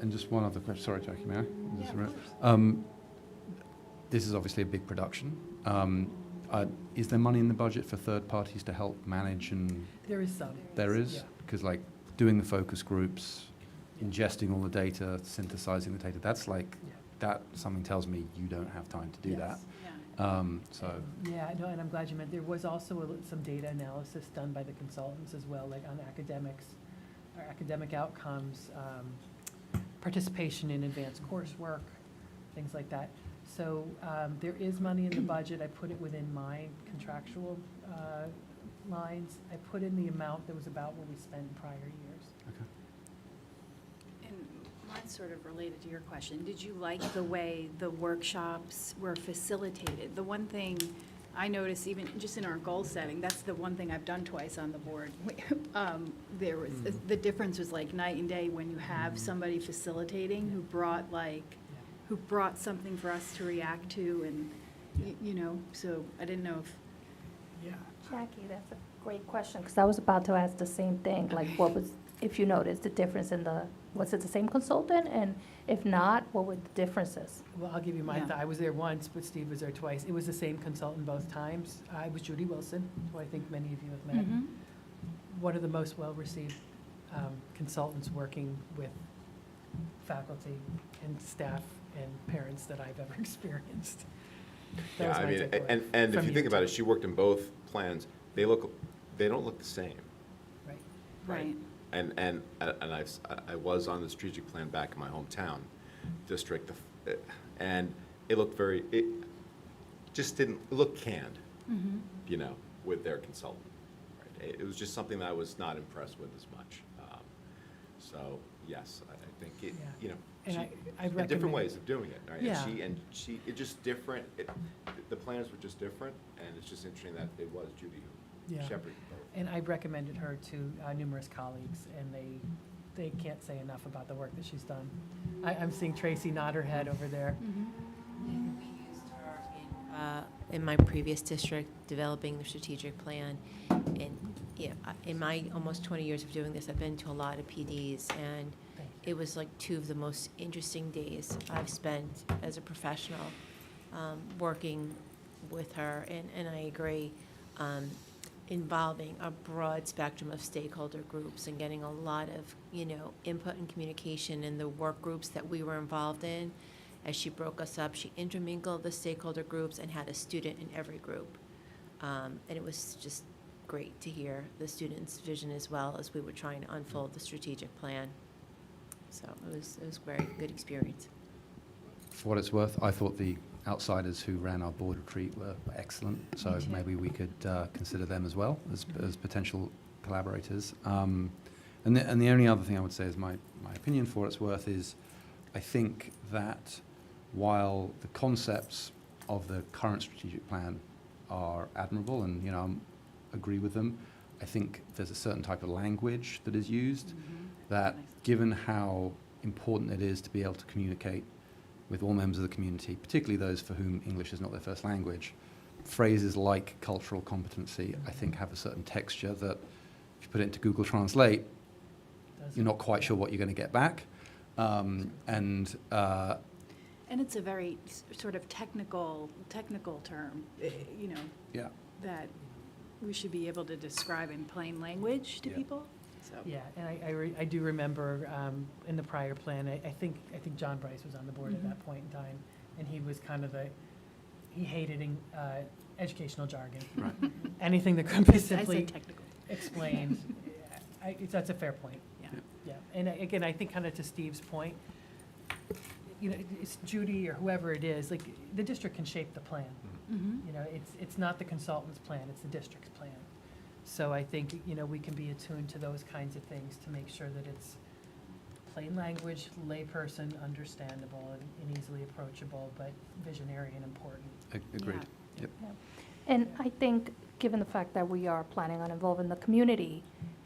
And just one other question, sorry, Jackie, may I? Yeah, of This is obviously a big production. Is there money in the budget for third parties to help manage and? There is some. There is? Yeah. Because like doing the focus groups, ingesting all the data, synthesizing the data, that's like, that something tells me you don't have time to do that. So. Yeah, no, and I'm glad you meant, there was also some data analysis done by the consultants as well, like on academics, or academic outcomes, participation in advanced coursework, things like that. So there is money in the budget. I put it within my contractual lines. I put in the amount that was about what we spent in prior years. And mine's sort of related to your question. Did you like the way the workshops were facilitated? The one thing I noticed, even just in our goal setting, that's the one thing I've done twice on the board. There was, the difference was like night and day when you have somebody facilitating who brought something for us to react to, and, you know, so I didn't know if. Yeah. Jackie, that's a great question, because I was about to ask the same thing, like what was, if you noticed the difference in was it the same consultant? And if not, what were the differences? Well, I'll give you my, Yeah. I was there once, but Steve was there twice. It was the same consultant both times. I was Judy Wilson, who I think many of you have met. One of the most well-received consultants working with faculty and staff and parents that I've ever experienced. That was Yeah, I my mean, takeaway and if from you think about too. it, she worked in both plans. They don't look the same. Right. Right. and I was on the strategic plan back in my hometown district, and it looked it just didn't, it looked canned, you know, with their consultant. Right? It was just something that I was not impressed with as much. So, yes, I think it, Yeah. you know, And she, I and different recommend- ways of doing it, right? Yeah. And she, it just different, the plans were just different, and it's just interesting that it was Judy who Yeah. shepherded both. And I recommended her to numerous colleagues, and they can't say enough about the work that she's done. I'm seeing Tracy nod her head over there. We used her in my previous district, developing the strategic plan. And yeah, in my almost 20 years of doing this, I've been to a lot of PDs, and it was like 2 of the most interesting days I've spent as a professional working with her. And I agree, involving a broad spectrum of stakeholder groups and getting a lot of, you know, input and communication in the work groups that we were involved in. As she broke us up, she intermingled the stakeholder groups and had a student in every group. And it was just great to hear the students' vision as well as we were trying to unfold the strategic plan. So it was a very good experience. For what it's worth, I thought the outsiders who ran our board retreat were excellent, so Me too. maybe we could consider them as well as potential collaborators. And the only other thing I would say is my opinion, for what it's worth, is I think that while the concepts of the current strategic plan are admirable and, you know, I agree with them, I think there's a certain type of language that is used that, given how important it is to be able to communicate with all members of the community, particularly those for whom English is not their first language, phrases like cultural competency, I think, have a certain texture that, if you put it into Google Translate, you're not quite sure what you're going to get back. And it's a very sort of technical term, you know, Yeah. that we should be able to describe in plain language to Yeah. people. So Yeah, and I do remember in the prior plan, I think John Bryce was on the board at that point in time, and he was kind of he hated educational jargon. Right. Anything that could be I said simply technical. explained, that's a fair point. Yeah. Yeah, and again, I think kind of to Steve's point, you know, it's Judy or whoever it is, like, the district can shape the plan. Mhm. You know, it's not the consultant's plan, it's the district's plan. So I think, you know, we can be attuned to those kinds of things to make sure that it's plain language, layperson, understandable, and easily approachable, but visionary and important. Agreed. Yeah. Yep. And I think, given the fact that we are planning on involving the community,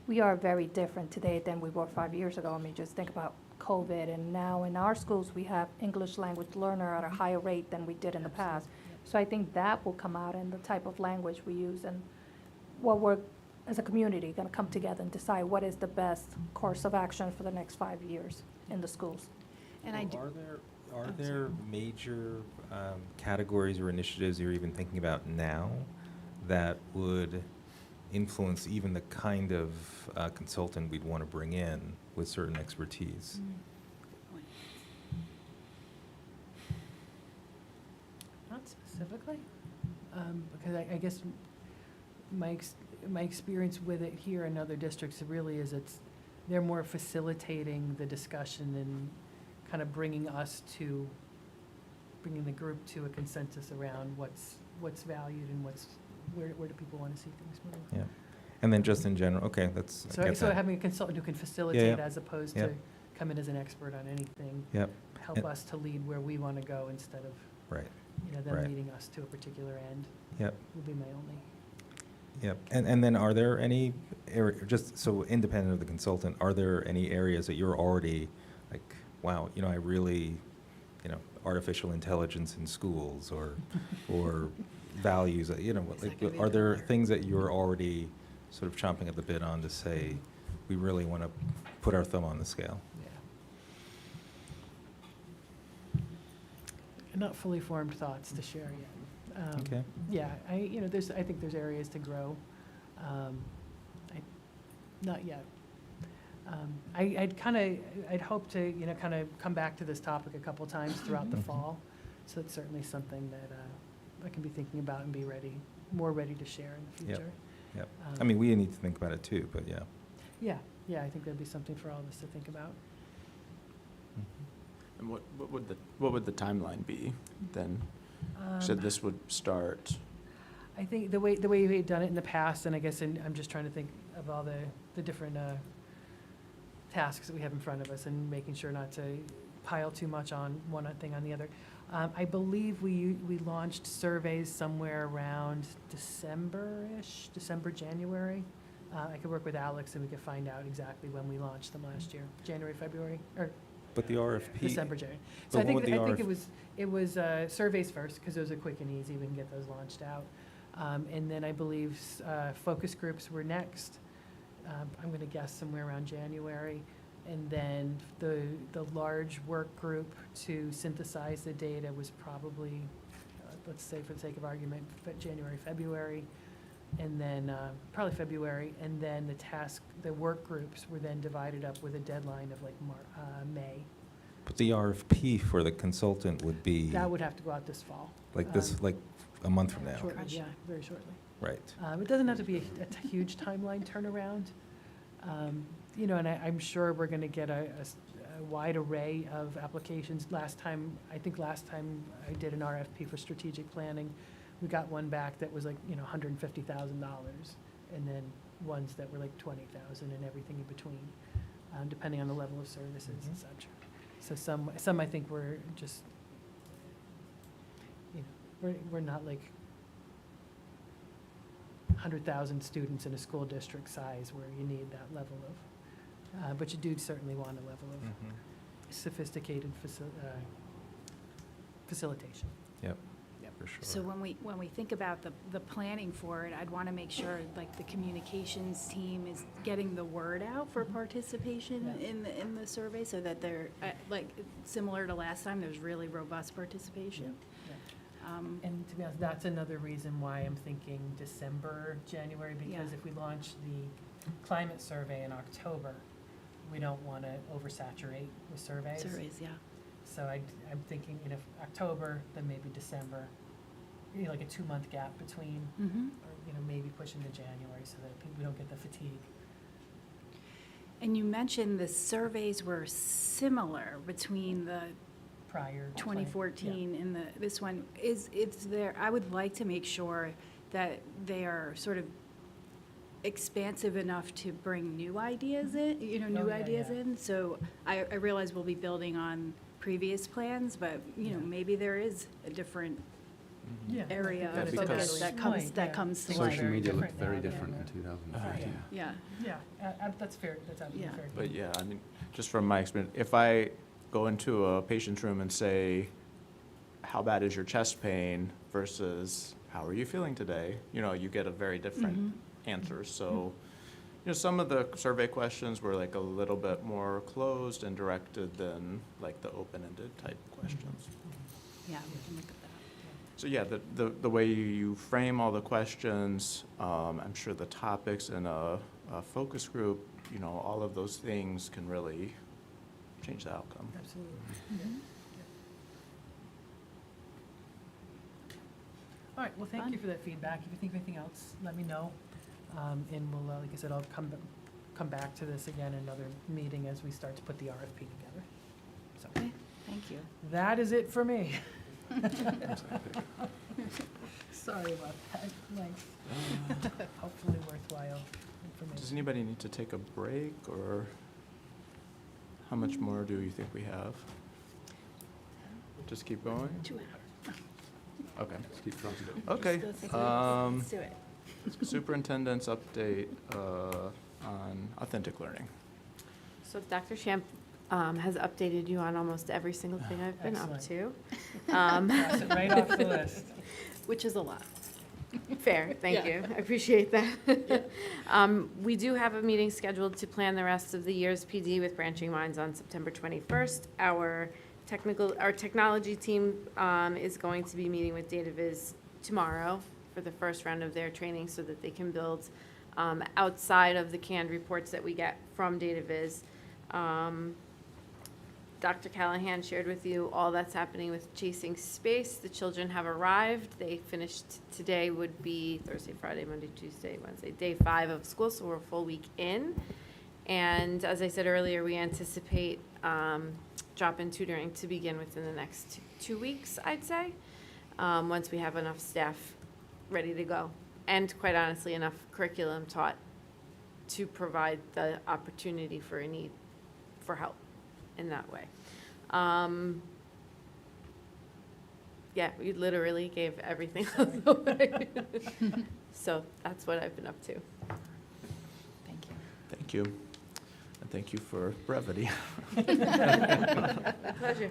we are very different today than we were 5 years ago. I mean, just think about COVID, and now in our schools, we have English language learner at a higher rate than we did in the past. So I think that will come out in the type of language we use and what we're, as a community, going to come together and decide what is the best course of action for the next 5 years in the schools. And I do, Are there major categories or initiatives you're even thinking about now that would influence even the kind of consultant we'd want to bring in with certain expertise? Not specifically, because I guess my experience with it here in other districts really is they're more facilitating the discussion and kind of bringing the group to a consensus around what's valued and where do people want to see things moving. Yeah. And then just in general, okay, that's, I get So that. having a consultant who can facilitate yeah. as opposed Yeah. to come in as an expert on anything. Yep. Help And- us to lead where we want to go instead of, Right. you know, them Right. leading us to a particular end. Yep. Would be my only. Yep. And then are there any, just so independent of the consultant, are there any areas that you're already like, wow, you know, I really, you know, artificial intelligence in schools or values, you know, like, are there things that you're already sort of chomping at the bit on to say, we really want to put our thumb on the scale? Yeah. Not fully formed thoughts to share yet. Okay. Yeah, I think there's areas to grow. Not yet. I'd hope to, you know, kind of come back to this topic a couple times throughout the fall. So it's certainly something that I can be thinking about and be more ready to share in the future. Yep. I mean, we need to think about it too, but yeah. Yeah, yeah, I think that'd be something for all of us to think about. And what would the timeline be then? So this would start, I think the way we've done it in the past, and I guess I'm just trying to think of all the different tasks that we have in front of us and making sure not to pile too much on one thing on the other. I believe we launched surveys somewhere around December-ish, December, January. I could work with Alex and we could find out exactly when we launched them last year, January, February, or But the RFP. December, January. So But I think, what would the I think RF it was surveys first, because those are quick and easy, we can get those launched out. And then I believe focus groups were next. I'm gonna guess somewhere around January. And then the large work group to synthesize the data was probably, let's say for the sake of argument, January, February. And then, probably February, and then the work groups were then divided up with a deadline of like May. But the RFP for the consultant would be That would have to go out this fall. like this, like a month from now. Shortly, yeah, very shortly. Right. It doesn't have to be a huge timeline turnaround. You know, and I'm sure we're gonna get a wide array of applications. I think last time I did an RFP for strategic planning, we got one back that was like, you know, $150,000, and then ones that were like 20,000 and everything in between, depending on the level of services and such. So some I think were just, you know, we're not like 100,000 students in a school district size where you need that level of, but you do certainly want a level of sophisticated facilitation. Yep. For sure. So when we think about the planning for it, I'd want to make sure like the communications team is getting the word out for participation in the survey, so that they're like similar to last time, there's really robust participation. And to be honest, that's another reason why I'm thinking December, January, because if we launch the climate survey in October, we don't want to oversaturate with surveys. Surveys, yeah. So I'm thinking, you know, October, then maybe December, you know, like a 2-month gap between, or, you know, maybe push into January so that we don't get the fatigue. And you mentioned the surveys were similar between the Prior. 2014 and this one. Is there, I would like to make sure that they are sort of expansive enough to bring new ideas in, you know, new ideas in. So I realize we'll be building on previous plans, but, you know, maybe there is a different area of focus that comes to light. Social media looked very different in 2014. Yeah. Yeah, that's fair, that's absolutely fair. but yeah, I mean, just from my experience, if I go into a patient's room and say, how bad is your chest pain versus how are you feeling today? You know, you get a very different answer. So, you know, some of the survey questions were like a little bit more closed and directed than like the open-ended type questions. Yeah, we can look at that. So yeah, the way you frame all the questions, I'm sure the topics in a focus group, you know, all of those things can really change the outcome. Absolutely. All right, well, thank you for that feedback. If you think of anything else, let me know. And we'll, like I said, I'll come back to this again in another meeting as we start to put the RFP together. So, Okay, thank you. that is it for me. Sorry about that. Thanks. Hopefully worthwhile information. Does anybody need to take a break, or how much more do you think we have? Just keep going? 2 hours. Okay. Let's keep trying to do it. Okay. Let's do it. Superintendent's update on authentic learning. So Dr. Champ has updated you on almost every single thing I've been up Excellent. to. Cross it right off the list. Which is a lot. Fair, thank you. I appreciate that. We do have a meeting scheduled to plan the rest of the year's PD with Branching Minds on September 21st. Our technology team is going to be meeting with DataViz tomorrow for the first round of their training so that they can build outside of the canned reports that we get from DataViz. Dr. Callahan shared with you all that's happening with Chasing Space. The children have arrived. They finished today, would be Thursday, Friday, Monday, Tuesday, Wednesday, day 5 of school, so we're a full week in. And as I said earlier, we anticipate drop-in tutoring to begin within the next 2 weeks, I'd say, once we have enough staff ready to go. And quite honestly, enough curriculum taught to provide the opportunity for a need for help in that way. Yeah, we literally gave everything away. So that's what I've been up to. Thank you. Thank you. And thank you for brevity. Pleasure.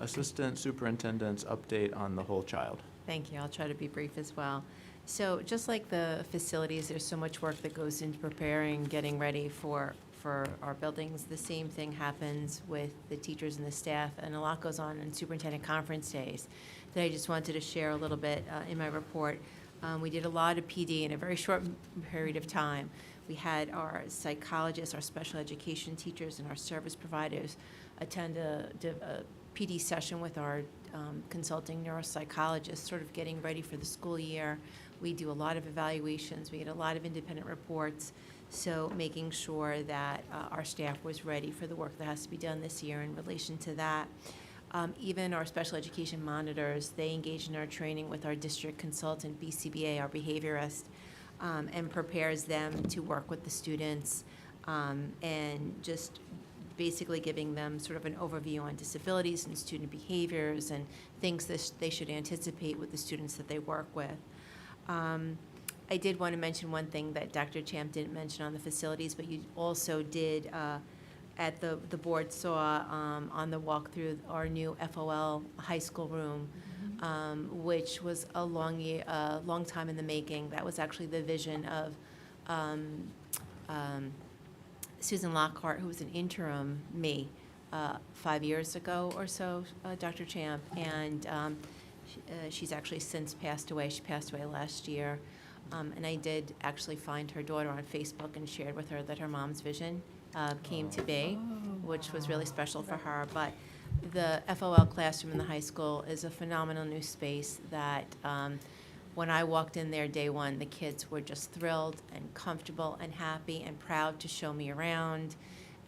Assistant Superintendent's update on the whole child. Thank you. I'll try to be brief as well. So just like the facilities, there's so much work that goes into preparing, getting ready for our buildings. The same thing happens with the teachers and the staff, and a lot goes on in superintendent conference days that I just wanted to share a little bit in my report. We did a lot of PD in a very short period of time. We had our psychologists, our special education teachers, and our service providers attend a PD session with our consulting neuropsychologists, sort of getting ready for the school year. We do a lot of evaluations. We get a lot of independent reports. So making sure that our staff was ready for the work that has to be done this year in relation to that. Even our special education monitors, they engage in our training with our district consultant, BCBA, our behaviorist, and prepares them to work with the students and just basically giving them sort of an overview on disabilities and student behaviors and things that they should anticipate with the students that they work with. I did want to mention one thing that Dr. Champ didn't mention on the facilities, but you also did at the board saw on the walkthrough our new FOL high school room, which was a long time in the making. That was actually the vision of Susan Lockhart, who was an interim 5 years ago or so, Dr. Champ, and she's actually since passed away. She passed away last year. And I did actually find her daughter on Facebook and shared with her that her mom's vision came to be, which was really special for her. But the FOL classroom in the high school is a phenomenal new space that when I walked in there day one, the kids were just thrilled and comfortable and happy and proud to show me around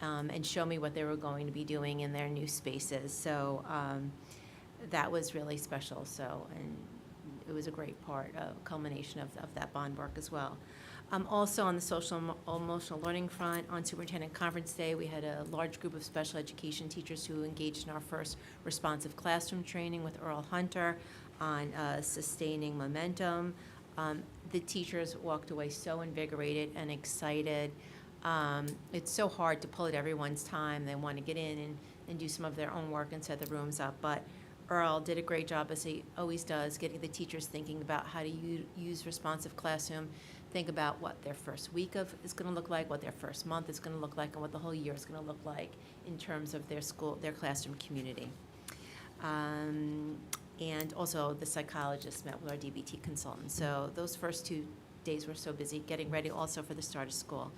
and show me what they were going to be doing in their new spaces. So that was really special. So, and it was a great part, a culmination of that bond work as well. Also on the social emotional learning front, on Superintendent Conference Day, we had a large group of special education teachers who engaged in our first responsive classroom training with Earl Hunter on sustaining momentum. The teachers walked away so invigorated and excited. It's so hard to pull at everyone's time. They want to get in and do some of their own work and set the rooms up, but Earl did a great job, as he always does, getting the teachers thinking about how to use responsive classroom, think about what their first week is going to look like, what their first month is going to look like, and what the whole year is going to look like in terms of their school, their classroom community. And also the psychologist met with our DBT consultant. So those first 2 days were so busy getting ready also for the start of school.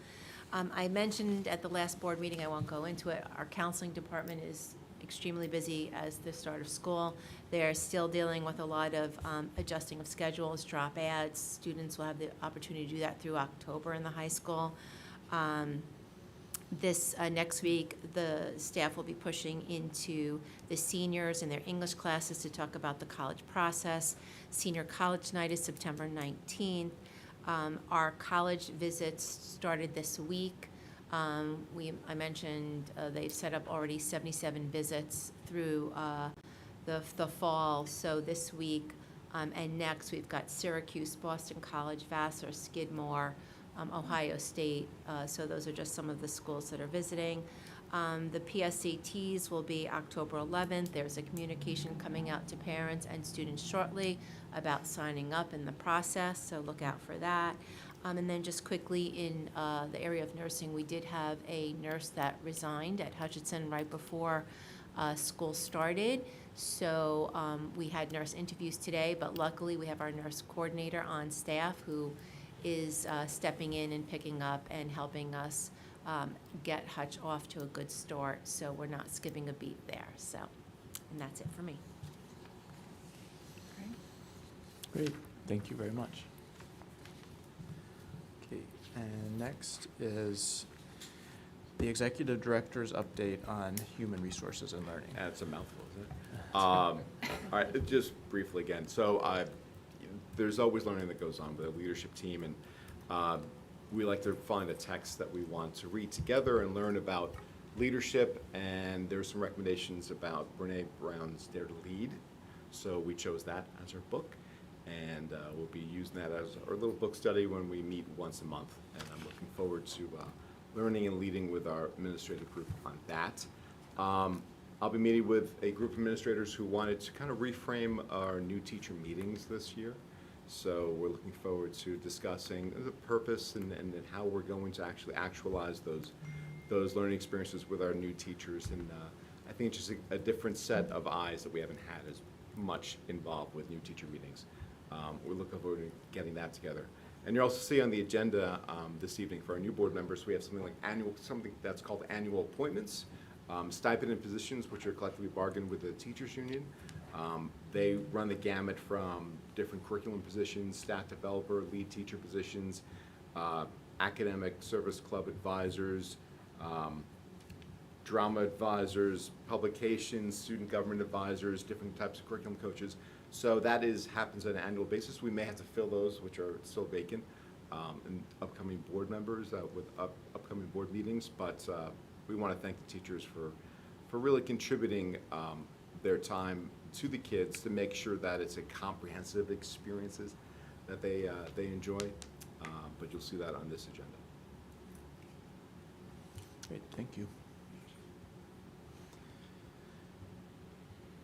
I mentioned at the last board meeting, I won't go into it, our counseling department is extremely busy as the start of school. They're still dealing with a lot of adjusting of schedules, drop ads. Students will have the opportunity to do that through October in the high school. This next week, the staff will be pushing into the seniors and their English classes to talk about the college process. Senior college night is September 19th. Our college visits started this week. I mentioned they've set up already 77 visits through the fall. So this week and next, we've got Syracuse, Boston College, Vassar, Skidmore, Ohio State. So those are just some of the schools that are visiting. The PSATs will be October 11th. There's a communication coming out to parents and students shortly about signing up in the process, so look out for that. And then just quickly in the area of nursing, we did have a nurse that resigned at Hutchinson right before school started. So we had nurse interviews today, but luckily we have our nurse coordinator on staff who is stepping in and picking up and helping us get Hutch off to a good start. So we're not skipping a beat there. So, and that's it for me. Great, thank you very much. Okay, and next is The executive director's update on human resources and learning. That's a mouthful, isn't it? All right, just briefly again. So there's always learning that goes on with a leadership team, and we like to find a text that we want to read together and learn about leadership. And there's some recommendations about Brene Brown's Dare to Lead. So we chose that as our book, and we'll be using that as our little book study when we meet once a month. And I'm looking forward to learning and leading with our administrative group on that. I'll be meeting with a group of administrators who wanted to kind of reframe our new teacher meetings this year. So we're looking forward to discussing the purpose and how we're going to actually actualize those learning experiences with our new teachers. And I think it's just a different set of eyes that we haven't had as much involved with new teacher meetings. We're looking forward to getting that together. And you'll also see on the agenda this evening for our new board members, we have something that's called annual appointments, stipend and positions, which are collectively bargained with the teachers union. They run the gamut from different curriculum positions, staff developer, lead teacher positions, academic service club advisors, drama advisors, publications, student government advisors, different types of curriculum coaches. So that happens on an annual basis. We may have to fill those, which are still vacant, in upcoming board members with upcoming board meetings. But we want to thank the teachers for really contributing their time to the kids to make sure that it's a comprehensive experiences that they enjoy. But you'll see that on this agenda. Great, thank you.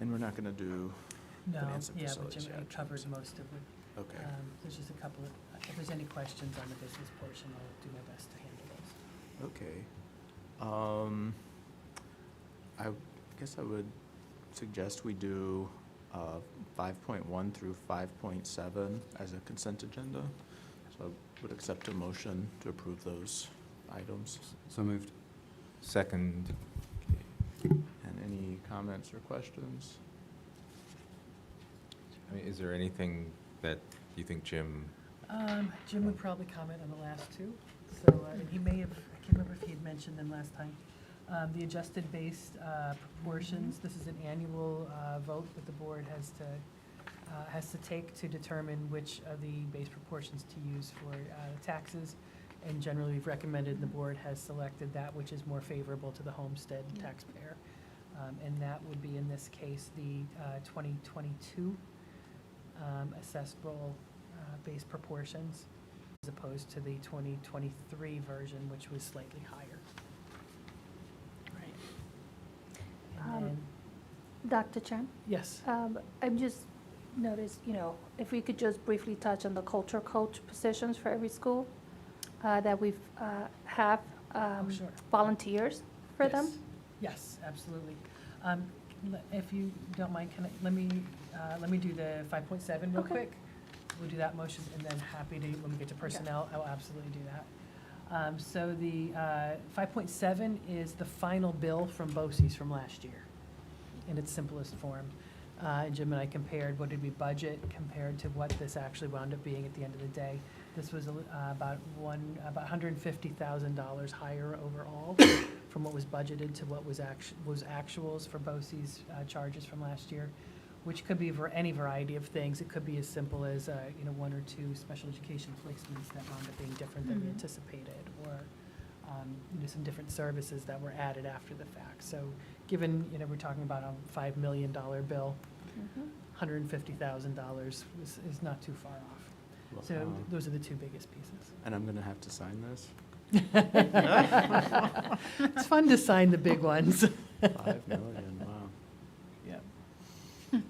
And we're not going to do No, finance and yeah, but facilities Jim yet. covered most of it. Okay. There's just a couple of, if there's any questions on the business portion, I'll do my best to handle those. Okay. I guess I would suggest we do 5.1 through 5.7 as a consent agenda. So I would accept a motion to approve those items. So moved. Second. And any comments or questions? I mean, is there anything that you think Jim, Jim would probably comment on the last two. So, and he may have, I can't remember if he had mentioned them last time. The adjusted based proportions, this is an annual vote that the board has to take to determine which of the base proportions to use for taxes. And generally, we've recommended, and the board has selected that which is more favorable to the homestead taxpayer. And that would be, in this case, the 2022 assessable base proportions, as opposed to the 2023 version, which was slightly higher. Right. And then, Dr. Chen? yes. I'm just noticed, if we could just briefly touch on the culture coach positions for every school, that we've have Sure. volunteers for them. Yes, absolutely. If you don't mind, let me do the 5.7 real Okay. quick. We'll do that motion, and then happy to, when we get to personnel, I will absolutely do that. So the 5.7 is the final bill from BOCES from last year, in its simplest form. Jim and I compared what did we budget compared to what this actually wound up being at the end of the day. This was about $150,000 higher overall from what was budgeted to what was actuals for BOCES charges from last year, which could be for any variety of things. It could be as simple as one or two special education placements that wound up being different than we anticipated, or some different services that were added after the fact. So given we're talking about a $5 million bill, $150,000 is not too far off. So those are the two biggest pieces. And I'm going to have to sign this? It's fun to sign the big ones. 5 million, wow. Yeah. Yeah,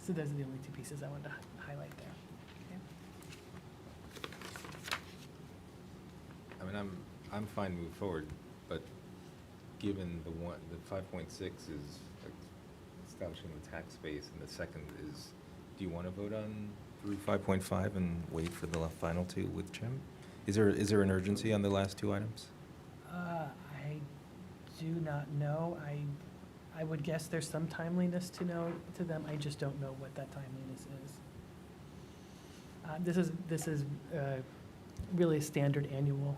so those are the only two pieces I wanted to highlight there. Okay. I mean, I'm fine moving forward, but given the 5.6 is like establishing the tax base, and the second is, do you want to vote on through 5.5 and wait for the final two with Jim? Is there an urgency on the last two items? I do not know. I would guess there's some timeliness to them. I just don't know what that timeliness is. This is really a standard annual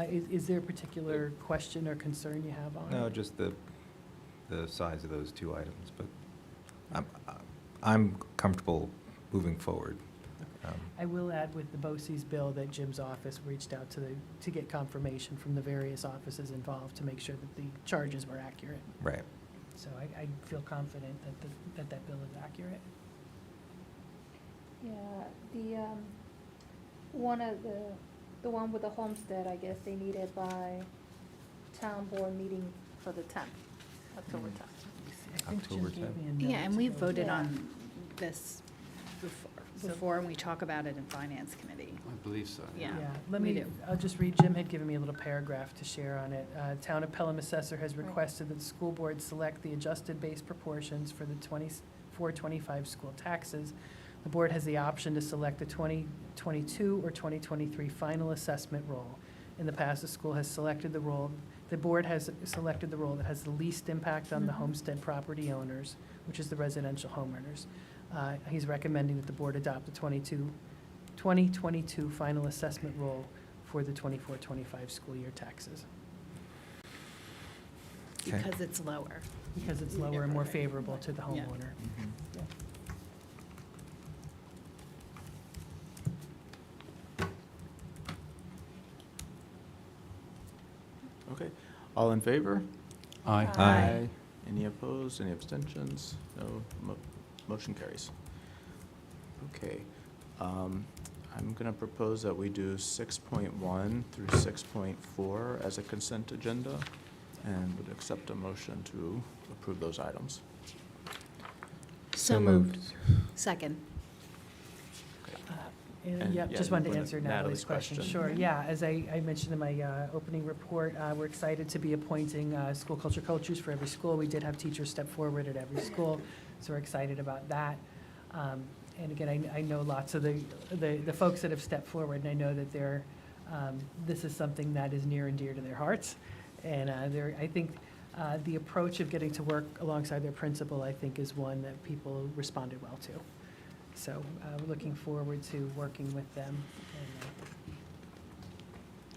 Is there a particular question or concern you have on it? No, just the size of those two items, but I'm comfortable moving forward. I will add with the BOCES bill that Jim's office reached out to get confirmation from the various offices involved to make sure that the charges were accurate. Right. So I feel confident that that bill is accurate. Yeah, the one with the homestead, I guess they need it by town board meeting for the 10th, October 10th. I think Jim October gave 10th. me a note Yeah, and to we go voted with. on this before, and we talk about it in Finance Committee. I believe so. Yeah. Let we me, do. I'll just read, Jim had given me a little paragraph to share on it. Town of Pelham Assessor has Right. requested that the school board select the adjusted base proportions for the 24-25 school taxes. The board has the option to select the 2022 or 2023 final assessment roll. In the past, the school has selected the roll, the board has selected the roll that has the least impact on the Mhm. homestead property owners, which is the residential homeowners. He's recommending that the board adopt the 2022 final assessment roll for the 24-25 school year taxes, Okay. Because it's lower. because it's lower and more favorable to the Yeah. homeowner. Yeah. Okay, all in favor? Aye. Aye. Any opposed, any abstentions? No, motion carries. Okay, I'm gonna propose that we do 6.1 through 6.4 as a consent agenda, and would accept a motion to approve those items. So moved. Second. And, And, just yeah, wanted to with answer Natalie's Natalie's question. question. Sure, yeah, as I mentioned in my opening report, we're excited to be appointing school culture coaches for every school. We did have teachers step forward at every school, so we're excited about that. And again, I know lots of the folks that have stepped forward, and I know that they're, this is something that is near and dear to their hearts. And I think the approach of getting to work alongside their principal, I think, is one that people responded well to. So we're looking forward to working with them and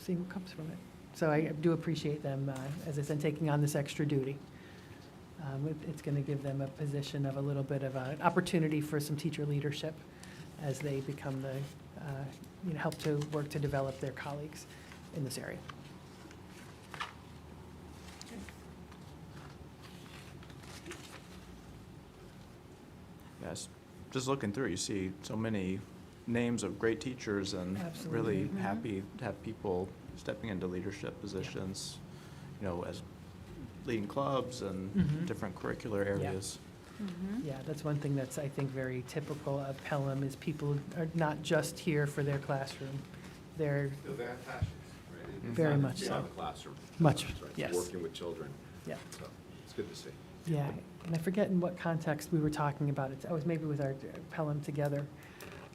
seeing what comes from it. So I do appreciate them, as I said, taking on this extra duty. It's going to give them a position of a little bit of an opportunity for some teacher leadership as they become help to work to develop their colleagues in this area. Yes, just looking through, you see so many names of great teachers, and really Absolutely. happy to have people stepping into leadership positions, as leading clubs and Mhm. different curricular areas. Yeah, that's one thing that's, I think, very typical of Pelham, is people are not just here for their classroom. They're, They're passionate, right? It's Very not much just beyond so. the classroom. Much, Right, it's yes. Working with children, yeah. so it's good to see. Yeah, and I forget in what context we were talking about it. I was maybe with our Pelham Together.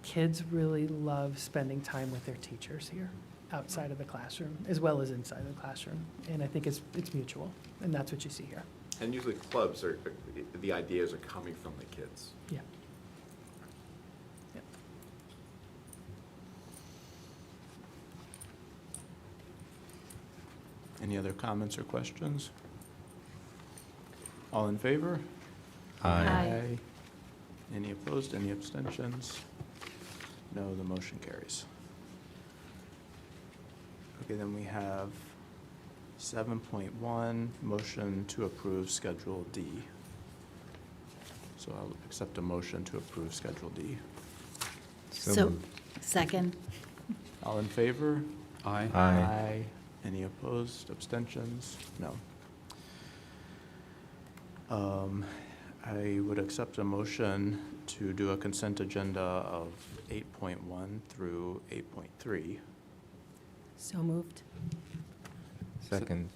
Kids really love spending time with their teachers here, outside of the classroom, as well as inside the classroom. And I think it's mutual, and that's what you see here. And usually clubs are, the ideas are coming from the kids. Yeah. Yep. Any other comments or questions? All in favor? Aye. Any opposed, any abstentions? No, the motion carries. Okay, then we have 7.1, motion to approve Schedule D. So I'll accept a motion to approve Schedule D. So moved. Second. All in favor? Aye. Aye. Any opposed, abstentions? No. I would accept a motion to do a consent agenda of 8.1 through 8.3. So moved. Second.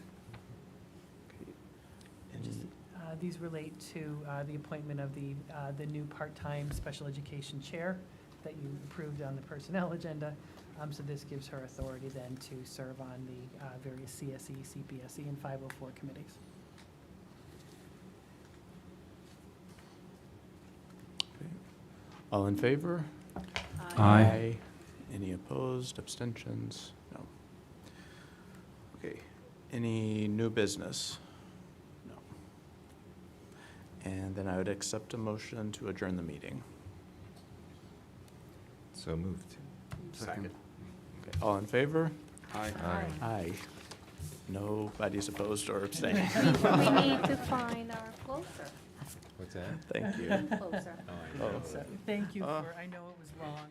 These relate to the appointment of the new part-time special education chair that you approved on the personnel agenda. So this gives her authority then to serve on the various CSE, CPSE, and 504 committees. Okay. All in favor? Aye. Any opposed, abstentions? No. Okay. Any new business? No. And then I would accept a motion to adjourn the meeting. So moved. Second. Okay, all in favor? Aye. Aye. Nobody's opposed or abstaining. We need to find our closer. What's that? Thank you. Closer. Oh, I Oh, know. Thank you Uh, for, I know it was long.